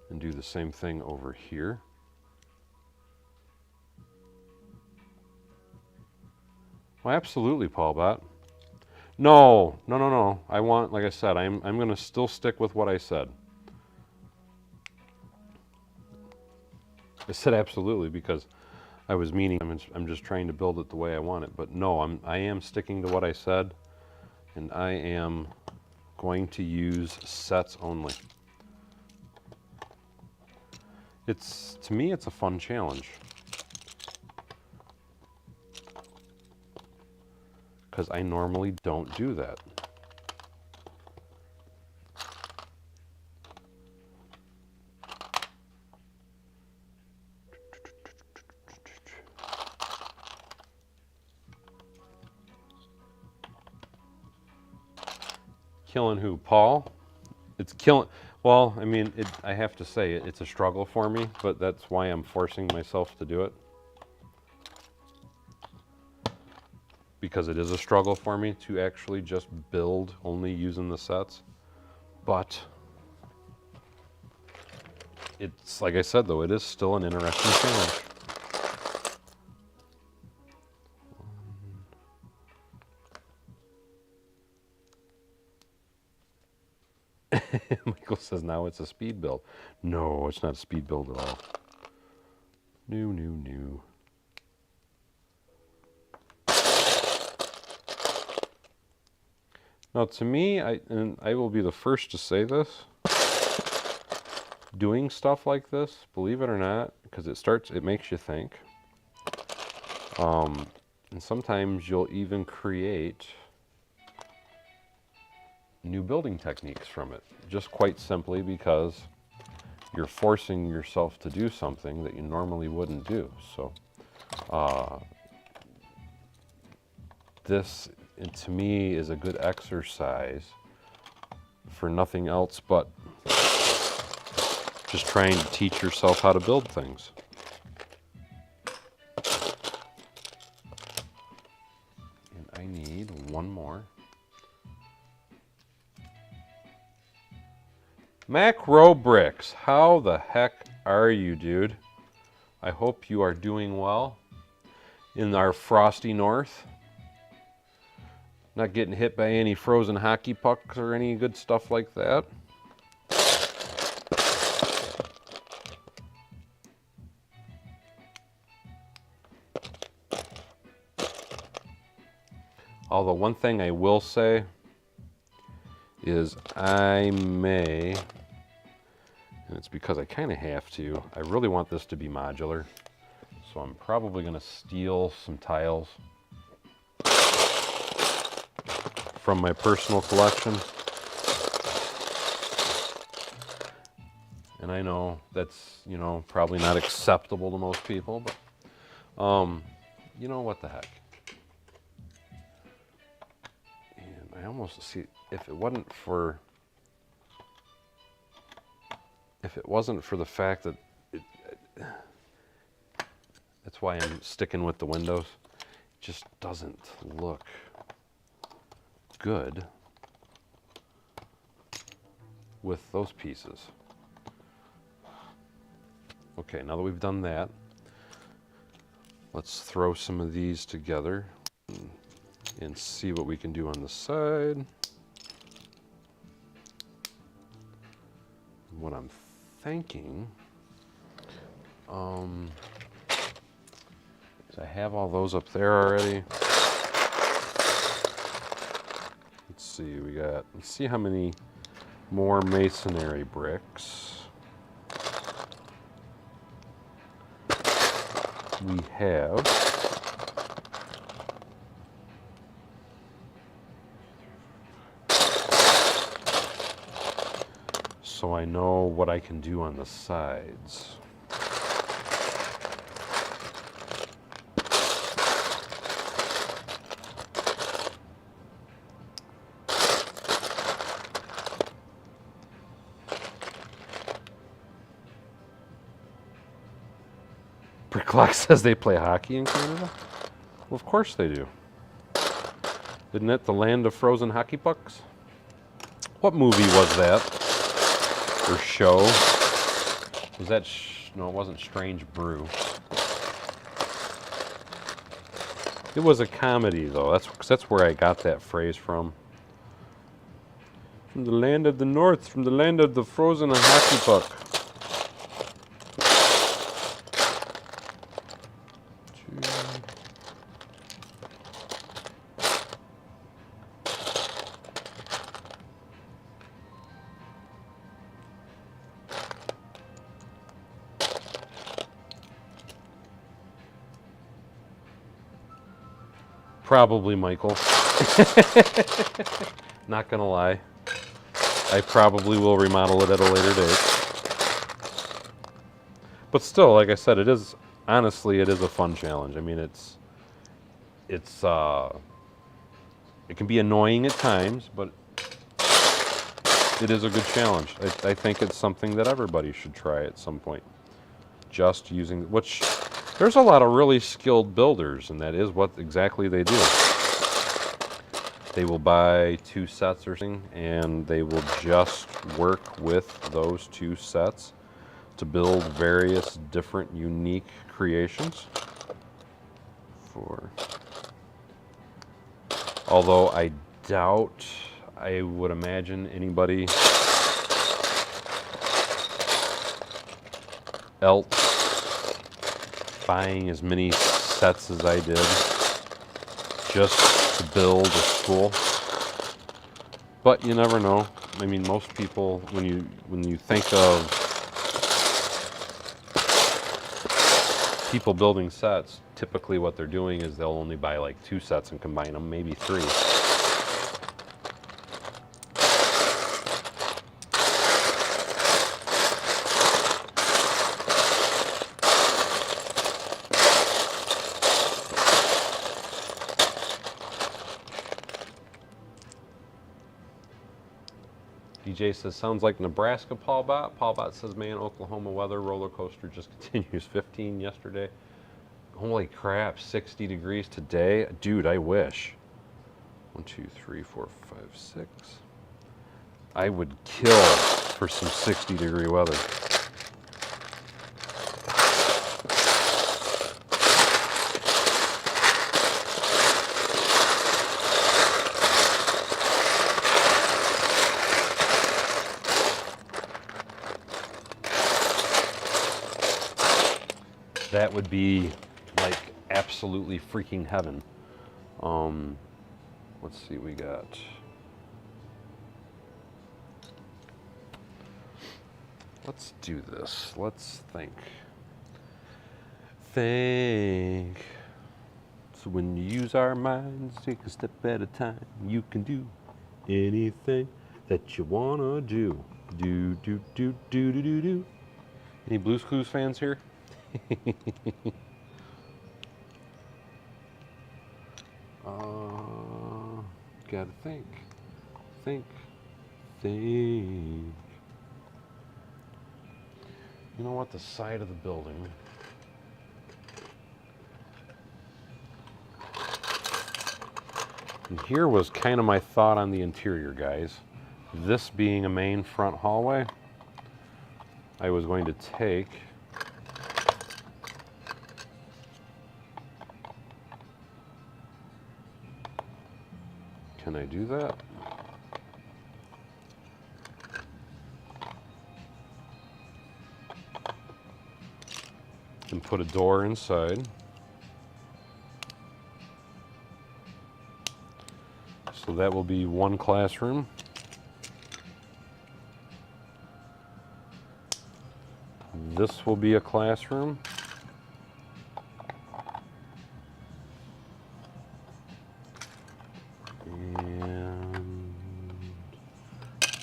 and do the same thing over here. Well, absolutely, Paul Bot. No. I want, like I said, I'm going to still stick with what I said. I said absolutely because I was meaning I'm just trying to build it the way I want it. But no, I am sticking to what I said, and I am going to use sets only. To me, it's a fun challenge. Because I normally don't do that. Killing who? Paul? It's killing. Well, I mean, I have to say it's a struggle for me, but that's why I'm forcing myself to do it. Because it is a struggle for me to actually just build only using the sets. But it's, like I said though, it is still an interesting challenge. Michael says now it's a speed build. No, it's not a speed build at all. New. Now, to me, and I will be the first to say this, doing stuff like this, believe it or not, because it makes you think. And sometimes you'll even create new building techniques from it, just quite simply because you're forcing yourself to do something that you normally wouldn't do. So, this, to me, is a good exercise for nothing else but just trying to teach yourself how to build things. And I need one more. Macro Bricks, how the heck are you, dude? I hope you are doing well in our frosty north. Not getting hit by any frozen hockey pucks or any good stuff like that. Although one thing I will say is I may, And it's because I kind of have to. I really want this to be modular. So I'm probably going to steal some tiles from my personal collection. And I know that's, you know, probably not acceptable to most people, but you know, what the heck. And I almost see, if it wasn't for the fact that that's why I'm sticking with the windows. It just doesn't look good with those pieces. Okay, now that we've done that, let's throw some of these together and see what we can do on the side. What I'm thinking, is I have all those up there already. Let's see, let's see how many more masonry bricks we have. So I know what I can do on the sides. Bricklock says they play hockey in Canada. Well, of course they do. Isn't it the land of frozen hockey pucks? What movie was that? Or show? Was that, no, it wasn't Strange Brew. It was a comedy, though. That's where I got that phrase from. From the land of the north, from the land of the frozen hockey puck. Probably Michael. Not gonna lie. I probably will remodel it at a later date. But still, like I said, it is, honestly, it is a fun challenge. I mean, it can be annoying at times, but it is a good challenge. I think it's something that everybody should try at some point. Just using, which, there's a lot of really skilled builders, and that is what exactly they do. They will buy 2 sets or something, and they will just work with those 2 sets to build various different unique creations. Although I doubt, I would imagine anybody else buying as many sets as I did just to build a school. But you never know. I mean, most people, when you think of people building sets, typically what they're doing is they'll only buy like 2 sets and combine them, maybe 3. DJ says, sounds like Nebraska, Paul Bot. Paul Bot says, man, Oklahoma weather roller coaster just continues. 15 yesterday. Holy crap, 60 degrees today. Dude, I wish. 1, 2, 3, 4, 5, 6. I would kill for some 60-degree weather. That would be like absolutely freaking heaven. Let's see, we got Let's do this. Let's think. Think. So when you use our minds, take a step at a time. You can do anything that you wanna do. Do, do, do, do, do, do, do. Any Blue's Clues fans here? Gotta think. Think. Think. You know what? The side of the building. And here was kind of my thought on the interior, guys. This being a main front hallway, I was going to take can I do that? And put a door inside. So that will be one classroom. This will be a classroom.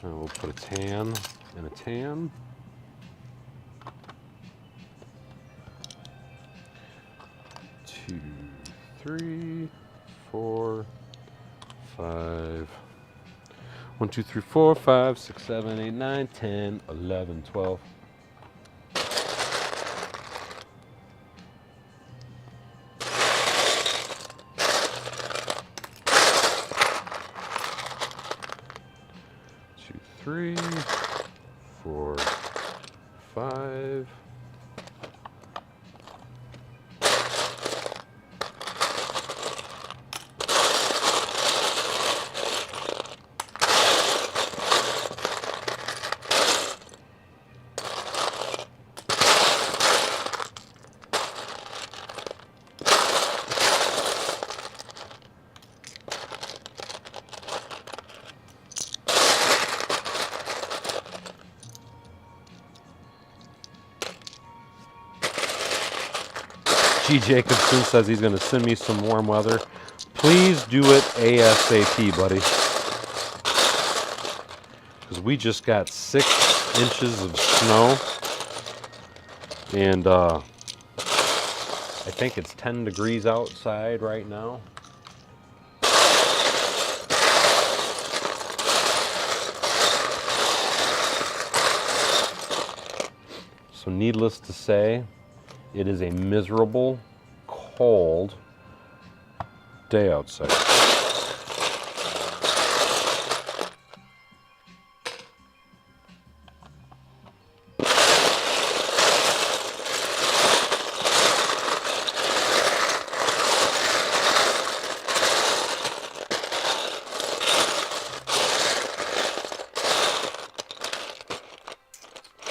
And we'll put a tan and a tan. Two, three, four, 5. 1, 2, 3, 4, 5, 6, 7, 8, 9, 10, 11, 12. Two, 3, 4, 5. G. Jacobson says he's going to send me some warm weather. Please do it ASAP, buddy. Because we just got 6 inches of snow. And I think it's 10 degrees outside right now. So needless to say, it is a miserable, cold day outside.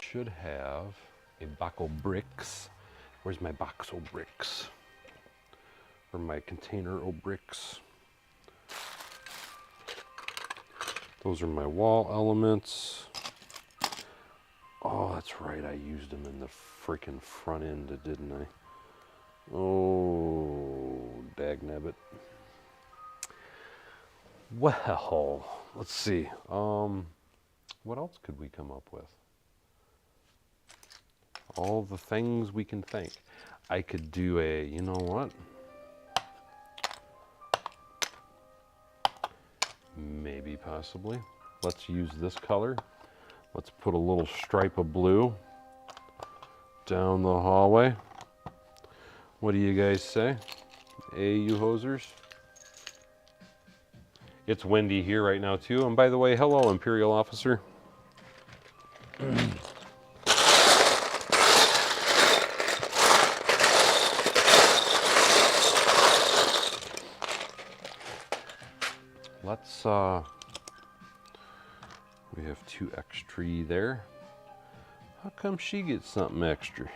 Should have a box of bricks. Where's my box of bricks? Or my container of bricks? Those are my wall elements. Oh, that's right. I used them in the freaking front end, didn't I? Oh, dagnabbit. Well, let's see. What else could we come up with? All the things we can think. I could do a, you know what? Maybe, possibly. Let's use this color. Let's put a little stripe of blue down the hallway. What do you guys say? You hosers? It's windy here right now too. And by the way, hello, Imperial Officer. Let's, we have 2 extra there. How come she gets something extra?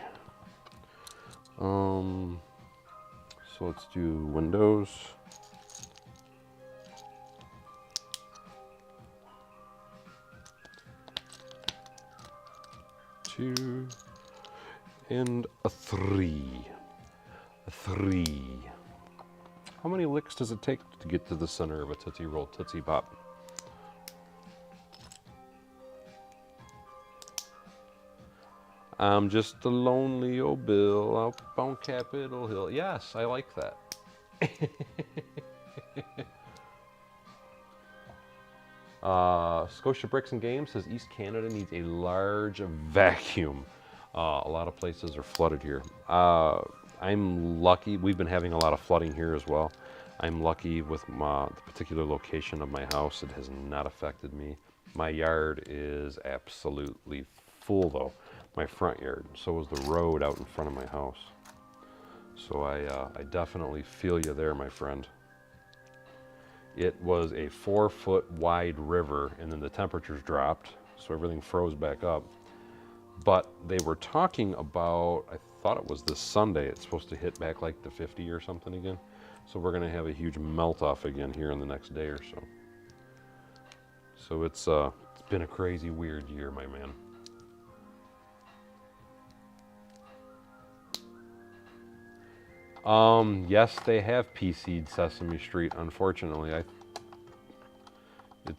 So let's do windows. 2, and a 3. A 3. How many licks does it take to get to the center of a Tootsie Roll Tootsie Pop? I'm just a lonely old Bill up on Capitol Hill. Yes, I like that. Scotia Bricks and Games says East Canada needs a large vacuum. A lot of places are flooded here. I'm lucky. We've been having a lot of flooding here as well. I'm lucky with the particular location of my house. It has not affected me. My yard is absolutely full though. My front yard. So is the road out in front of my house. So I definitely feel you there, my friend. It was a 4-foot wide river, and then the temperatures dropped, so everything froze back up. But they were talking about, I thought it was this Sunday, it's supposed to hit back like to 50 or something again. So we're gonna have a huge melt off again here in the next day or so. So it's been a crazy, weird year, my man. Yes, they have PC'd Sesame Street, unfortunately. They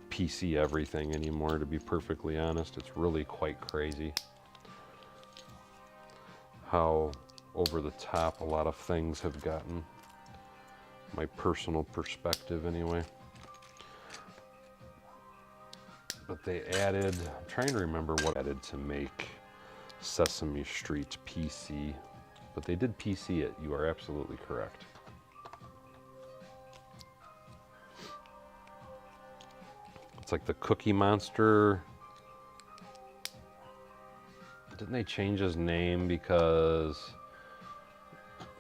PC everything anymore, to be perfectly honest. It's really quite crazy how over the top a lot of things have gotten. My personal perspective, anyway. But they added, I'm trying to remember what added to make Sesame Street PC. But they did PC it, you are absolutely correct. It's like the Cookie Monster. Didn't they change his name because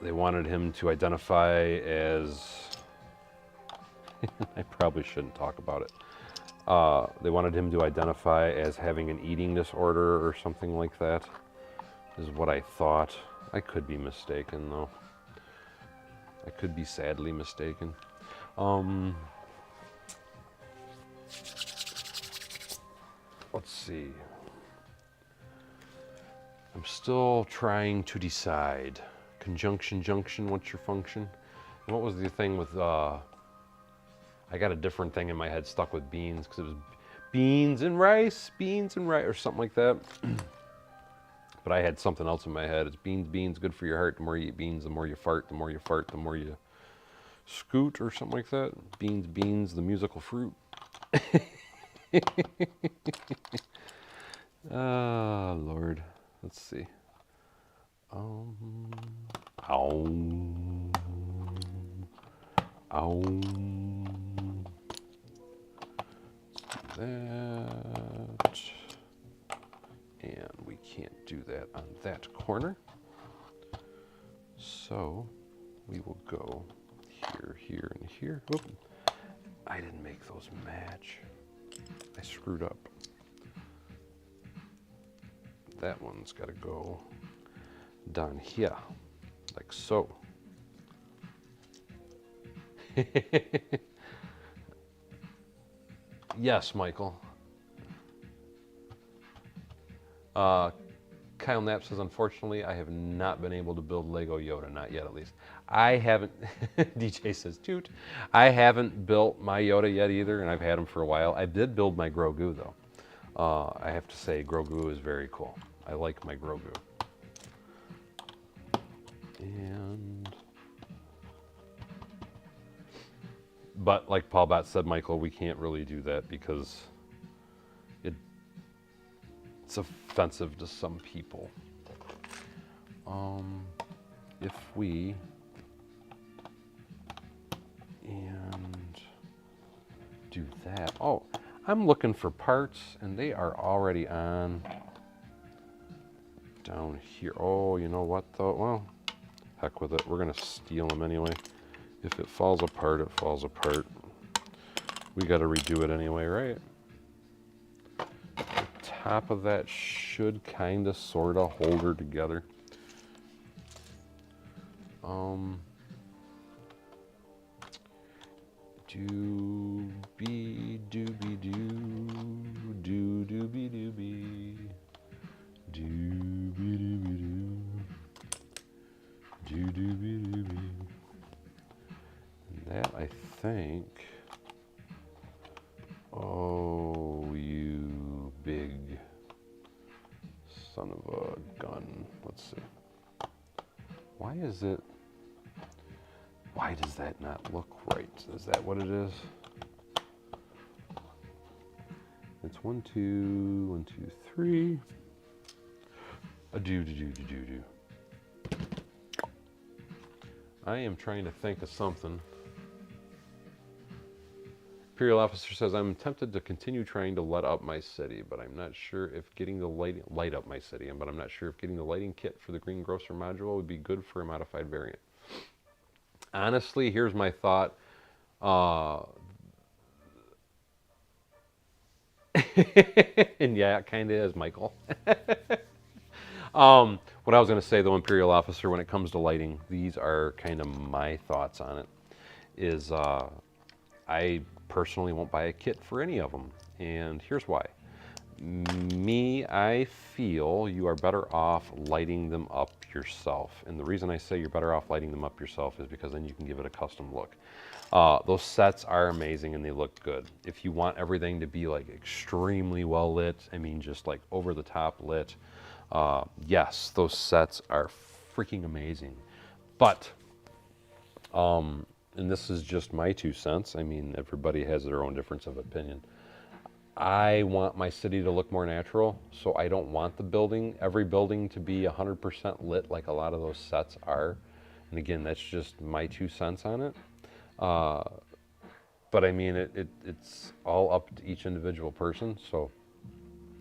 they wanted him to identify as... I probably shouldn't talk about it. They wanted him to identify as having an eating disorder or something like that, is what I thought. I could be mistaken, though. I could be sadly mistaken. Let's see. I'm still trying to decide. Conjunction, junction, what's your function? And what was the thing with, I got a different thing in my head stuck with beans, because it was beans and rice, or something like that. But I had something else in my head. It's beans, beans, good for your heart. The more you eat beans, the more you fart. The more you fart, the more you scoot, or something like that. Beans, beans, the musical fruit. Ah, Lord. Let's see. That. And we can't do that on that corner. So we will go here, here, and here. Oop. I didn't make those match. I screwed up. That one's got to go down here, like so. Yes, Michael. Kyle Knapp says, unfortunately, I have not been able to build Lego Yoda, not yet at least. I haven't, DJ says, toot. I haven't built my Yoda yet either, and I've had him for a while. I did build my Grogu, though. I have to say, Grogu is very cool. I like my Grogu. But like Paul Bott said, Michael, we can't really do that because it's offensive to some people. If we do that, oh, I'm looking for parts and they are already on down here. Oh, you know what though? Well, heck with it. We're gonna steal them anyway. If it falls apart, it falls apart. We got to redo it anyway, right? The top of that should kind of, sort of hold her together. Doobie doobie doo, doo doobie doobie. That, I think. Oh, you big son of a gun. Let's see. Why does that not look right? Is that what it is? It's 1, 2, 1, 2, 3. I am trying to think of something. Imperial officer says, I'm tempted to continue trying to light up my city, but I'm not sure if getting the light up my city, but I'm not sure if getting the lighting kit for the greengrocer module would be good for a modified variant. Honestly, here's my thought. And yeah, it kind of is, Michael. What I was going to say, though, Imperial officer, when it comes to lighting, these are kind of my thoughts on it, is I personally won't buy a kit for any of them, and here's why. I feel you are better off lighting them up yourself, and the reason I say you're better off lighting them up yourself is because then you can give it a custom look. Those sets are amazing and they look good. If you want everything to be like extremely well lit, I mean just like over the top lit, yes, those sets are freaking amazing. But and this is just my 2 cents. I mean, everybody has their own difference of opinion. I want my city to look more natural, so I don't want every building to be 100% lit like a lot of those sets are. And again, that's just my 2 cents on it. But I mean, it's all up to each individual person, so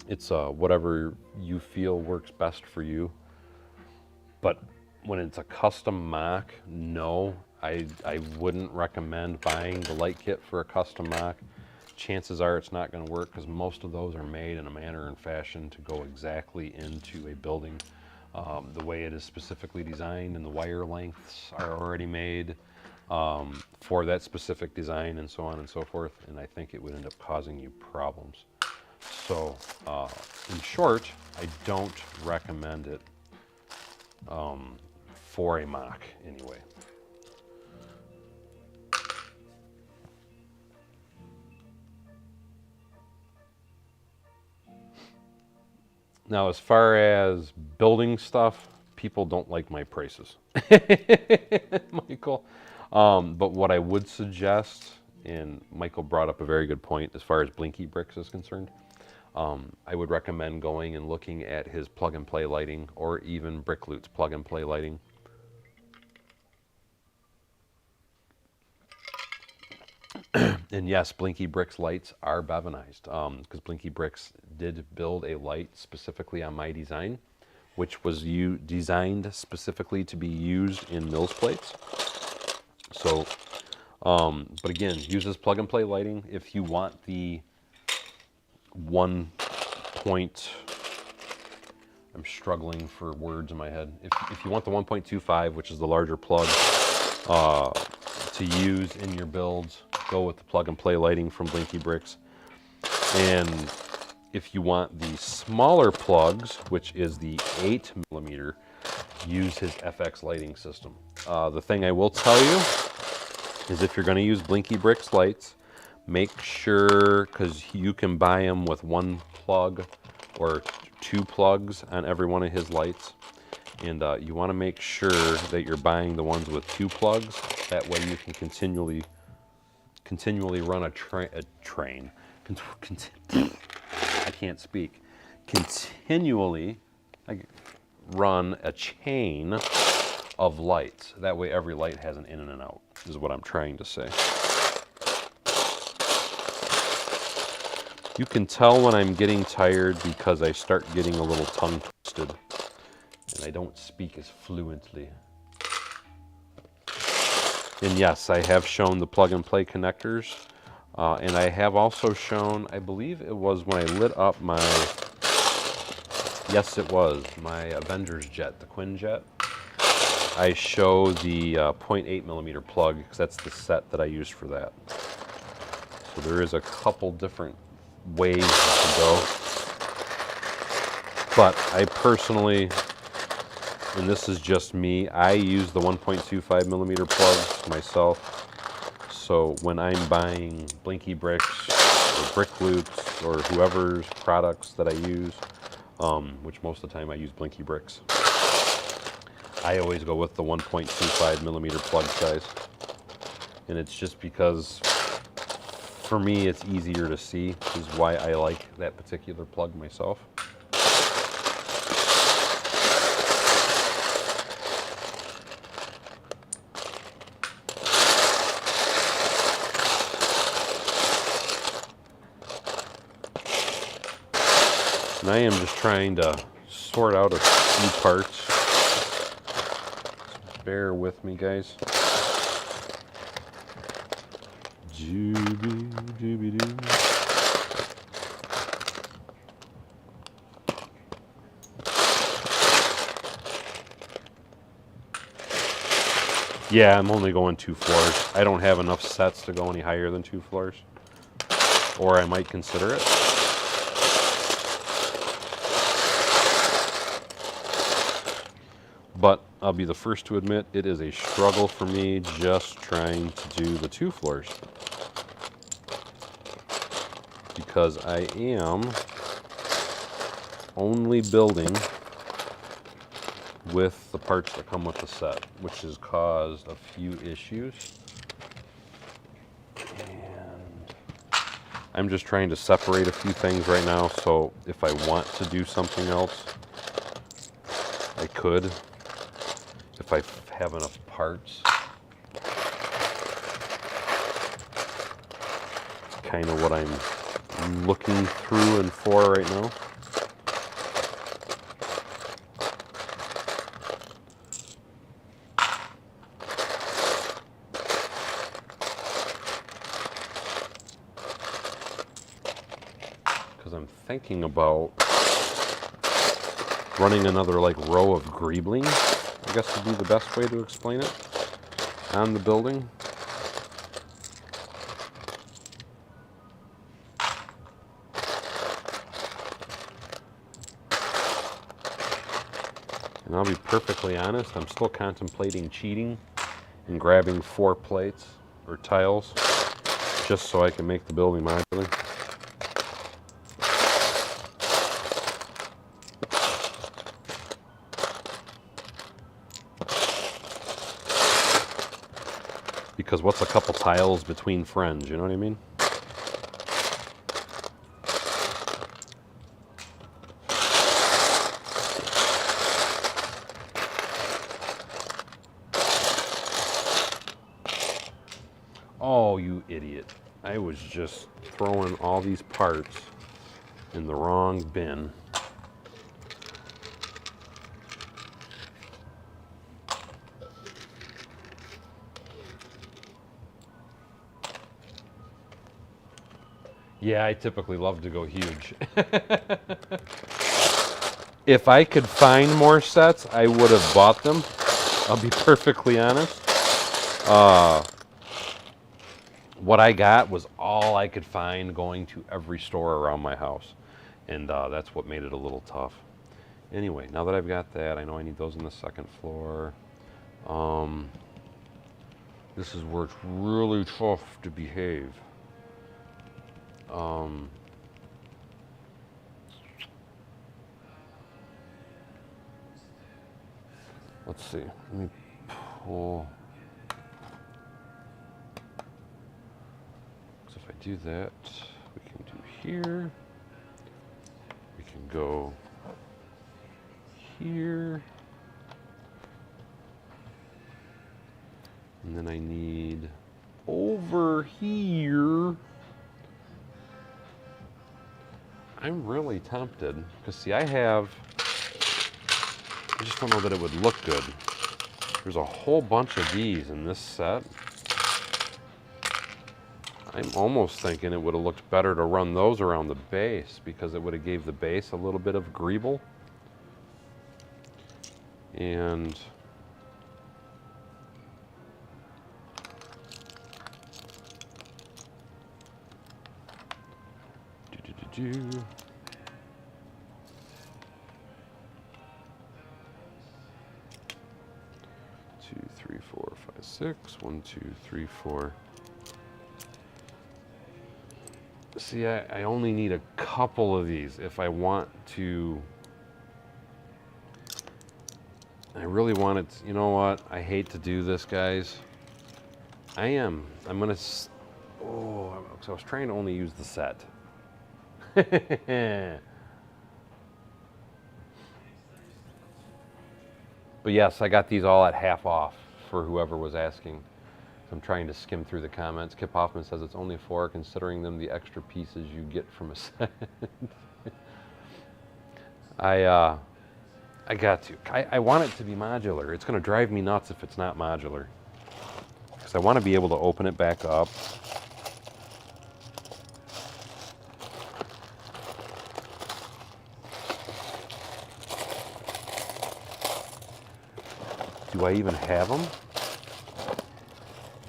it's whatever you feel works best for you. But when it's a custom mock, no, I wouldn't recommend buying the light kit for a custom mock. Chances are it's not going to work because most of those are made in a manner and fashion to go exactly into a building. The way it is specifically designed and the wire lengths are already made for that specific design and so on and so forth. And I think it would end up causing you problems. So in short, I don't recommend it for a mock anyway. Now, as far as building stuff, people don't like my prices, Michael. But what I would suggest, and Michael brought up a very good point as far as Blinky Bricks is concerned, I would recommend going and looking at his plug-and-play lighting or even Brickloot's plug-and-play lighting. And yes, Blinky Bricks lights are bevanized because Blinky Bricks did build a light specifically on my design, which was designed specifically to be used in Mills plates. So, but again, use this plug-and-play lighting if you want the 1 point. I'm struggling for words in my head. If you want the 1.25, which is the larger plug, to use in your builds, go with the plug-and-play lighting from Blinky Bricks. And if you want the smaller plugs, which is the 8mm, use his FX lighting system. The thing I will tell you is if you're going to use Blinky Bricks lights, make sure, because you can buy them with 1 plug or 2 plugs on every one of his lights. And you want to make sure that you're buying the ones with 2 plugs. That way you can continually run a train. I can't speak. Continually run a chain of lights. That way every light has an in and an out, is what I'm trying to say. You can tell when I'm getting tired because I start getting a little tongue twisted and I don't speak as fluently. And yes, I have shown the plug-and-play connectors, and I have also shown, I believe it was when I lit up my, yes it was, my Avengers jet, the Quinjet. I show the 0.8mm plug, because that's the set that I used for that. So there is a couple different ways you can go. But I personally, and this is just me, I use the 1.25 millimeter plugs myself. So when I'm buying Blinky Bricks or Brick Loops or whoever's products that I use, which most of the time I use Blinky Bricks, I always go with the 1.25 millimeter plug size. And it's just because for me it's easier to see, is why I like that particular plug myself. And I am just trying to sort out a few parts. So bear with me, guys. Dooby-dooby-doo. Yeah, I'm only going 2 floors. I don't have enough sets to go any higher than 2 floors. Or I might consider it. But I'll be the first to admit it is a struggle for me just trying to do the 2 floors. Because I am only building with the parts that come with the set, which has caused a few issues. And I'm just trying to separate a few things right now, so if I want to do something else, I could, if I have enough parts. Kind of what I'm looking through and for right now. Because I'm thinking about running another like row of greebling, I guess would be the best way to explain it, on the building. And I'll be perfectly honest, I'm still contemplating cheating and grabbing 4 plates or tiles just so I can make the building modular. Because what's a couple tiles between friends, you know what I mean? Oh, you idiot. I was just throwing all these parts in the wrong bin. Yeah, I typically love to go huge. If I could find more sets, I would have bought them. I'll be perfectly honest. What I got was all I could find going to every store around my house. And that's what made it a little tough. Anyway, now that I've got that, I know I need those on the 2nd floor. This is where it's really tough to behave. Let's see. Let me pull. So if I do that, we can do here. We can go here. And then I need over here. I'm really tempted, because see, I just don't know that it would look good. There's a whole bunch of these in this set. I'm almost thinking it would have looked better to run those around the base, because it would have gave the base a little bit of greeble. And 2, 3, 4, 5, 6. 1, 2, 3, 4. See, I only need a couple of these if I want to. I really want it. You know what? I hate to do this, guys. I'm gonna. Oh, so I was trying to only use the set. But yes, I got these all at half off for whoever was asking. I'm trying to skim through the comments. Kip Hoffman says it's only 4, considering them the extra pieces you get from a set. I got to. I want it to be modular. It's going to drive me nuts if it's not modular. Because I want to be able to open it back up. Do I even have them?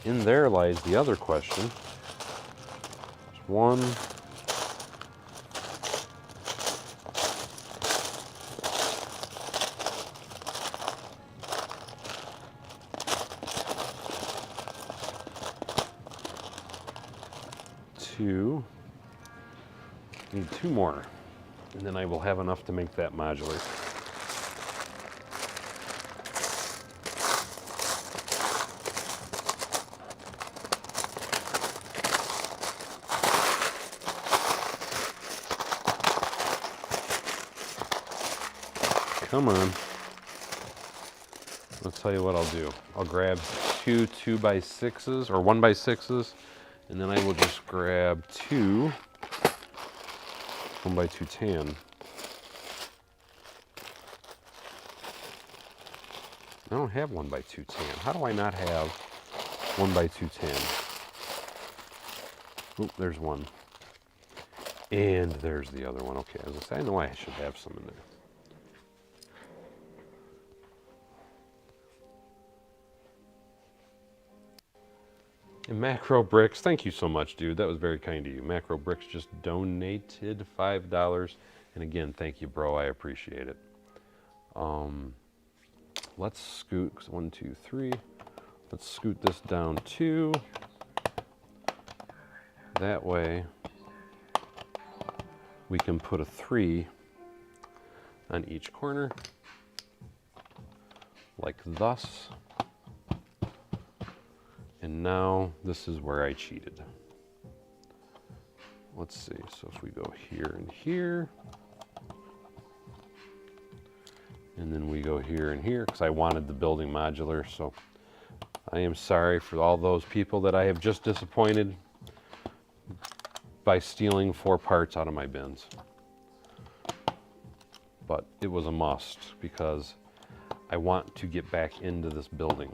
In there lies the other question. There's 1. 2. Need 2 more, and then I will have enough to make that modular. Come on. I'll tell you what I'll do. I'll grab 2 2x6s or 1x6s, and then I will just grab 2 1x2 tan. I don't have 1x2 tan. How do I not have 1x2 tan? Oop, there's one. And there's the other one. Okay, as I say, I know I should have some in there. And Macro Bricks, thank you so much, dude. That was very kind of you. Macro Bricks just donated $5. And again, thank you, bro. I appreciate it. Let's scoot, 1, 2, 3. Let's scoot this down 2. That way, we can put a 3 on each corner, like thus. And now this is where I cheated. Let's see, so if we go here and here, and then we go here and here, because I wanted the building modular, so I am sorry for all those people that I have just disappointed by stealing 4 parts out of my bins. But it was a must, because I want to get back into this building.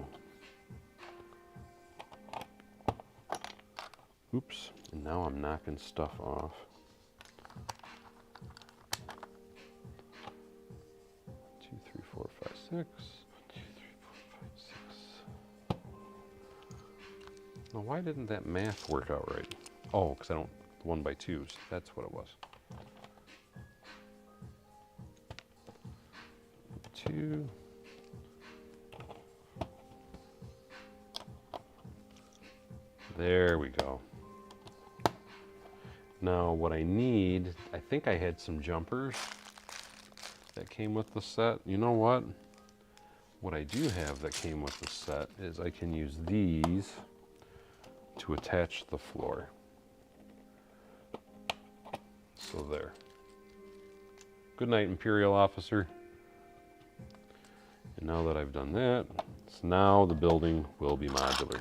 Oops, and now I'm knocking stuff off. 2, 3, 4, 5, 6. 1, 2, 3, 4, 5, 6. Now, why didn't that math work out right? Oh, because I don't 1x2s. That's what it was. 2. There we go. Now what I need, I think I had some jumpers that came with the set. You know what? What I do have that came with the set is I can use these to attach the floor. So there. Good night, Imperial Officer. And now that I've done that, so now the building will be modular.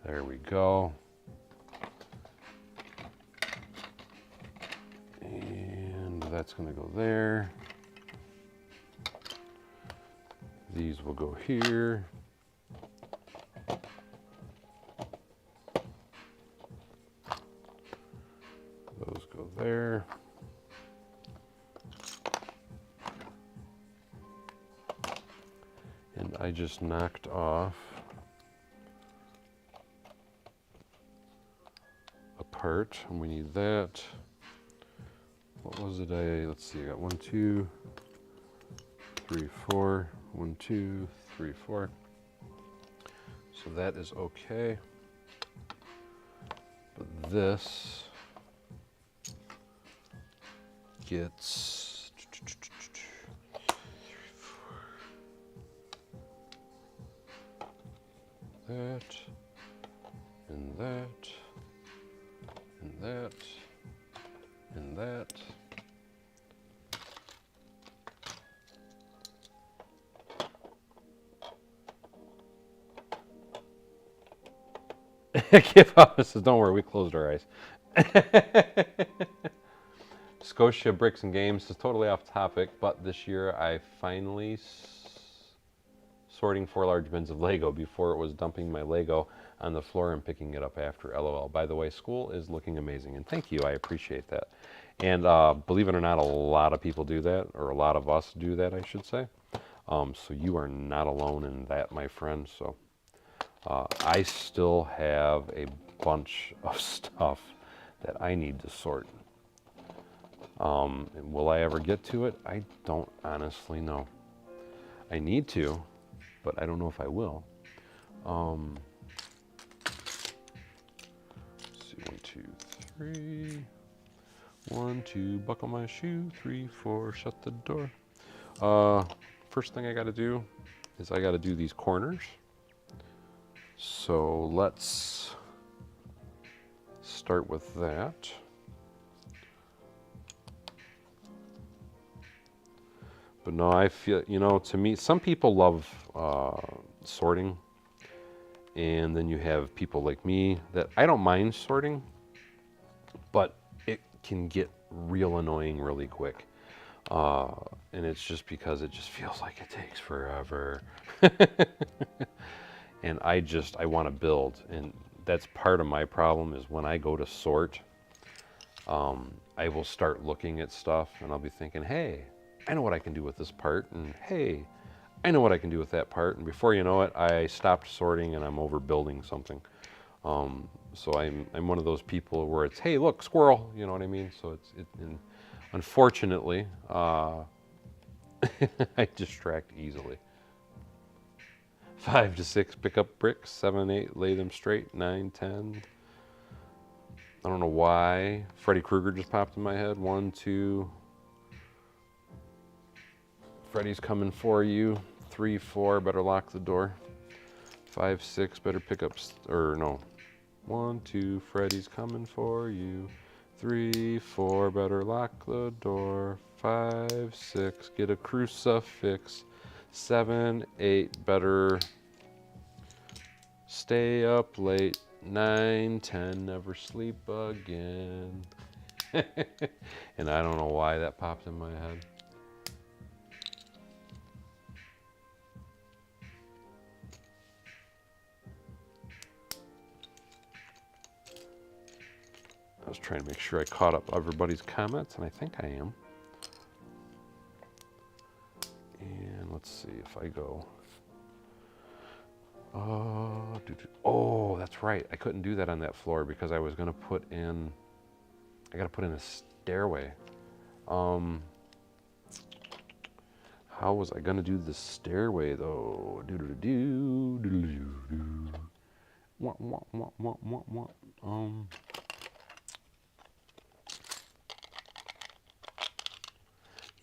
There we go. And that's going to go there. These will go here. Those go there. And I just knocked off a part, and we need that. What was it? Let's see, I got 1, 2, 3, 4. 1, 2, 3, 4. So that is okay. But this gets that, and that, and that, and that. Give up. This is, don't worry, we closed our eyes. Scotia Bricks and Games is totally off topic, but this year I finally sorting 4 large bins of Lego before it was dumping my Lego on the floor and picking it up after. LOL. By the way, school is looking amazing, and thank you. I appreciate that. And believe it or not, a lot of people do that, or a lot of us do that, I should say. So you are not alone in that, my friend. So I still have a bunch of stuff that I need to sort. Will I ever get to it? I don't honestly know. I need to, but I don't know if I will. Let's see, 1, 2, 3. 1, 2, buckle my shoe. 3, 4, shut the door. First thing I got to do is I got to do these corners. So let's start with that. But no, I feel, you know, to me, some people love sorting. And then you have people like me that I don't mind sorting, but it can get real annoying really quick. And it's just because it just feels like it takes forever. And I want to build. And that's part of my problem is when I go to sort, I will start looking at stuff and I'll be thinking, hey, I know what I can do with this part. And hey, I know what I can do with that part. And before you know it, I stopped sorting and I'm overbuilding something. So I'm one of those people where it's, hey, look, squirrel, you know what I mean? So and unfortunately, I distract easily. 5 to 6, pick up bricks. 7, 8, lay them straight. 9, 10. I don't know why. Freddy Krueger just popped in my head. 1, 2. Freddy's coming for you. 3, 4, better lock the door. 5, 6, better pick up, or no. 1, 2, Freddy's coming for you. 3, 4, better lock the door. 5, 6, get a crucifix. 7, 8, better stay up late. 9, 10, never sleep again. And I don't know why that popped in my head. I was trying to make sure I caught up everybody's comments, and I think I am. And let's see if I go. Oh, that's right. I couldn't do that on that floor because I was going to put in. I got to put in a stairway. How was I going to do the stairway though?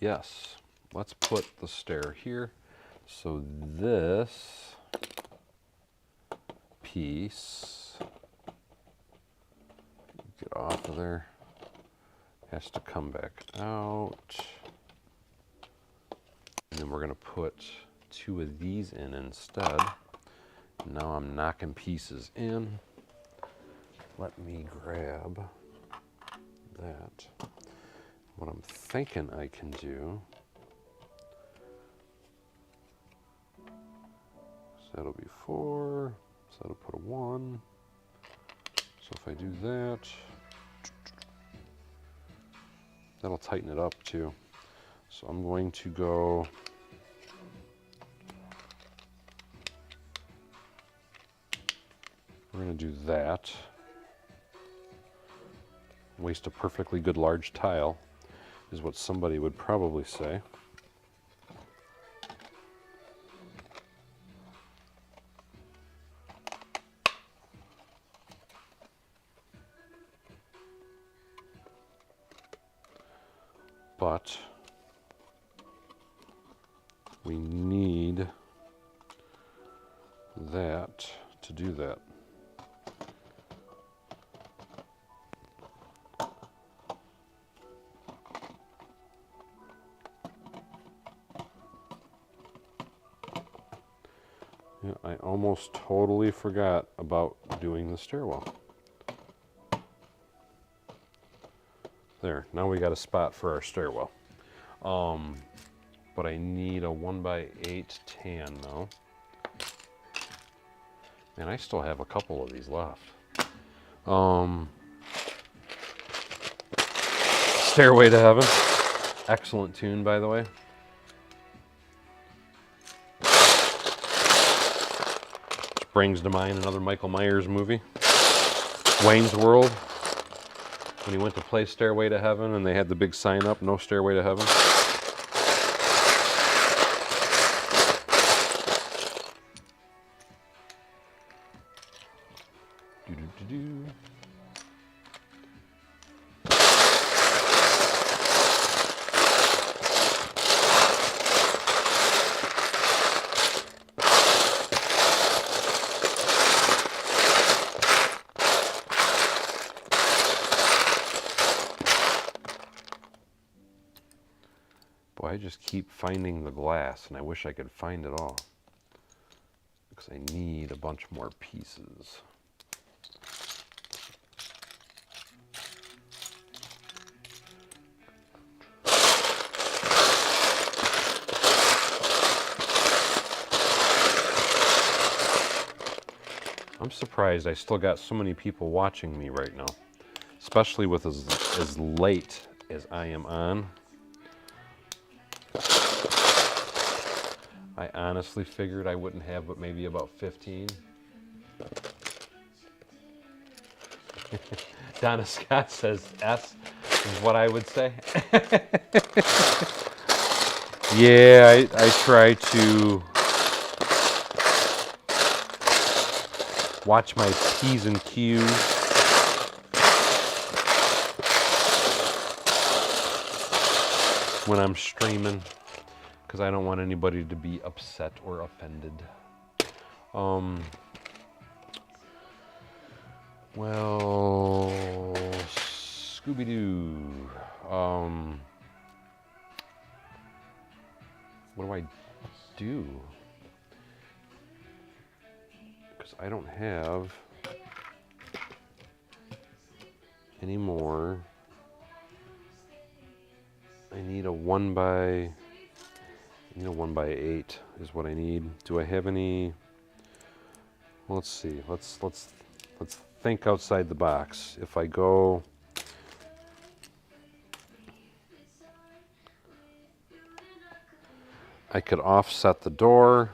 Yes, let's put the stair here. So this piece, get off of there, has to come back out. And then we're going to put 2 of these in instead. Now I'm knocking pieces in. Let me grab that. What I'm thinking I can do, so that'll be 4, so that'll put a 1. So if I do that, that'll tighten it up too. So I'm going to go we're going to do that. Waste a perfectly good large tile is what somebody would probably say. but we need that to do that. Yeah, I almost totally forgot about doing the stairwell. There, now we got a spot for our stairwell. But I need a 1x8 tan though. Man, I still have a couple of these left. Stairway to Heaven. Excellent tune, by the way. Which brings to mind another Michael Myers movie, Wayne's World, when he went to play Stairway to Heaven and they had the big sign up, no Stairway to Heaven. Boy, I just keep finding the glass, and I wish I could find it all, because I need a bunch more pieces. I'm surprised I still got so many people watching me right now, especially with as late as I am on. I honestly figured I wouldn't have but maybe about 15. Donna Scott says S is what I would say. Yeah, I try to watch my P's and Q's. When I'm streaming, because I don't want anybody to be upset or offended. Well, Scooby-Doo. What do I do? Because I don't have any more. I need a 1x8 is what I need. Do I have any? Well, let's see. Let's think outside the box. If I go, I could offset the door.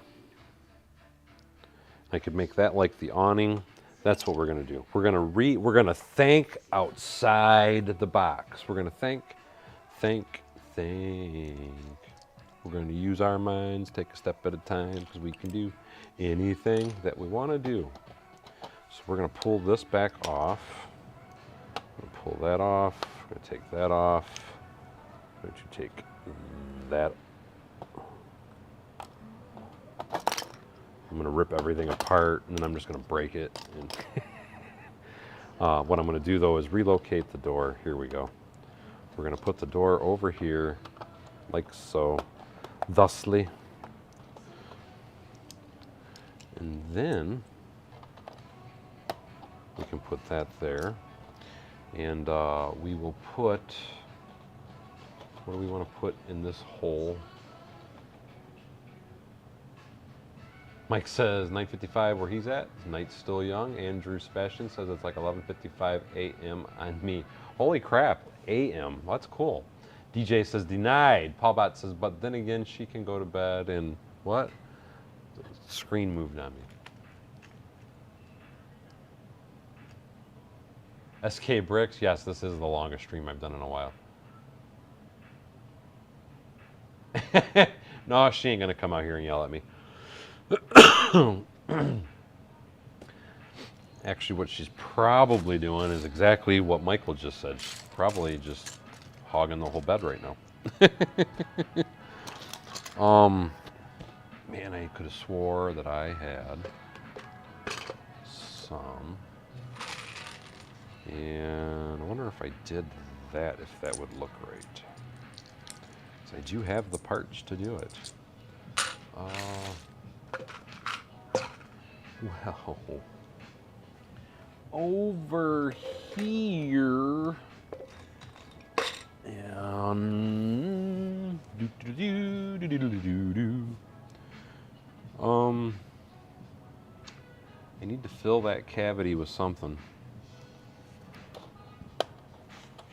I could make that like the awning. That's what we're gonna do. We're gonna think outside the box. We're gonna think. We're going to use our minds, take a step at a time, because we can do anything that we want to do. So we're going to pull this back off. I'm going to pull that off. I'm going to take that off. I'm going to take that. I'm going to rip everything apart, and then I'm just going to break it. And what I'm going to do, though, is relocate the door. Here we go. We're going to put the door over here, like so, thusly. And then we can put that there. And we will put, what do we want to put in this hole? Mike says 9:55 where he's at. Night's still young. Andrew Sebastian says it's like 11:55 a.m. on me. Holy crap, a.m. That's cool. DJ says denied. Paul Bot says, but then again, she can go to bed and what? The screen moved on me. SK Bricks, yes, this is the longest stream I've done in a while. No, she ain't gonna come out here and yell at me. Actually, what she's probably doing is exactly what Michael just said. She's probably just hogging the whole bed right now. Man, I could have swore that I had some. And I wonder if I did that, if that would look right. So I do have the parts to do it. Well, over here, and I need to fill that cavity with something.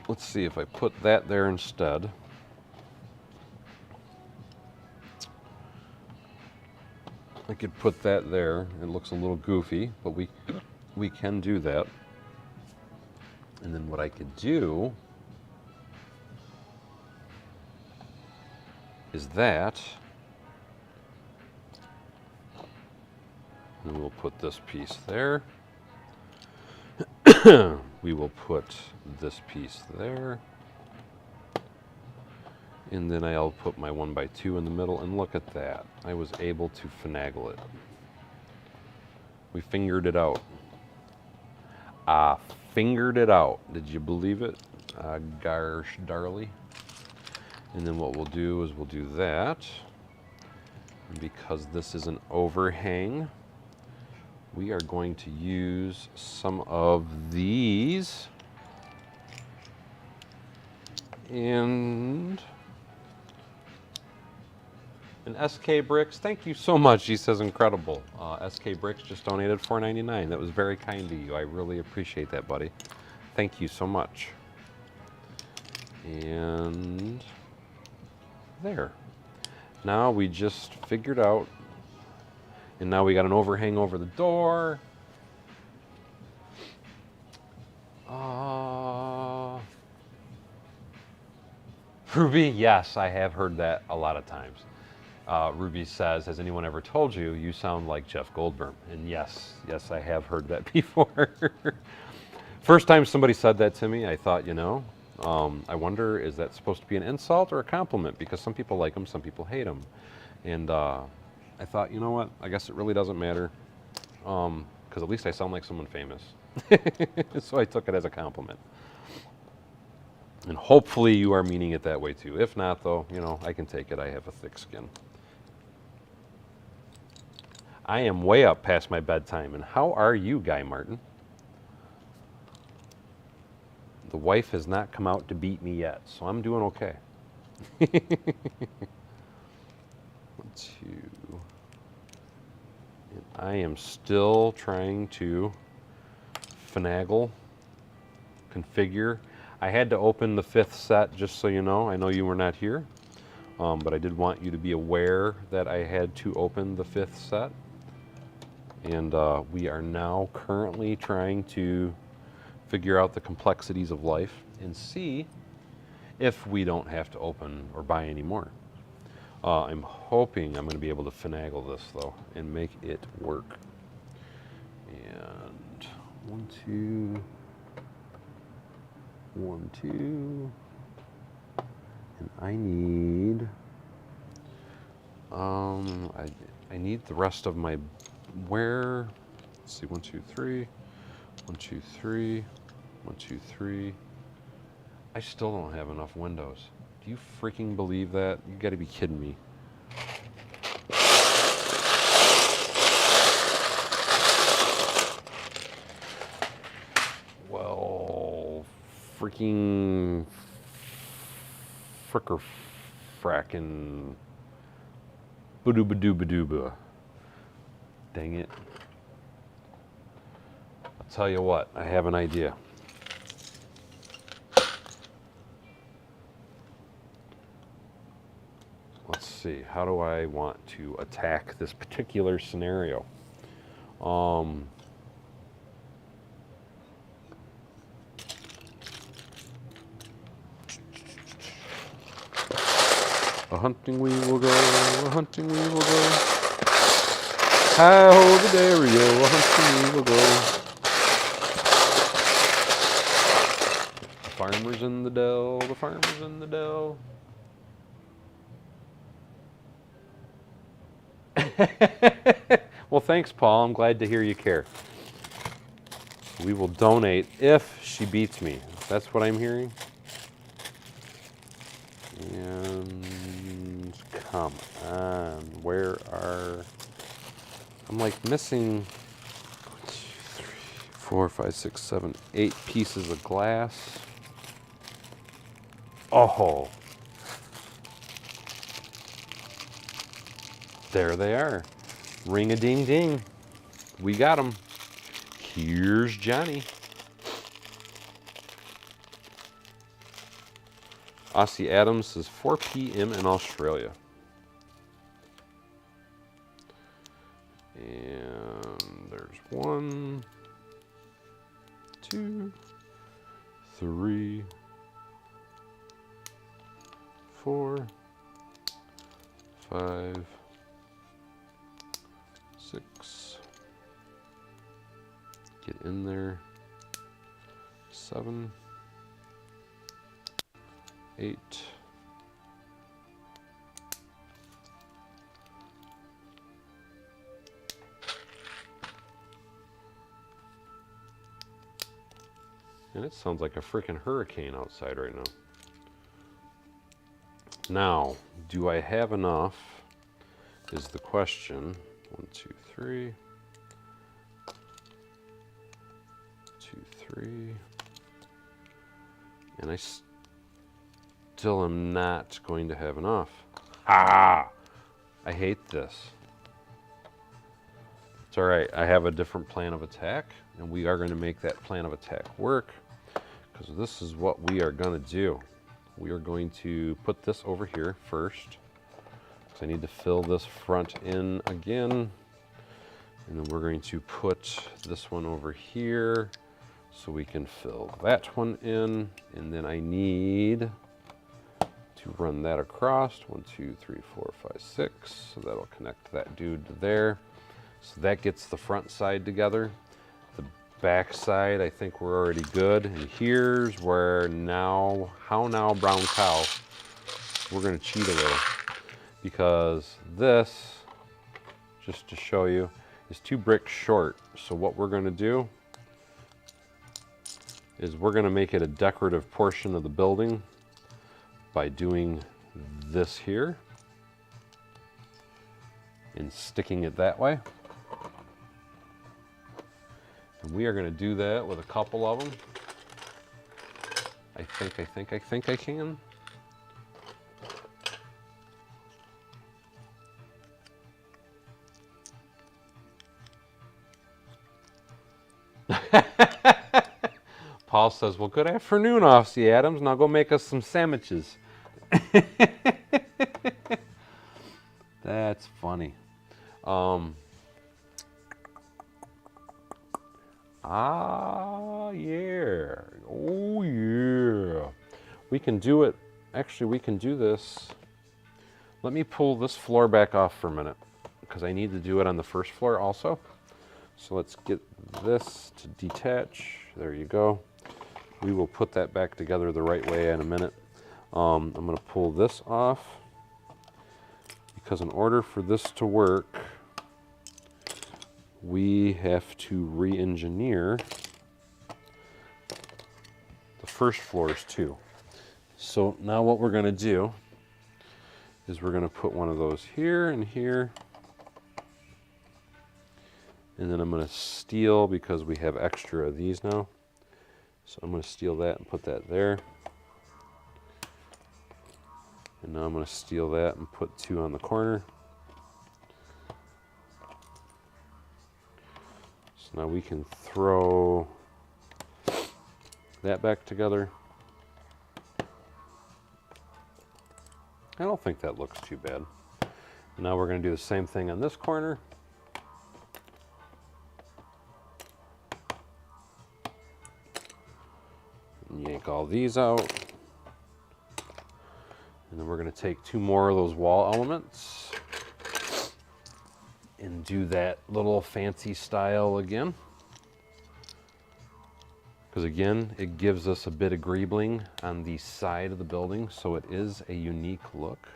Let's see if I put that there instead. I could put that there. It looks a little goofy, but we can do that. And then what I could do is that, and we'll put this piece there. We will put this piece there. And then I'll put my 1x2 in the middle, and look at that. I was able to finagle it. We fingered it out. I fingered it out. Did you believe it? Gosh darly. And then what we'll do is we'll do that. And because this is an overhang, we are going to use some of these. And SK Bricks, thank you so much. She says incredible. SK Bricks just donated $4.99. That was very kind of you. I really appreciate that, buddy. Thank you so much. And there. Now we just figured out, and now we got an overhang over the door. Ruby, yes, I have heard that a lot of times. Ruby says, has anyone ever told you you sound like Jeff Goldblum? And yes, I have heard that before. First time somebody said that to me, I thought, I wonder, is that supposed to be an insult or a compliment? Because some people like him, some people hate him. And I thought, you know what, I guess it really doesn't matter, because at least I sound like someone famous. So I took it as a compliment. And hopefully you are meaning it that way too. If not, though, I can take it. I have a thick skin. I am way up past my bedtime. And how are you, Guy Martin? The wife has not come out to beat me yet, so I'm doing okay. 1, 2. And I am still trying to finagle, configure. I had to open the 5th set, just so you know. I know you were not here, but I did want you to be aware that I had to open the 5th set. And we are now currently trying to figure out the complexities of life and see if we don't have to open or buy any more. I'm hoping I'm going to be able to finagle this, though, and make it work. And 1, 2... 1, 2, and I need, I need the rest of my, let's see, 1, 2, 3, 1, 2, 3, 1, 2, 3. I still don't have enough windows. Do you freaking believe that? You gotta be kidding me. Freaking fricker frackin' badooba. Dang it. I'll tell you what, I have an idea. Let's see, how do I want to attack this particular scenario? A hunting we will go, a hunting we will go. Hi-ho the Dario, a hunting we will go. The farmer's in the dell, the farmer's in the dell. Well, thanks, Paul. I'm glad to hear you care. We will donate if she beats me. That's what I'm hearing. And come on, where are... I'm like missing 1, 2, 3, 4, 5, 6, 7, 8 pieces of glass. Oh, there they are. Ring-a-ding-ding. We got them. Here's Johnny. Aussie Adams says 4 p.m. in Australia. And there's 1, 2, 3, 4, 5, 6. Get in there. 7, 8. And it sounds like a freaking hurricane outside right now. Now, do I have enough is the question. 1, 2, 3. 2, 3. And I still am not going to have enough. Ah! I hate this. It's all right. I have a different plan of attack, and we are going to make that plan of attack work, because this is what we are going to do. We are going to put this over here first, because I need to fill this front in again. And then we're going to put this one over here so we can fill that one in. And then I need to run that across. 1, 2, 3, 4, 5, 6. So that'll connect that dude to there. So that gets the front side together. The back side, I think we're already good. And here's where now, how now, brown cow, we're gonna cheat a little. Because this, just to show you, is 2 bricks short. So what we're gonna do is we're gonna make it a decorative portion of the building by doing this here and sticking it that way. And we are going to do that with a couple of them. I think I can. Paul says, well, good afternoon, Aussie Adams. Now go make us some sandwiches. That's funny. Yeah. Oh, yeah. We can do it. Actually, we can do this. Let me pull this floor back off for a minute, because I need to do it on the first floor also. So let's get this to detach. There you go. We will put that back together the right way in a minute. I'm going to pull this off, because in order for this to work, we have to re-engineer the first floors too. So now what we're going to do is we're going to put one of those here and here. And then I'm going to steal, because we have extra of these now. So I'm going to steal that and put that there. And now I'm going to steal that and put 2 on the corner. So now we can throw that back together. I don't think that looks too bad. Now we're going to do the same thing on this corner. Yank all these out. And then we're going to take 2 more of those wall elements and do that little fancy style again. Because again, it gives us a bit of greebling on the side of the building, so it is a unique look.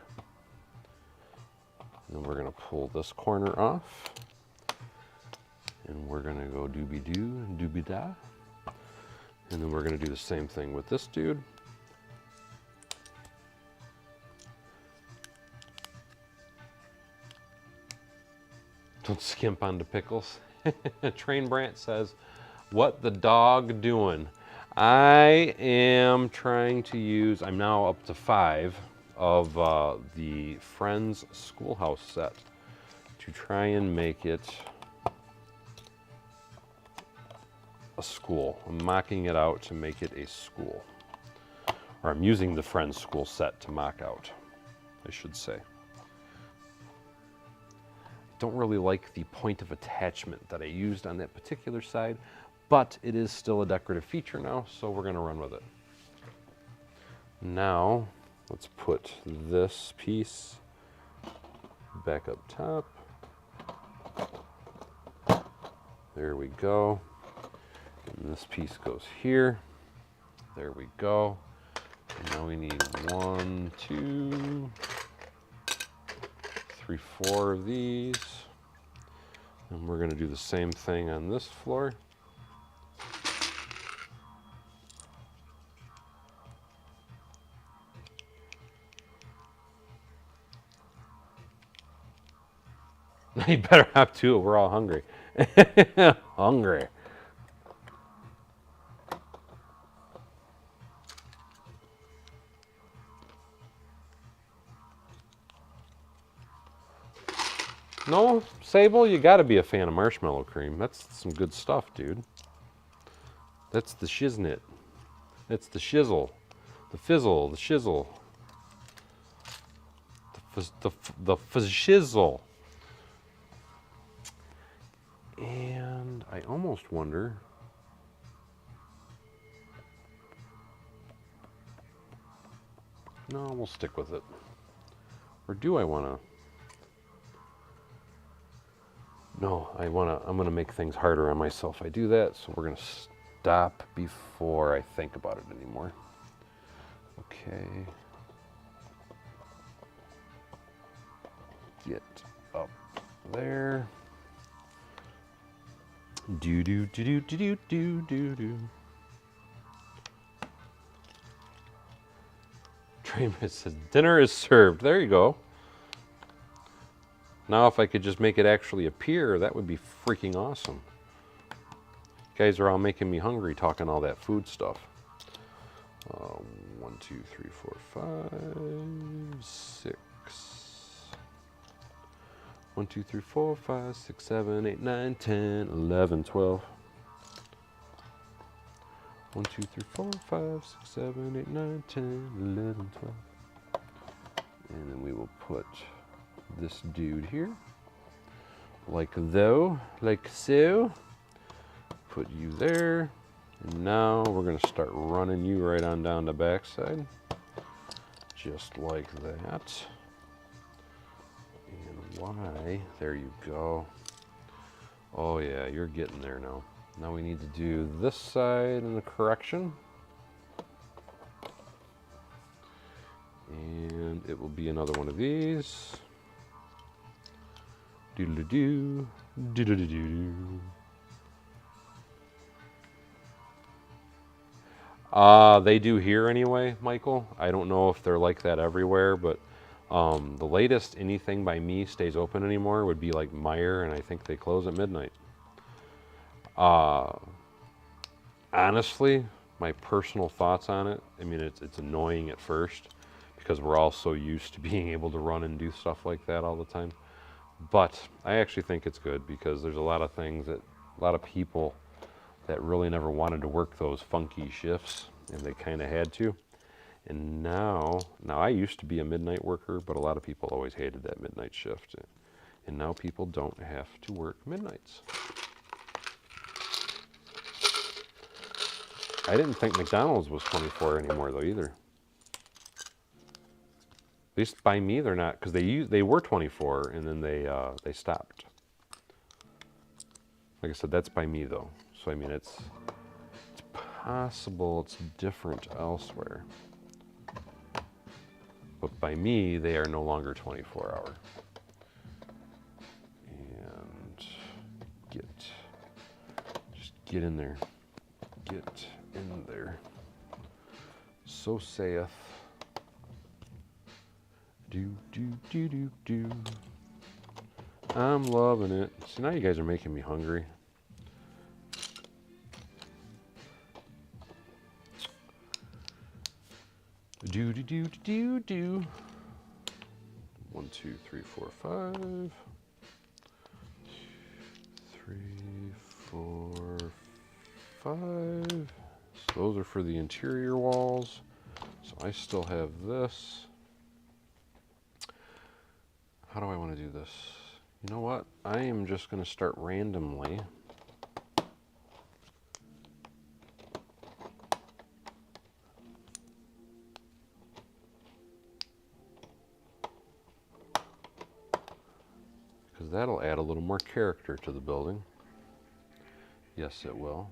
And we're gonna pull this corner off. And we're gonna go doobie-doo and doobie-da. And then we're gonna do the same thing with this dude. Don't skimp on the pickles. Train Brant says, what the dog doing? I am trying to use, I'm now up to 5 of the Friends Schoolhouse set to try and make it a school. I'm mocking it out to make it a school. Or I'm using the Friends School set to mock out, I should say. Don't really like the point of attachment that I used on that particular side, but it is still a decorative feature now, so we're gonna run with it. Now, let's put this piece back up top. There we go. And this piece goes here. There we go. And now we need 1, 2, 3, 4 of these. And we're going to do the same thing on this floor. You better have 2. We're all hungry. Hungry. No, Sable, you gotta be a fan of marshmallow cream. That's some good stuff, dude. That's the shiznit. That's the shizzle. The fizzle, the shizzle. The shizzle. And I almost wonder... No, we'll stick with it. Or do I wanna... No, I'm gonna make things harder on myself if I do that, so we're gonna stop before I think about it anymore. Okay. Get up there. Do do do do do do do do. Trainman says dinner is served. There you go. Now if I could just make it actually appear, that would be freaking awesome. You guys are all making me hungry talking all that food stuff. 1, 2, 3, 4, 5, 6. 1, 2, 3, 4, 5, 6, 7, 8, 9, 10, 11, 12. 1, 2, 3, 4, 5, 6, 7, 8, 9, 10, 11, 12. And then we will put this dude here, like so. Put you there, and now we're gonna start running you right on down the backside, just like that. And why? There you go. Oh yeah, you're getting there now. Now we need to do this side and the correction. And it will be another one of these. Doodle-doo, doodle-doo. They do here anyway, Michael. I don't know if they're like that everywhere, but the latest anything by me stays open anymore would be like Meijer, and I think they close at midnight. Honestly, my personal thoughts on it, I mean, it's annoying at first because we're all so used to being able to run and do stuff like that all the time. But I actually think it's good because there's a lot of things that, a lot of people that really never wanted to work those funky shifts, and they kind of had to. And now I used to be a midnight worker, but a lot of people always hated that midnight shift. And now people don't have to work midnights. I didn't think McDonald's was 24 anymore though either. At least by me they're not, because they were 24 and then they stopped. Like I said, that's by me though. So I mean it's possible it's different elsewhere. But by me they are no longer 24 hour. Get in there. Get in there. So saith. Do, do, do, do, do. I'm loving it. See, now you guys are making me hungry. Do, do, do, do, do. 1, 2, 3, 4, 5. 2, 3, 4, 5. So those are for the interior walls. So I still have this. How do I want to do this? You know what? I am just going to start randomly. Because that'll add a little more character to the building. Yes, it will.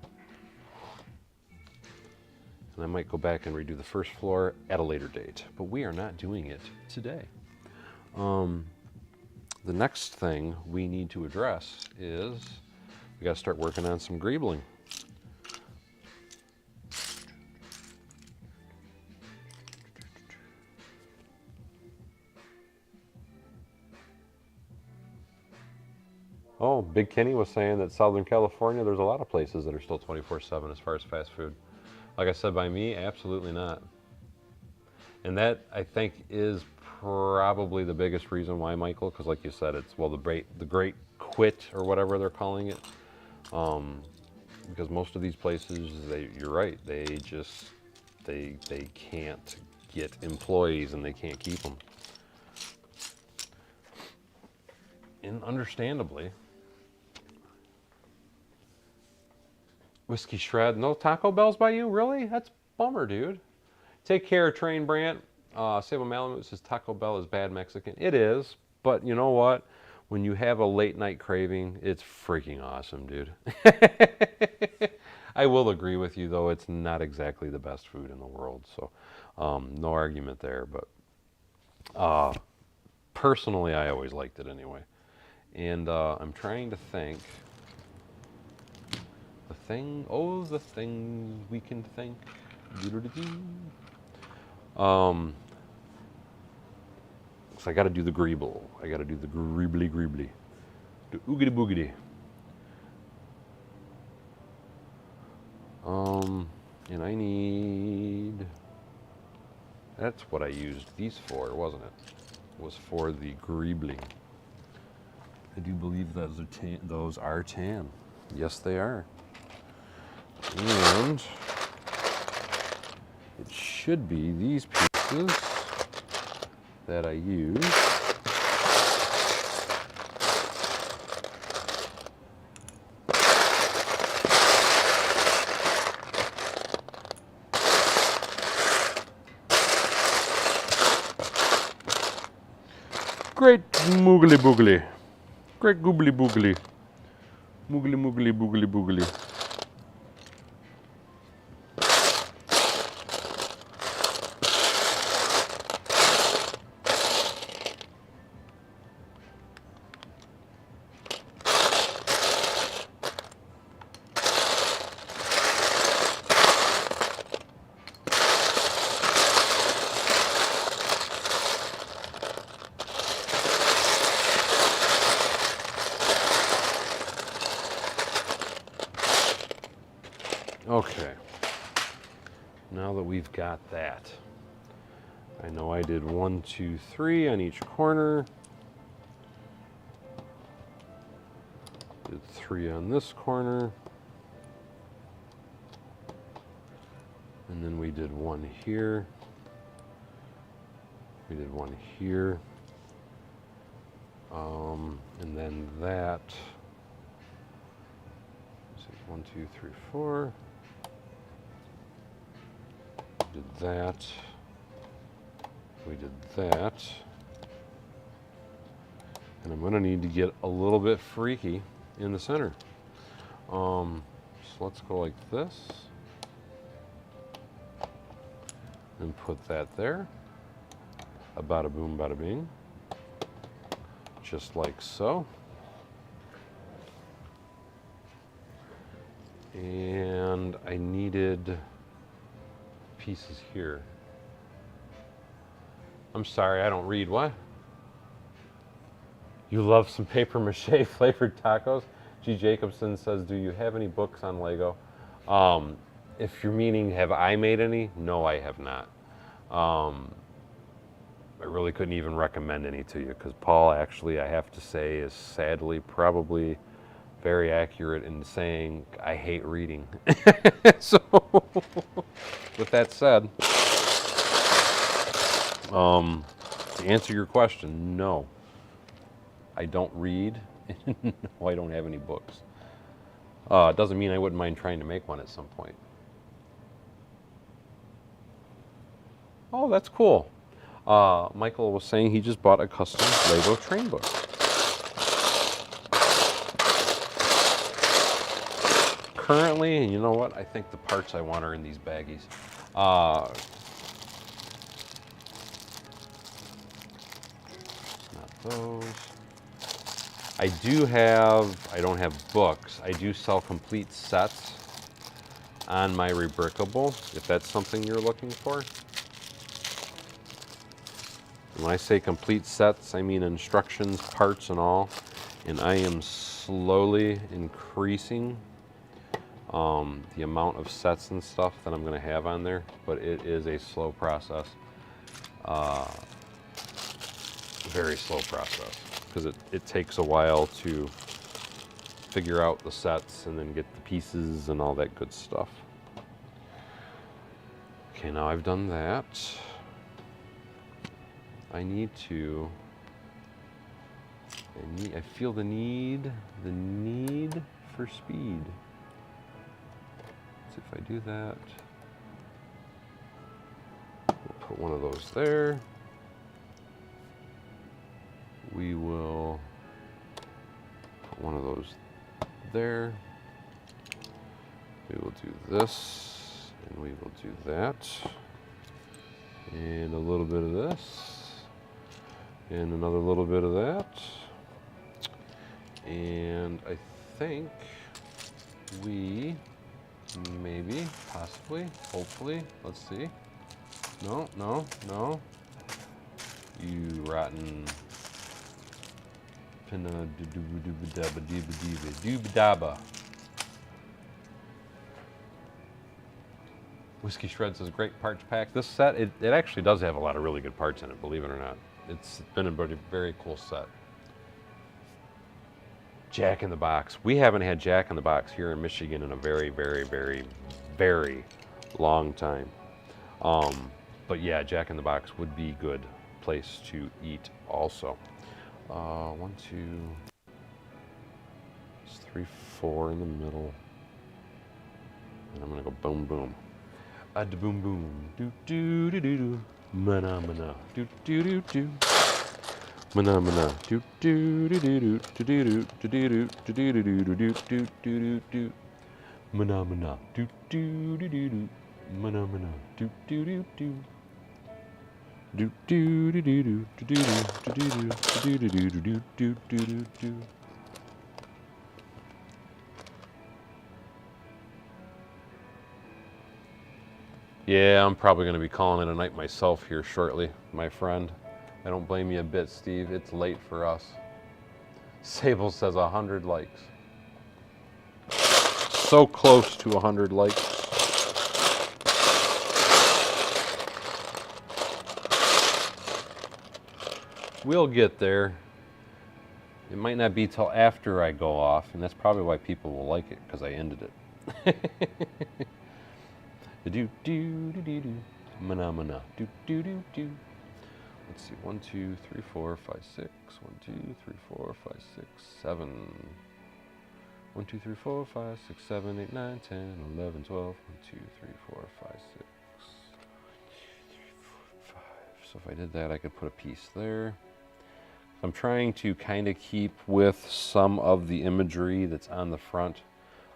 And I might go back and redo the first floor at a later date, but we are not doing it today. The next thing we need to address is we got to start working on some greebling. Oh, Big Kenny was saying that Southern California, there's a lot of places that are still 24/7 as far as fast food. Like I said, by me, absolutely not. And that, I think, is probably the biggest reason why, Michael, because like you said, it's, well, the great quit, or whatever they're calling it. Because most of these places, you're right, they can't get employees and they can't keep them. And understandably. Whiskey Shred, no Taco Bells by you? Really? That's a bummer, dude. Take care, Train Brant. Sable Malamute says Taco Bell is bad Mexican. It is, but you know what? When you have a late night craving, it's freaking awesome, dude. I will agree with you, though, it's not exactly the best food in the world, so no argument there, but personally, I always liked it anyway. And I'm trying to think. The things we can think. So I got to do the greeble. I got to do the greebly. The oogity boogity. And I need. That's what I used these for, wasn't it? Was for the greebling. I do believe those are tan. Yes, they are. And it should be these pieces that I use. Great moogly boogly. Great googly boogly. Moogly moogly boogly boogly. Okay, now that we've got that, I know I did 1, 2, 3 on each corner, did 3 on this corner, and then we did 1 here, we did 1 here, and then that, 1, 2, 3, 4. Did that, we did that, and I'm going to need to get a little bit freaky in the center. So let's go like this, and put that there, a bada boom, bada bing, just like so. And I needed pieces here. I'm sorry, I don't read. What? You love some paper mache flavored tacos? G. Jacobson says, do you have any books on Lego? If you're meaning, have I made any? No, I have not. I really couldn't even recommend any to you because Paul, actually, I have to say, is sadly probably very accurate in saying I hate reading. So, with that said, to answer your question, no. I don't read. No, I don't have any books. It doesn't mean I wouldn't mind trying to make one at some point. Oh, that's cool. Michael was saying he just bought a custom Lego train book. Currently, and you know what? I think the parts I want are in these baggies. Not those. I don't have books. I do sell complete sets on my Rebrickable, if that's something you're looking for. When I say complete sets, I mean instructions, parts, and all. And I am slowly increasing the amount of sets and stuff that I'm going to have on there, but it is a slow process. Very slow process, because it takes a while to figure out the sets and then get the pieces and all that good stuff. Okay, now I've done that. I feel the need for speed. Let's see if I do that. We'll put one of those there. We will put one of those there. We will do this, and we will do that. And a little bit of this, and another little bit of that. And I think we maybe, possibly, hopefully, let's see. No, no, no. You rotten. Whiskey Shred says, great parts pack. This set, it actually does have a lot of really good parts in it, believe it or not. It's been a very cool set. Jack in the Box. We haven't had Jack in the Box here in Michigan in a very, very, very, very long time. But yeah, Jack in the Box would be a good place to eat also. 1, 2, 3, 4 in the middle. And I'm gonna go boom, boom. Da boom, boom. Do, do, do, do, do. Mana, mana. Do, do, do, do. Mana, mana. Do, do, do, do, do. Do, do, do, do, do, do, do, do, do, do, do, do, do. Mana, mana. Do, do, do, do, do. Mana, mana. Do, do, do, do. Do do do do do do do do do do do do do do do do do. Yeah, I'm probably going to be calling it a night myself here shortly, my friend. I don't blame you a bit, Steve. It's late for us. Sable says 100 likes. So close to 100 likes. We'll get there. It might not be till after I go off, and that's probably why people will like it, because I ended it. Do do do do do. Mana mana. Do do do do. Let's see. 1, 2, 3, 4, 5, 6. 1, 2, 3, 4, 5, 6, 7. 1, 2, 3, 4, 5, 6, 7, 8, 9, 10, 11, 12. 1, 2, 3, 4, 5, 6. So if I did that, I could put a piece there. I'm trying to kind of keep with some of the imagery that's on the front,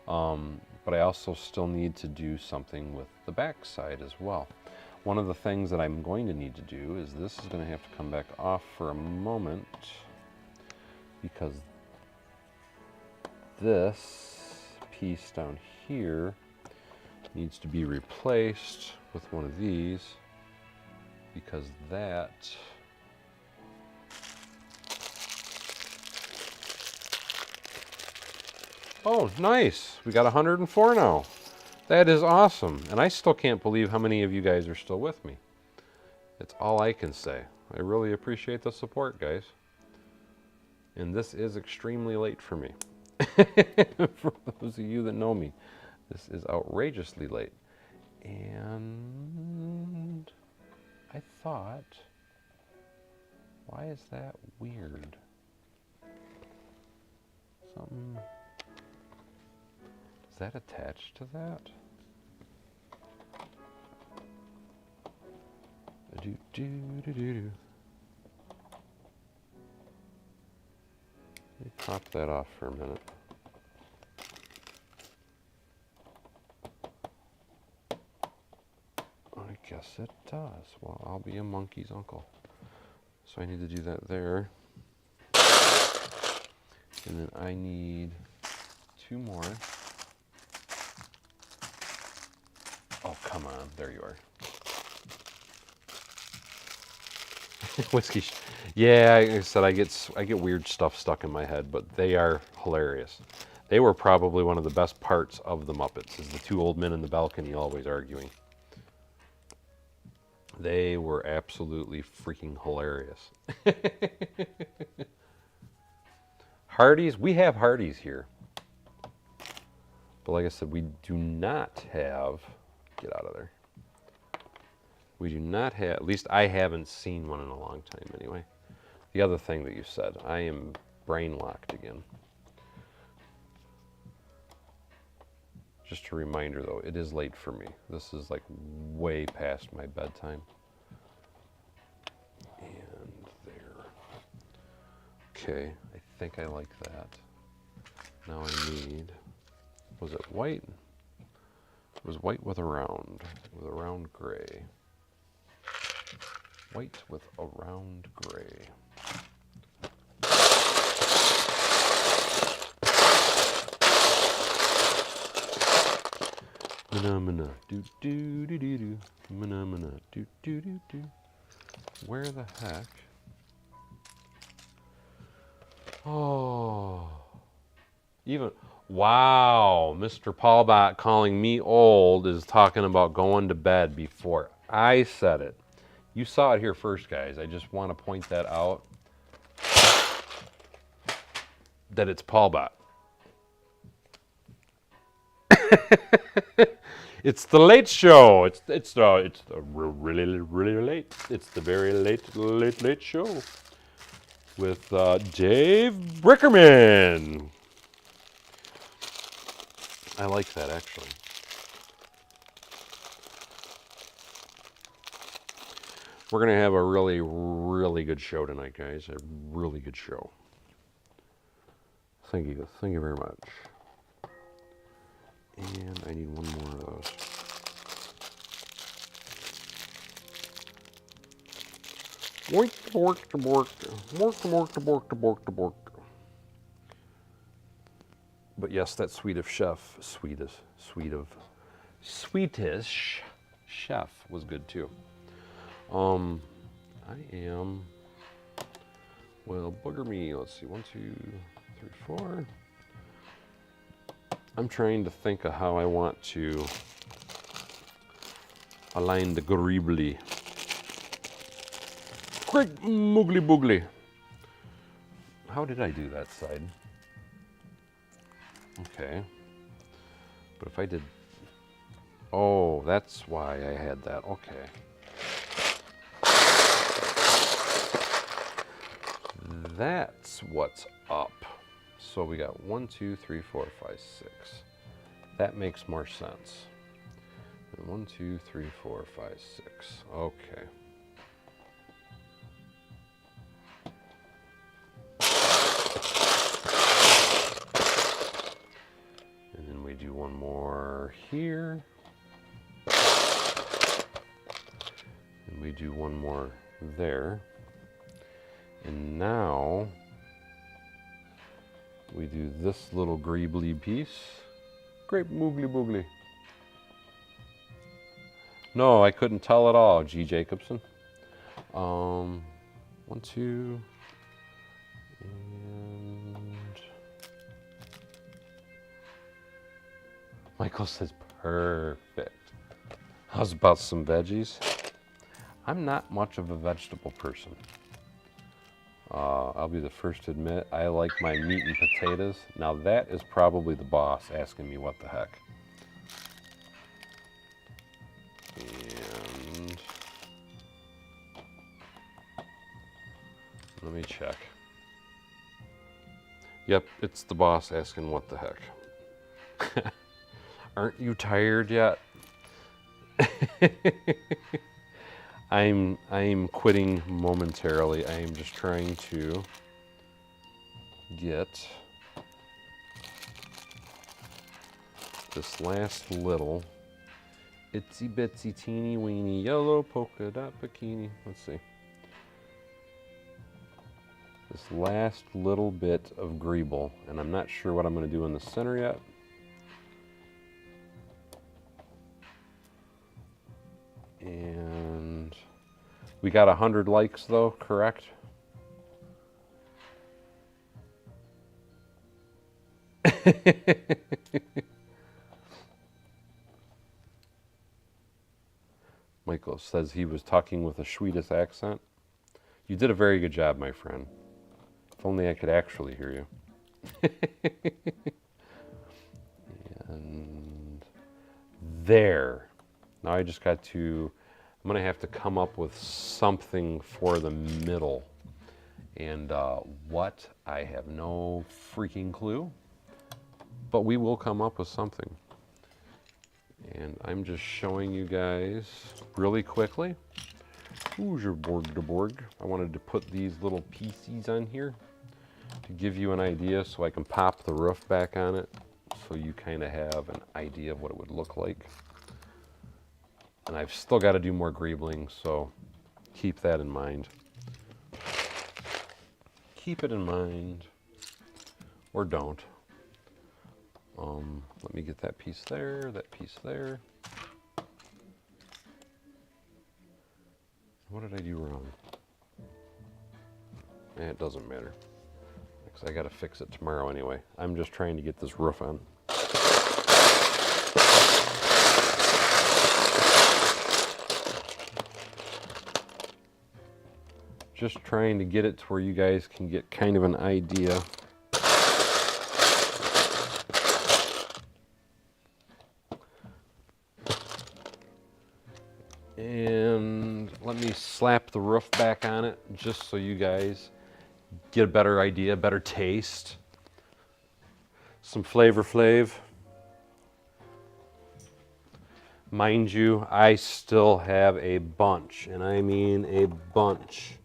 but I also still need to do something with the back side as well. One of the things that I'm going to need to do is this is going to have to come back off for a moment, because this piece down here needs to be replaced with one of these, because that oh, nice. We got 104 now. That is awesome. And I still can't believe how many of you guys are still with me. That's all I can say. I really appreciate the support, guys. And this is extremely late for me. For those of you that know me, this is outrageously late. And I thought, why is that weird? Something, is that attached to that? Do do do do do. Let me pop that off for a minute. I guess it does. Well, I'll be a monkey's uncle. So I need to do that there. And then I need 2 more. Oh, come on. There you are. Whiskey. Yeah, like I said, I get weird stuff stuck in my head, but they are hilarious. They were probably one of the best parts of the Muppets, is the 2 old men in the balcony always arguing. They were absolutely freaking hilarious. Hardee's, we have Hardee's here. But like I said, we do not have, get out of there. We do not have, at least I haven't seen one in a long time anyway. The other thing that you said, I am brain locked again. Just a reminder though, it is late for me. This is like way past my bedtime. And there. Okay, I think I like that. Now I need, was it white? It was white with a round gray. White with a round gray. Mana do do do do do. Mana do do do do. Where the heck? Oh, even wow! Mr. Paulbot calling me old is talking about going to bed before I said it. You saw it here first, guys. I just want to point that out. That it's Paulbot. It's the late show. It's really late. It's the very late show with Dave Brickerman. I like that actually. We're gonna have a really good show tonight, guys. A really good show. Thank you very much. And I need one more of those. But yes, that Swedish chef was good too. I am, well, bugger me. Let's see, 1, 2, 3, 4. I'm trying to think of how I want to align the greebly. Quick, moogly boogly. How did I do that side? Okay. But if I did, oh, that's why I had that. Okay. That's what's up. So we got 1, 2, 3, 4, 5, 6. That makes more sense. 1, 2, 3, 4, 5, 6. Okay. And then we do one more here. And we do one more there. And now we do this little greebly piece. Great moogly boogly. No, I couldn't tell at all, G. Jacobson. 1, 2, and Michael says perfect. How's about some veggies? I'm not much of a vegetable person. I'll be the first to admit I like my meat and potatoes. Now that is probably the boss asking me what the heck. And let me check. Yep, it's the boss asking what the heck. Aren't you tired yet? I'm quitting momentarily. I am just trying to get this last little itsy bitsy teeny weeny yellow polka dot bikini. Let's see. This last little bit of greeble, and I'm not sure what I'm going to do in the center yet. And we got 100 likes though, correct? Michael says he was talking with a Swedish accent. You did a very good job, my friend. If only I could actually hear you. And there. Now I just got to, I'm going to have to come up with something for the middle. And what? I have no freaking clue. But we will come up with something. And I'm just showing you guys really quickly. Who's your board to board? I wanted to put these little pieces on here to give you an idea so I can pop the roof back on it so you kind of have an idea of what it would look like. And I've still got to do more greebling, so keep that in mind. Keep it in mind, or don't. Let me get that piece there, that piece there. What did I do wrong? It doesn't matter, because I got to fix it tomorrow anyway. I'm just trying to get this roof on. Just trying to get it to where you guys can get kind of an idea. And let me slap the roof back on it just so you guys get a better idea, better taste. Some Flavor Flav. Mind you, I still have a bunch, and I mean a bunch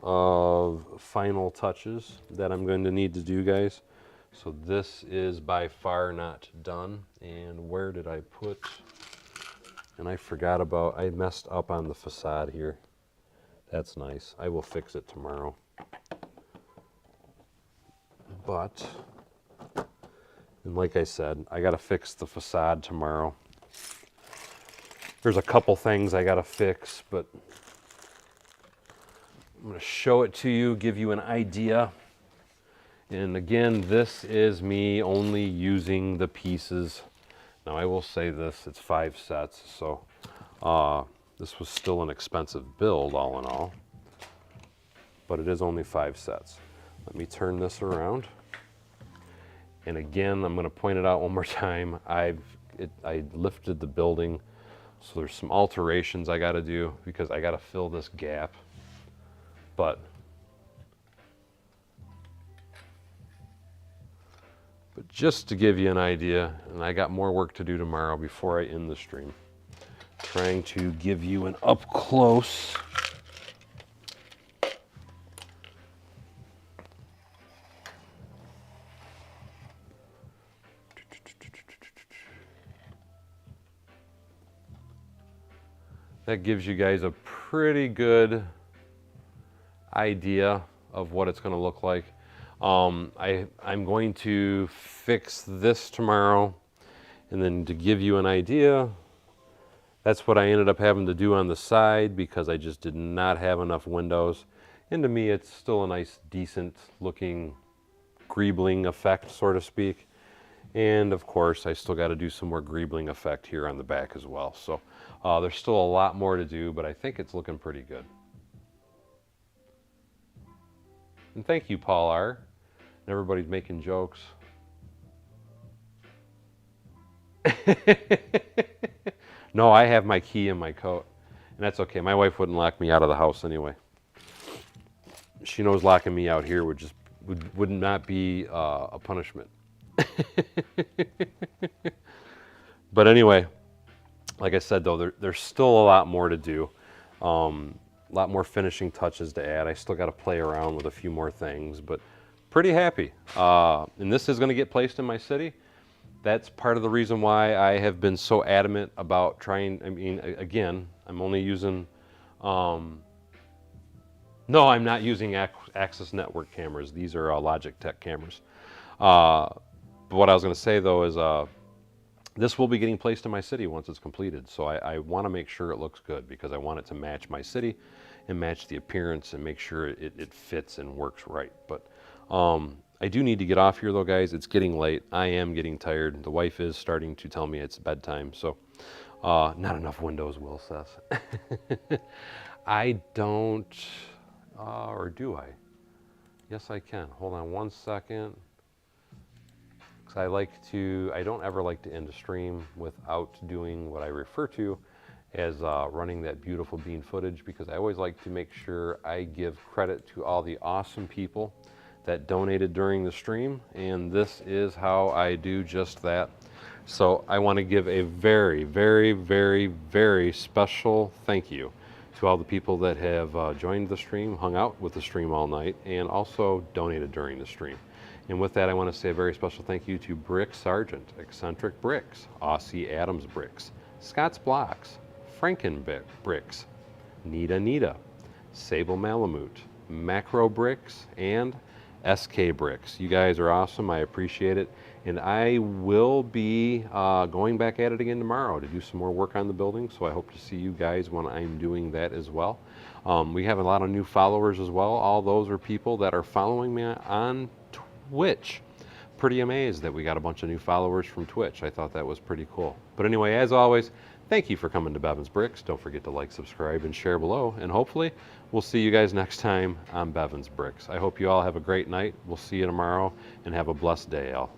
of final touches that I'm going to need to do, guys. So this is by far not done. And where did I put, and I forgot about, I messed up on the facade here. That's nice. I will fix it tomorrow. But, and like I said, I gotta fix the facade tomorrow. There's a couple things I gotta fix, but I'm going to show it to you, give you an idea. And again, this is me only using the pieces. Now I will say this, it's 5 sets, so this was still an expensive build all in all, but it is only 5 sets. Let me turn this around. And again, I'm going to point it out one more time. I lifted the building, so there's some alterations I got to do because I got to fill this gap. But just to give you an idea, and I got more work to do tomorrow before I end the stream, trying to give you an up close that gives you guys a pretty good idea of what it's going to look like. I'm going to fix this tomorrow, And then to give you an idea, that's what I ended up having to do on the side because I just did not have enough windows. And to me, it's still a nice, decent looking greebling effect, so to speak. And of course, I still got to do some more greebling effect here on the back as well. So there's still a lot more to do, but I think it's looking pretty good. And thank you, Paul R. Everybody's making jokes. No, I have my key in my coat, and that's okay. My wife wouldn't lock me out of the house anyway. She knows locking me out here would not be a punishment. But anyway, like I said though, there's still a lot more to do. A lot more finishing touches to add. I still got to play around with a few more things, but pretty happy. And this is going to get placed in my city. That's part of the reason why I have been so adamant about trying. I mean, again, I'm only using, no, I'm not using Access Network cameras. These are Logitech cameras. But what I was going to say though is this will be getting placed in my city once it's completed. So I want to make sure it looks good because I want it to match my city and match the appearance and make sure it fits and works right. But I do need to get off here though, guys. It's getting late. I am getting tired. The wife is starting to tell me it's bedtime. So not enough windows, Will says. I don't, or do I? Yes, I can. Hold on one second. I don't ever like to end a stream without doing what I refer to as running that beautiful bean footage, because I always like to make sure I give credit to all the awesome people that donated during the stream, and this is how I do just that. So I want to give a very, very, very, very special thank you to all the people that have joined the stream, hung out with the stream all night, and also donated during the stream. And with that, I want to say a very special thank you to Brick Sargent, Eccentric Bricks, Aussie Adams Bricks, Scott's Blocks, Franken Bricks, Nita, Sable Malamute, Macro Bricks, and SK Bricks. You guys are awesome. I appreciate it. And I will be going back at it again tomorrow to do some more work on the building. So I hope to see you guys when I'm doing that as well. We have a lot of new followers as well. All those are people that are following me on Twitch. Pretty amazed that we got a bunch of new followers from Twitch. I thought that was pretty cool. But anyway, as always, thank you for coming to Bevan's Bricks. Don't forget to like, subscribe, and share below. And hopefully, we'll see you guys next time on Bevan's Bricks. I hope you all have a great night. We'll see you tomorrow, and have a blessed day, all.